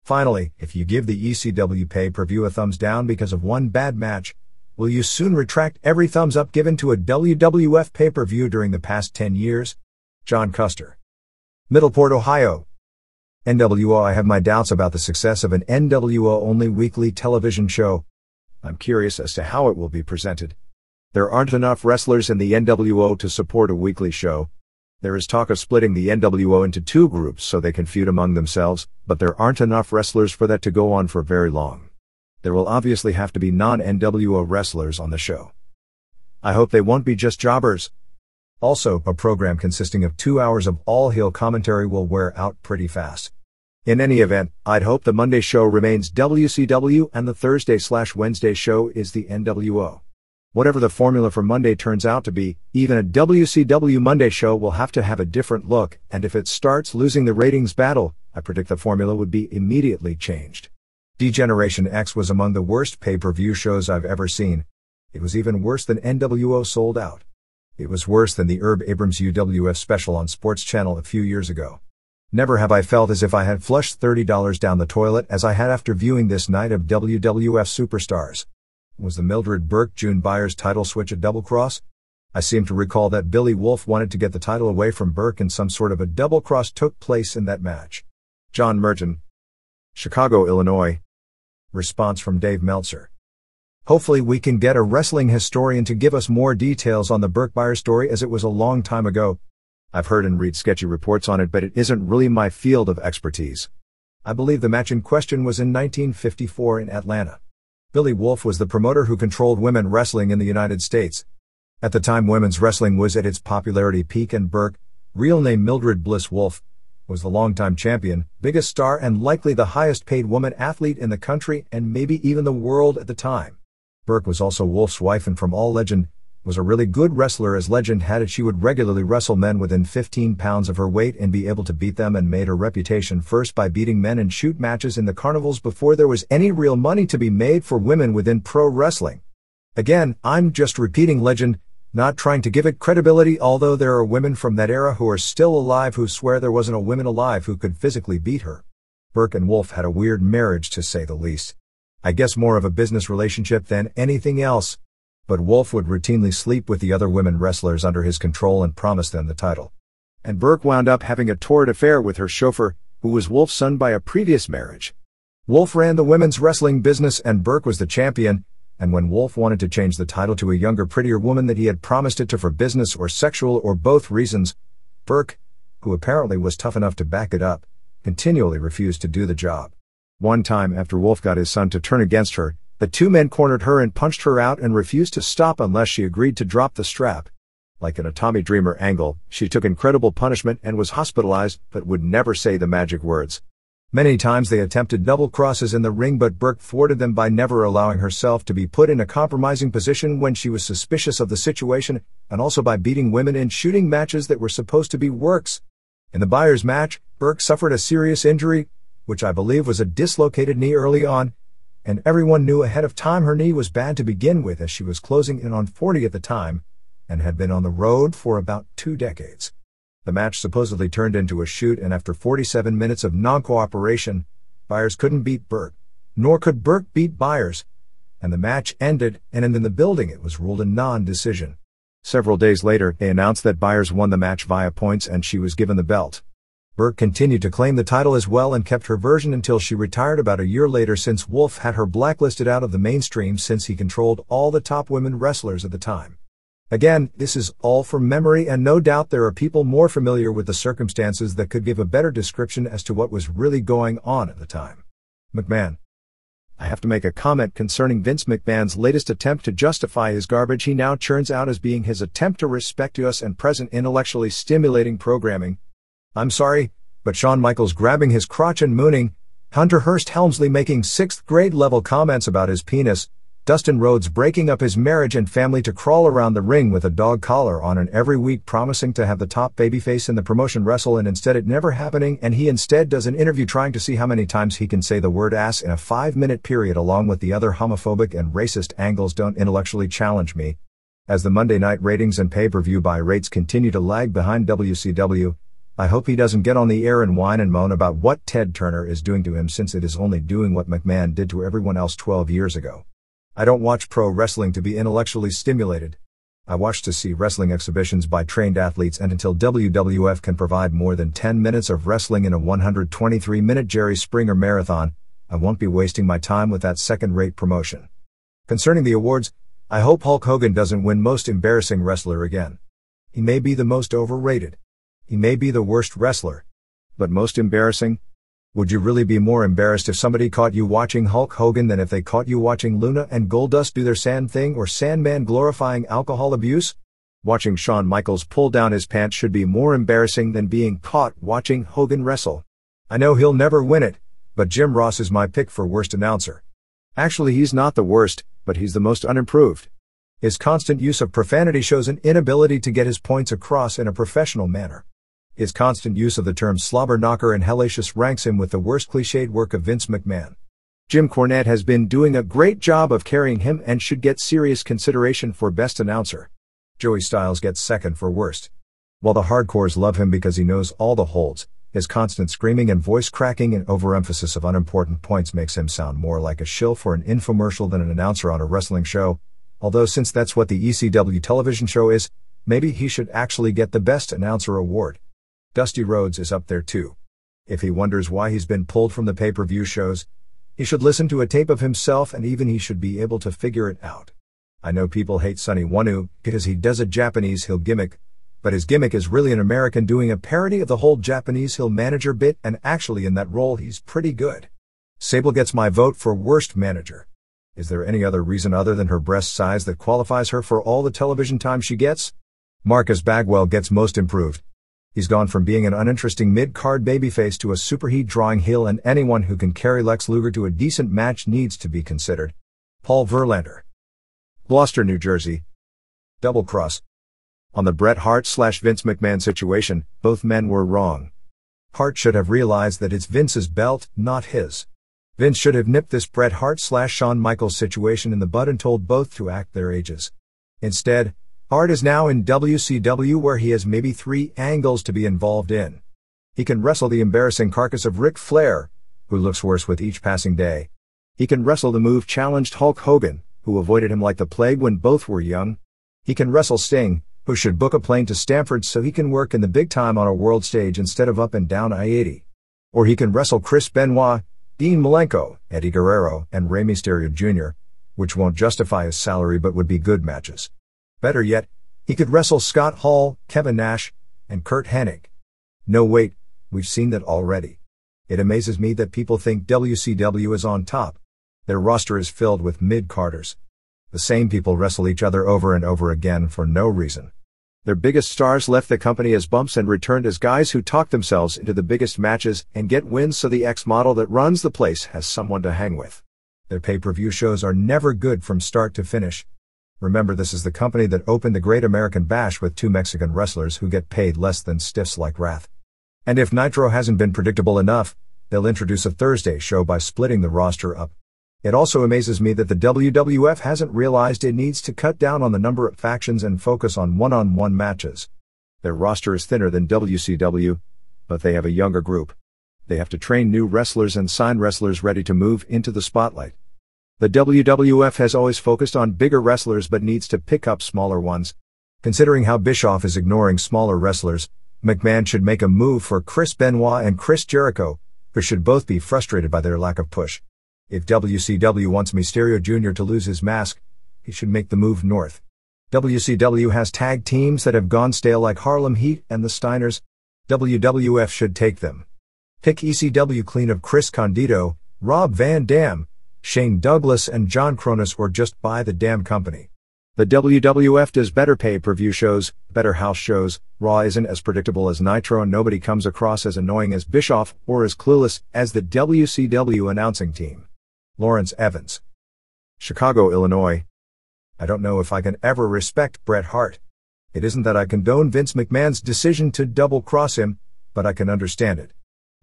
Finally, if you give the ECW pay-per-view a thumbs down because of one bad match, will you soon retract every thumbs up given to a WWF pay-per-view during the past 10 years? John Custer. Middleport, Ohio. NWO. I have my doubts about the success of an NWO-only weekly television show. I'm curious as to how it will be presented. There aren't enough wrestlers in the NWO to support a weekly show. There is talk of splitting the NWO into two groups so they can feud among themselves, but there aren't enough wrestlers for that to go on for very long. There will obviously have to be non-NWO wrestlers on the show. I hope they won't be just jobbers. Also, a program consisting of 2 hours of all-heel commentary will wear out pretty fast. In any event, I'd hope the Monday show remains WCW and the Thursday/Wednesday show is the NWO. Whatever the formula for Monday turns out to be, even a WCW Monday show will have to have a different look, and if it starts losing the ratings battle, I predict the formula would be immediately changed. D-Generation X was among the worst pay-per-view shows I've ever seen. It was even worse than NWO Sold Out. It was worse than the Herb Abrams UWF special on Sports Channel a few years ago. Never have I felt as if I had flushed $30 down the toilet as I had after viewing this night of WWF Superstars. Was the Mildred Burke-June Byers title switch a double cross? I seem to recall that Billy Wolf wanted to get the title away from Burke and some sort of a double cross took place in that match. John Merton. Chicago, Illinois. Response from Dave Meltzer. Hopefully we can get a wrestling historian to give us more details on the Burke-Byers story, as it was a long time ago. I've heard and read sketchy reports on it, but it isn't really my field of expertise. I believe the match in question was in 1954 in Atlanta. Billy Wolf was the promoter who controlled women wrestling in the United States. At the time, women's wrestling was at its popularity peak, and Burke, real name Mildred Bliss Wolf, was the longtime champion, biggest star, and likely the highest paid woman athlete in the country and maybe even the world at the time. Burke was also Wolf's wife, and from all legend, was a really good wrestler, as legend had it she would regularly wrestle men within 15 pounds of her weight and be able to beat them, and made her reputation first by beating men in shoot matches in the carnivals before there was any real money to be made for women within pro wrestling. Again, I'm just repeating legend, not trying to give it credibility, although there are women from that era who are still alive who swear there wasn't a woman alive who could physically beat her. Burke and Wolf had a weird marriage, to say the least. I guess more of a business relationship than anything else. But Wolf would routinely sleep with the other women wrestlers under his control and promise them the title. And Burke wound up having a torrid affair with her chauffeur, who was Wolf's son by a previous marriage. Wolf ran the women's wrestling business and Burke was the champion, and when Wolf wanted to change the title to a younger, prettier woman that he had promised it to for business or sexual or both reasons, Burke, who apparently was tough enough to back it up, continually refused to do the job. One time, after Wolf got his son to turn against her, the two men cornered her and punched her out and refused to stop unless she agreed to drop the strap. Like in a Tommy Dreamer angle, she took incredible punishment and was hospitalized, but would never say the magic words. Many times they attempted double crosses in the ring, but Burke thwarted them by never allowing herself to be put in a compromising position when she was suspicious of the situation, and also by beating women in shooting matches that were supposed to be works. In the Byers match, Burke suffered a serious injury, which I believe was a dislocated knee early on, and everyone knew ahead of time her knee was bad to begin with, as she was closing in on 40 at the time, and had been on the road for about 2 decades. The match supposedly turned into a shoot, and after 47 minutes of non-cooperation, Byers couldn't beat Burke, nor could Burke beat Byers, and the match ended, and in the building it was ruled a non-decision. Several days later, they announced that Byers won the match via points and she was given the belt. Burke continued to claim the title as well and kept her version until she retired about a year later, since Wolf had her blacklisted out of the mainstream since he controlled all the top women wrestlers at the time. Again, this is all from memory, and no doubt there are people more familiar with the circumstances that could give a better description as to what was really going on at the time. McMahon. I have to make a comment concerning Vince McMahon's latest attempt to justify his garbage he now churns out as being his attempt to respect us and present intellectually stimulating programming. I'm sorry, but Shawn Michaels grabbing his crotch and mooning, Hunter Hearst Helmsley making 6th grade level comments about his penis, Dustin Rhodes breaking up his marriage and family to crawl around the ring with a dog collar on and every week promising to have the top babyface in the promotion wrestle and instead it never happening and he instead does an interview trying to see how many times he can say the word ass in a 5-minute period along with the other homophobic and racist angles don't intellectually challenge me. As the Monday night ratings and pay-per-view buy rates continue to lag behind WCW, I hope he doesn't get on the air and whine and moan about what Ted Turner is doing to him since it is only doing what McMahon did to everyone else 12 years ago. I don't watch pro wrestling to be intellectually stimulated. I watch to see wrestling exhibitions by trained athletes and until WWF can provide more than 10 minutes of wrestling in a 123-minute Jerry Springer marathon, I won't be wasting my time with that second-rate promotion. Concerning the awards, I hope Hulk Hogan doesn't win Most Embarrassing Wrestler again. He may be the most overrated. He may be the worst wrestler. But most embarrassing? Would you really be more embarrassed if somebody caught you watching Hulk Hogan than if they caught you watching Luna and Goldust do their sand thing or Sandman glorifying alcohol abuse? Watching Shawn Michaels pull down his pants should be more embarrassing than being caught watching Hogan wrestle. I know he'll never win it, but Jim Ross is my pick for worst announcer. Actually, he's not the worst, but he's the most unimproved. His constant use of profanity shows an inability to get his points across in a professional manner. His constant use of the terms slobber knocker and hellacious ranks him with the worst cliched work of Vince McMahon. Jim Cornette has been doing a great job of carrying him and should get serious consideration for best announcer. Joey Styles gets second for worst. While the hardcores love him because he knows all the holds, his constant screaming and voice cracking and overemphasis of unimportant points makes him sound more like a shill for an infomercial than an announcer on a wrestling show, although since that's what the ECW television show is, maybe he should actually get the Best Announcer award. Dusty Rhodes is up there too. If he wonders why he's been pulled from the pay-per-view shows, he should listen to a tape of himself and even he should be able to figure it out. I know people hate Sonny Wanu because he does a Japanese heel gimmick, but his gimmick is really an American doing a parody of the whole Japanese heel manager bit and actually in that role he's pretty good. Sable gets my vote for worst manager. Is there any other reason other than her breast size that qualifies her for all the television time she gets? Marcus Bagwell gets most improved. He's gone from being an uninteresting mid-card babyface to a superheat drawing heel and anyone who can carry Lex Luger to a decent match needs to be considered. Paul Verlander. Gloucester, New Jersey. Double cross. On the Bret Hart/Vince McMahon situation, both men were wrong. Hart should have realized that it's Vince's belt, not his. Vince should have nipped this Bret Hart/Shawn Michaels situation in the bud and told both to act their ages. Instead, Hart is now in WCW where he has maybe 3 angles to be involved in. He can wrestle the embarrassing carcass of Ric Flair, who looks worse with each passing day. He can wrestle the move-challenged Hulk Hogan, who avoided him like the plague when both were young. He can wrestle Sting, who should book a plane to Stamford so he can work in the big time on a world stage instead of up and down I-80. Or he can wrestle Chris Benoit, Dean Malenko, Eddie Guerrero, and Rey Mysterio Jr., which won't justify his salary but would be good matches. Better yet, he could wrestle Scott Hall, Kevin Nash, and Kurt Hennig. No wait, we've seen that already. It amazes me that people think WCW is on top. Their roster is filled with mid-carders. The same people wrestle each other over and over again for no reason. Their biggest stars left the company as bumps and returned as guys who talk themselves into the biggest matches and get wins so the ex-model that runs the place has someone to hang with. Their pay-per-view shows are never good from start to finish. Remember, this is the company that opened the Great American Bash with 2 Mexican wrestlers who get paid less than stiffs like Wrath. And if Nitro hasn't been predictable enough, they'll introduce a Thursday show by splitting the roster up. It also amazes me that the WWF hasn't realized it needs to cut down on the number of factions and focus on one-on-one matches. Their roster is thinner than WCW, but they have a younger group. They have to train new wrestlers and sign wrestlers ready to move into the spotlight. The WWF has always focused on bigger wrestlers but needs to pick up smaller ones. Considering how Bischoff is ignoring smaller wrestlers, McMahon should make a move for Chris Benoit and Chris Jericho, who should both be frustrated by their lack of push. If WCW wants Mysterio Jr. to lose his mask, he should make the move north. WCW has tag teams that have gone stale like Harlem Heat and the Steiners. WWF should take them. Pick ECW clean of Chris Condito, Rob Van Dam, Shane Douglas and John Kronus, or just buy the damn company. The WWF does better pay-per-view shows, better house shows. Raw isn't as predictable as Nitro, and nobody comes across as annoying as Bischoff or as clueless as the WCW announcing team. Lawrence Evans, Chicago, Illinois. I don't know if I can ever respect Bret Hart. It isn't that I condone Vince McMahon's decision to double-cross him, but I can understand it.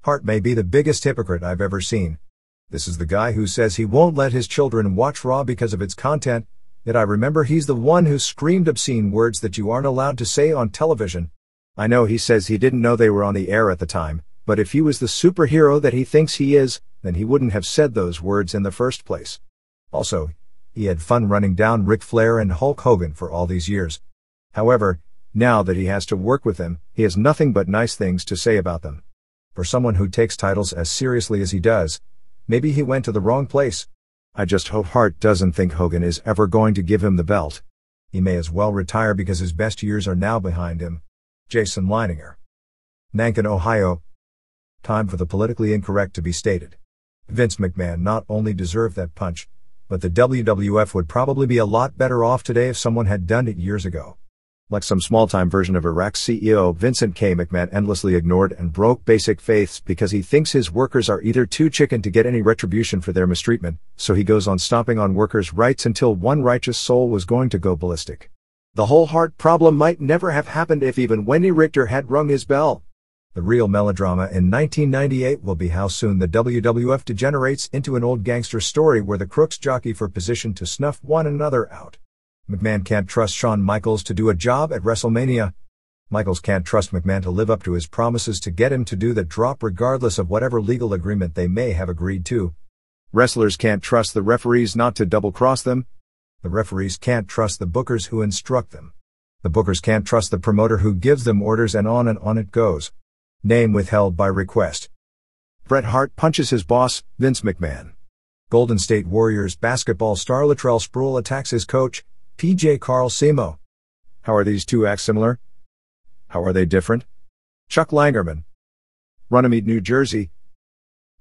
Hart may be the biggest hypocrite I've ever seen. This is the guy who says he won't let his children watch Raw because of its content, yet I remember he's the one who screamed obscene words that you aren't allowed to say on television. I know he says he didn't know they were on the air at the time, but if he was the superhero that he thinks he is, then he wouldn't have said those words in the first place. Also, he had fun running down Ric Flair and Hulk Hogan for all these years. However, now that he has to work with them, he has nothing but nice things to say about them. For someone who takes titles as seriously as he does, maybe he went to the wrong place. I just hope Hart doesn't think Hogan is ever going to give him the belt. He may as well retire because his best years are now behind him. Jason Leininger, Nankin, Ohio. Time for the politically incorrect to be stated. Vince McMahon not only deserved that punch, but the WWF would probably be a lot better off today if someone had done it years ago. Like some small-time version of Iraq's CEO Vincent K. McMahon endlessly ignored and broke basic faiths because he thinks his workers are either too chicken to get any retribution for their mistreatment, so he goes on stomping on workers' rights until one righteous soul was going to go ballistic. The whole Hart problem might never have happened if even Wendy Richter had rung his bell. The real melodrama in 1998 will be how soon the WWF degenerates into an old gangster story where the crooks jockey for position to snuff one another out. McMahon can't trust Shawn Michaels to do a job at WrestleMania. Michaels can't trust McMahon to live up to his promises to get him to do the drop regardless of whatever legal agreement they may have agreed to. Wrestlers can't trust the referees not to double-cross them. The referees can't trust the bookers who instruct them. The bookers can't trust the promoter who gives them orders, and on it goes. Name withheld by request. Bret Hart punches his boss, Vince McMahon. Golden State Warriors basketball star Latrell Sprewell attacks his coach, PJ Carl Simo. How are these two acts similar? How are they different? Chuck Langerman, Runnymede, New Jersey.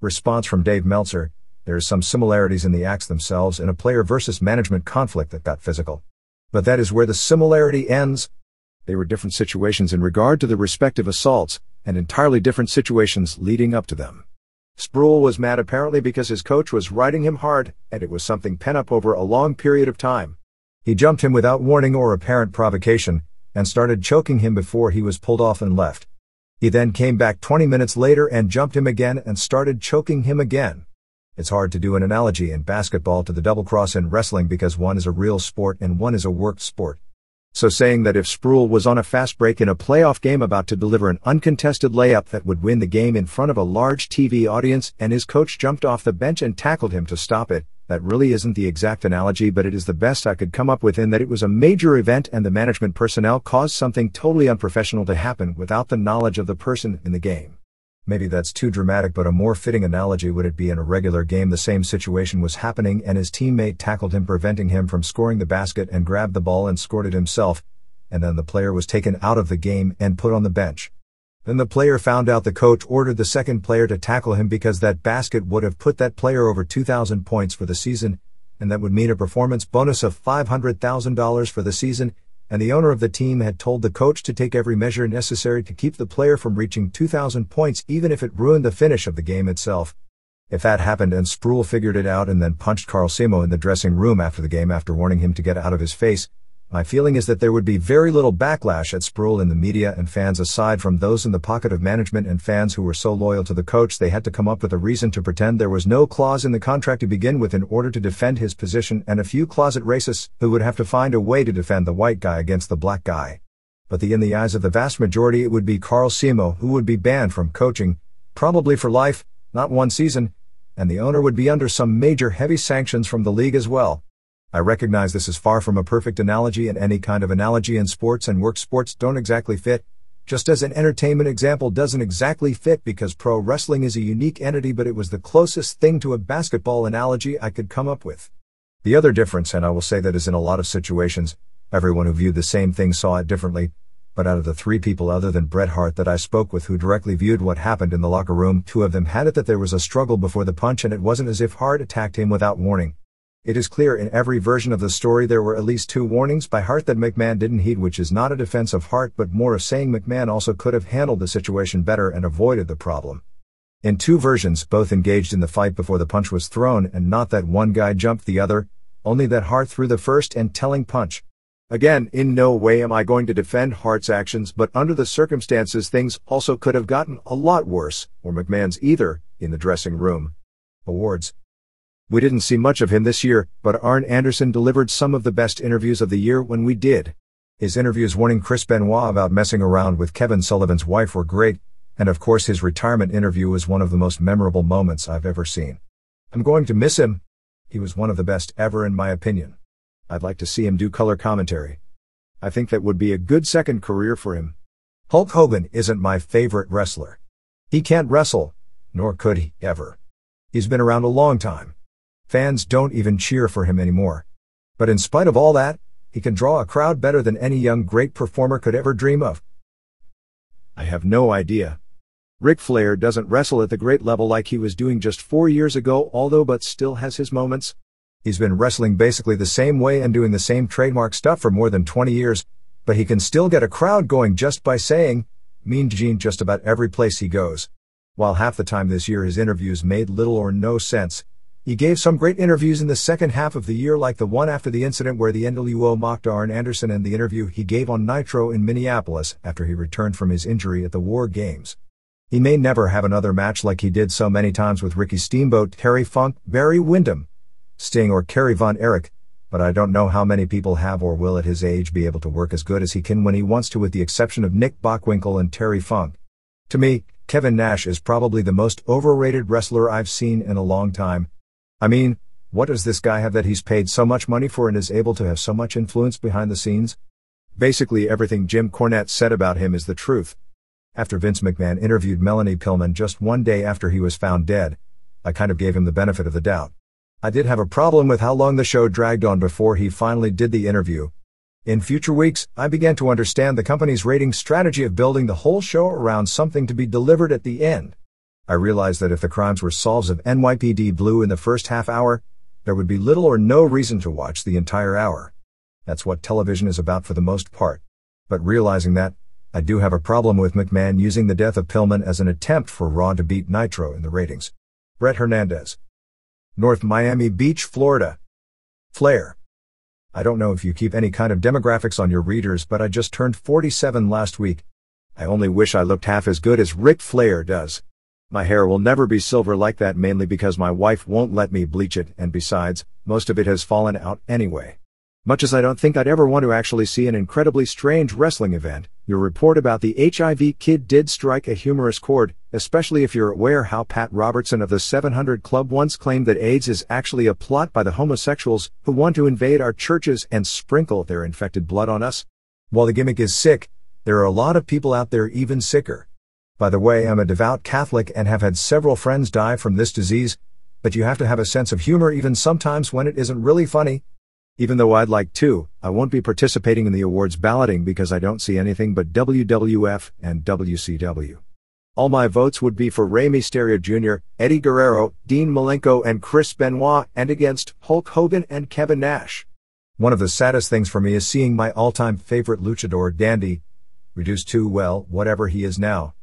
Response from Dave Meltzer: there are some similarities in the acts themselves in a player versus management conflict that got physical. But that is where the similarity ends. They were different situations in regard to the respective assaults, and entirely different situations leading up to them. Sprewell was mad apparently because his coach was riding him hard, and it was something pent up over a long period of time. He jumped him without warning or apparent provocation, and started choking him before he was pulled off and left. He then came back 20 minutes later and jumped him again and started choking him again. It's hard to do an analogy in basketball to the double cross in wrestling because one is a real sport and one is a worked sport. So saying that if Sprewell was on a fast break in a playoff game about to deliver an uncontested layup that would win the game in front of a large TV audience and his coach jumped off the bench and tackled him to stop it, that really isn't the exact analogy, but it is the best I could come up with, in that it was a major event and the management personnel caused something totally unprofessional to happen without the knowledge of the person in the game. Maybe that's too dramatic, but a more fitting analogy would it be in a regular game the same situation was happening and his teammate tackled him, preventing him from scoring the basket, and grabbed the ball and scored it himself, and then the player was taken out of the game and put on the bench. Then the player found out the coach ordered the second player to tackle him because that basket would have put that player over 2,000 points for the season, and that would mean a performance bonus of $500,000 for the season, and the owner of the team had told the coach to take every measure necessary to keep the player from reaching 2,000 points even if it ruined the finish of the game itself. If that happened and Sprewell figured it out and then punched Carl Simo in the dressing room after the game after warning him to get out of his face, my feeling is that there would be very little backlash at Sprewell in the media and fans, aside from those in the pocket of management and fans who were so loyal to the coach they had to come up with a reason to pretend there was no clause in the contract to begin with in order to defend his position, and a few closet racists who would have to find a way to defend the white guy against the black guy. But in the eyes of the vast majority it would be Carl Simo who would be banned from coaching, probably for life, not one season, and the owner would be under some major heavy sanctions from the league as well. I recognize this is far from a perfect analogy, and any kind of analogy in sports and work sports don't exactly fit, just as an entertainment example doesn't exactly fit because pro wrestling is a unique entity, but it was the closest thing to a basketball analogy I could come up with. The other difference, and I will say that is in a lot of situations, everyone who viewed the same thing saw it differently, But out of the 3 people other than Bret Hart that I spoke with who directly viewed what happened in the locker room, 2 of them had it that there was a struggle before the punch and it wasn't as if Hart attacked him without warning. It is clear in every version of the story there were at least 2 warnings by Hart that McMahon didn't heed, which is not a defense of Hart but more of saying McMahon also could have handled the situation better and avoided the problem. In 2 versions, both engaged in the fight before the punch was thrown, and not that one guy jumped the other, only that Hart threw the first and telling punch. Again, in no way am I going to defend Hart's actions, but under the circumstances things also could have gotten a lot worse, or McMahon's either, in the dressing room. Awards. We didn't see much of him this year, but Arn Anderson delivered some of the best interviews of the year when we did. His interviews warning Chris Benoit about messing around with Kevin Sullivan's wife were great, and of course his retirement interview was one of the most memorable moments I've ever seen. I'm going to miss him. He was one of the best ever in my opinion. I'd like to see him do color commentary. I think that would be a good second career for him. Hulk Hogan isn't my favorite wrestler. He can't wrestle, nor could he, ever. He's been around a long time. Fans don't even cheer for him anymore. But in spite of all that, he can draw a crowd better than any young great performer could ever dream of. I have no idea. Ric Flair doesn't wrestle at the great level like he was doing just 4 years ago, although but still has his moments. He's been wrestling basically the same way and doing the same trademark stuff for more than 20 years, but he can still get a crowd going just by saying Mean Gene just about every place he goes. While half the time this year his interviews made little or no sense, he gave some great interviews in the second half of the year, like the one after the incident where the NWO mocked Arn Anderson and the interview he gave on Nitro in Minneapolis after he returned from his injury at the War Games. He may never have another match like he did so many times with Ricky Steamboat, Terry Funk, Barry Windham, Sting or Kerry Von Erich, but I don't know how many people have or will at his age be able to work as good as he can when he wants to, with the exception of Nick Bockwinkel and Terry Funk. To me, Kevin Nash is probably the most overrated wrestler I've seen in a long time. I mean, what does this guy have that he's paid so much money for and is able to have so much influence behind the scenes? Basically everything Jim Cornette said about him is the truth. After Vince McMahon interviewed Melanie Pillman just one day after he was found dead, I kind of gave him the benefit of the doubt. I did have a problem with how long the show dragged on before he finally did the interview. In future weeks, I began to understand the company's rating strategy of building the whole show around something to be delivered at the end. I realized that if the crimes were solved of NYPD Blue in the first half hour, there would be little or no reason to watch the entire hour. That's what television is about for the most part. But realizing that, I do have a problem with McMahon using the death of Pillman as an attempt for Raw to beat Nitro in the ratings. Brett Hernandez. North Miami Beach, Florida. Flair. I don't know if you keep any kind of demographics on your readers, but I just turned 47 last week. I only wish I looked half as good as Ric Flair does. My hair will never be silver like that, mainly because my wife won't let me bleach it, and besides, most of it has fallen out anyway. Much as I don't think I'd ever want to actually see an incredibly strange wrestling event, your report about the HIV kid did strike a humorous chord, especially if you're aware how Pat Robertson of the 700 Club once claimed that AIDS is actually a plot by the homosexuals who want to invade our churches and sprinkle their infected blood on us. While the gimmick is sick, there are a lot of people out there even sicker. By the way, I'm a devout Catholic and have had several friends die from this disease, but you have to have a sense of humor even sometimes when it isn't really funny. Even though I'd like to, I won't be participating in the awards balloting because I don't see anything but WWF and WCW. All my votes would be for Rey Mysterio Jr., Eddie Guerrero, Dean Malenko and Chris Benoit, and against Hulk Hogan and Kevin Nash. One of the saddest things for me is seeing my all-time favorite luchador Dandy reduced to, well, whatever he is now.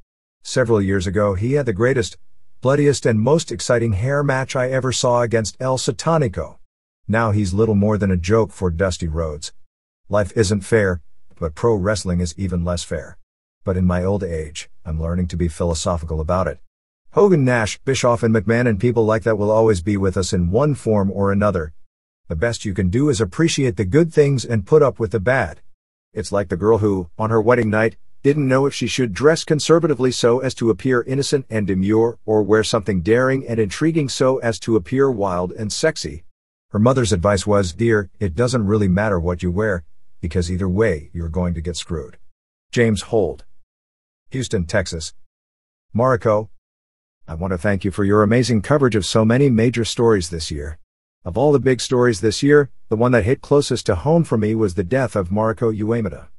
Several years ago he had the greatest, bloodiest and most exciting hair match I ever saw against El Satanico. Now he's little more than a joke for Dusty Rhodes. Life isn't fair, but pro wrestling is even less fair. But in my old age, I'm learning to be philosophical about it. Hogan, Nash, Bischoff and McMahon and people like that will always be with us in one form or another. The best you can do is appreciate the good things and put up with the bad. It's like the girl who, on her wedding night, didn't know if she should dress conservatively so as to appear innocent and demure, or wear something daring and intriguing so as to appear wild and sexy. Her mother's advice was, "Dear, it doesn't really matter what you wear, because either way you're going to get screwed." James Hold. Houston, Texas. Mariko. I want to thank you for your amazing coverage of so many major stories this year. Of all the big stories this year, the one that hit closest to home for me was the death of Mariko Uemura.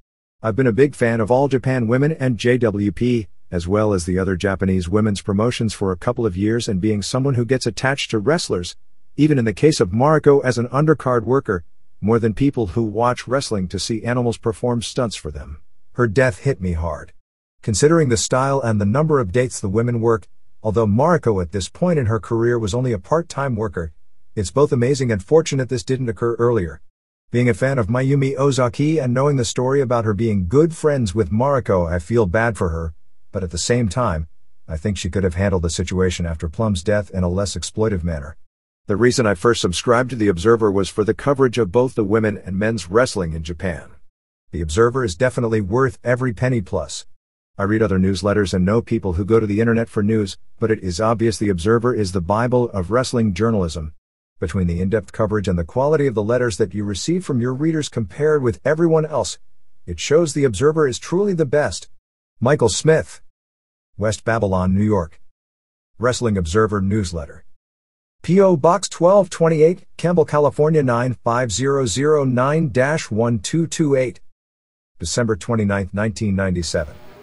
I've been a big fan of All Japan Women and JWP, as well as the other Japanese women's promotions for a couple of years, and being someone who gets attached to wrestlers, even in the case of Mariko as an undercard worker, more than people who watch wrestling to see animals perform stunts for them. Her death hit me hard. Considering the style and the number of dates the women work, although Mariko at this point in her career was only a part-time worker, it's both amazing and fortunate this didn't occur earlier. Being a fan of Mayumi Ozaki and knowing the story about her being good friends with Mariko, I feel bad for her, but at the same time, I think she could have handled the situation after Plum's death in a less exploitive manner. The reason I first subscribed to The Observer was for the coverage of both the women and men's wrestling in Japan. The Observer is definitely worth every penny plus. I read other newsletters and know people who go to the internet for news, but it is obvious The Observer is the Bible of wrestling journalism. Between the in-depth coverage and the quality of the letters that you receive from your readers compared with everyone else, it shows The Observer is truly the best. Michael Smith, West Babylon, New York. Wrestling Observer Newsletter. P.O. Box 1228, Campbell, California 95009-1228. December 29, 1997.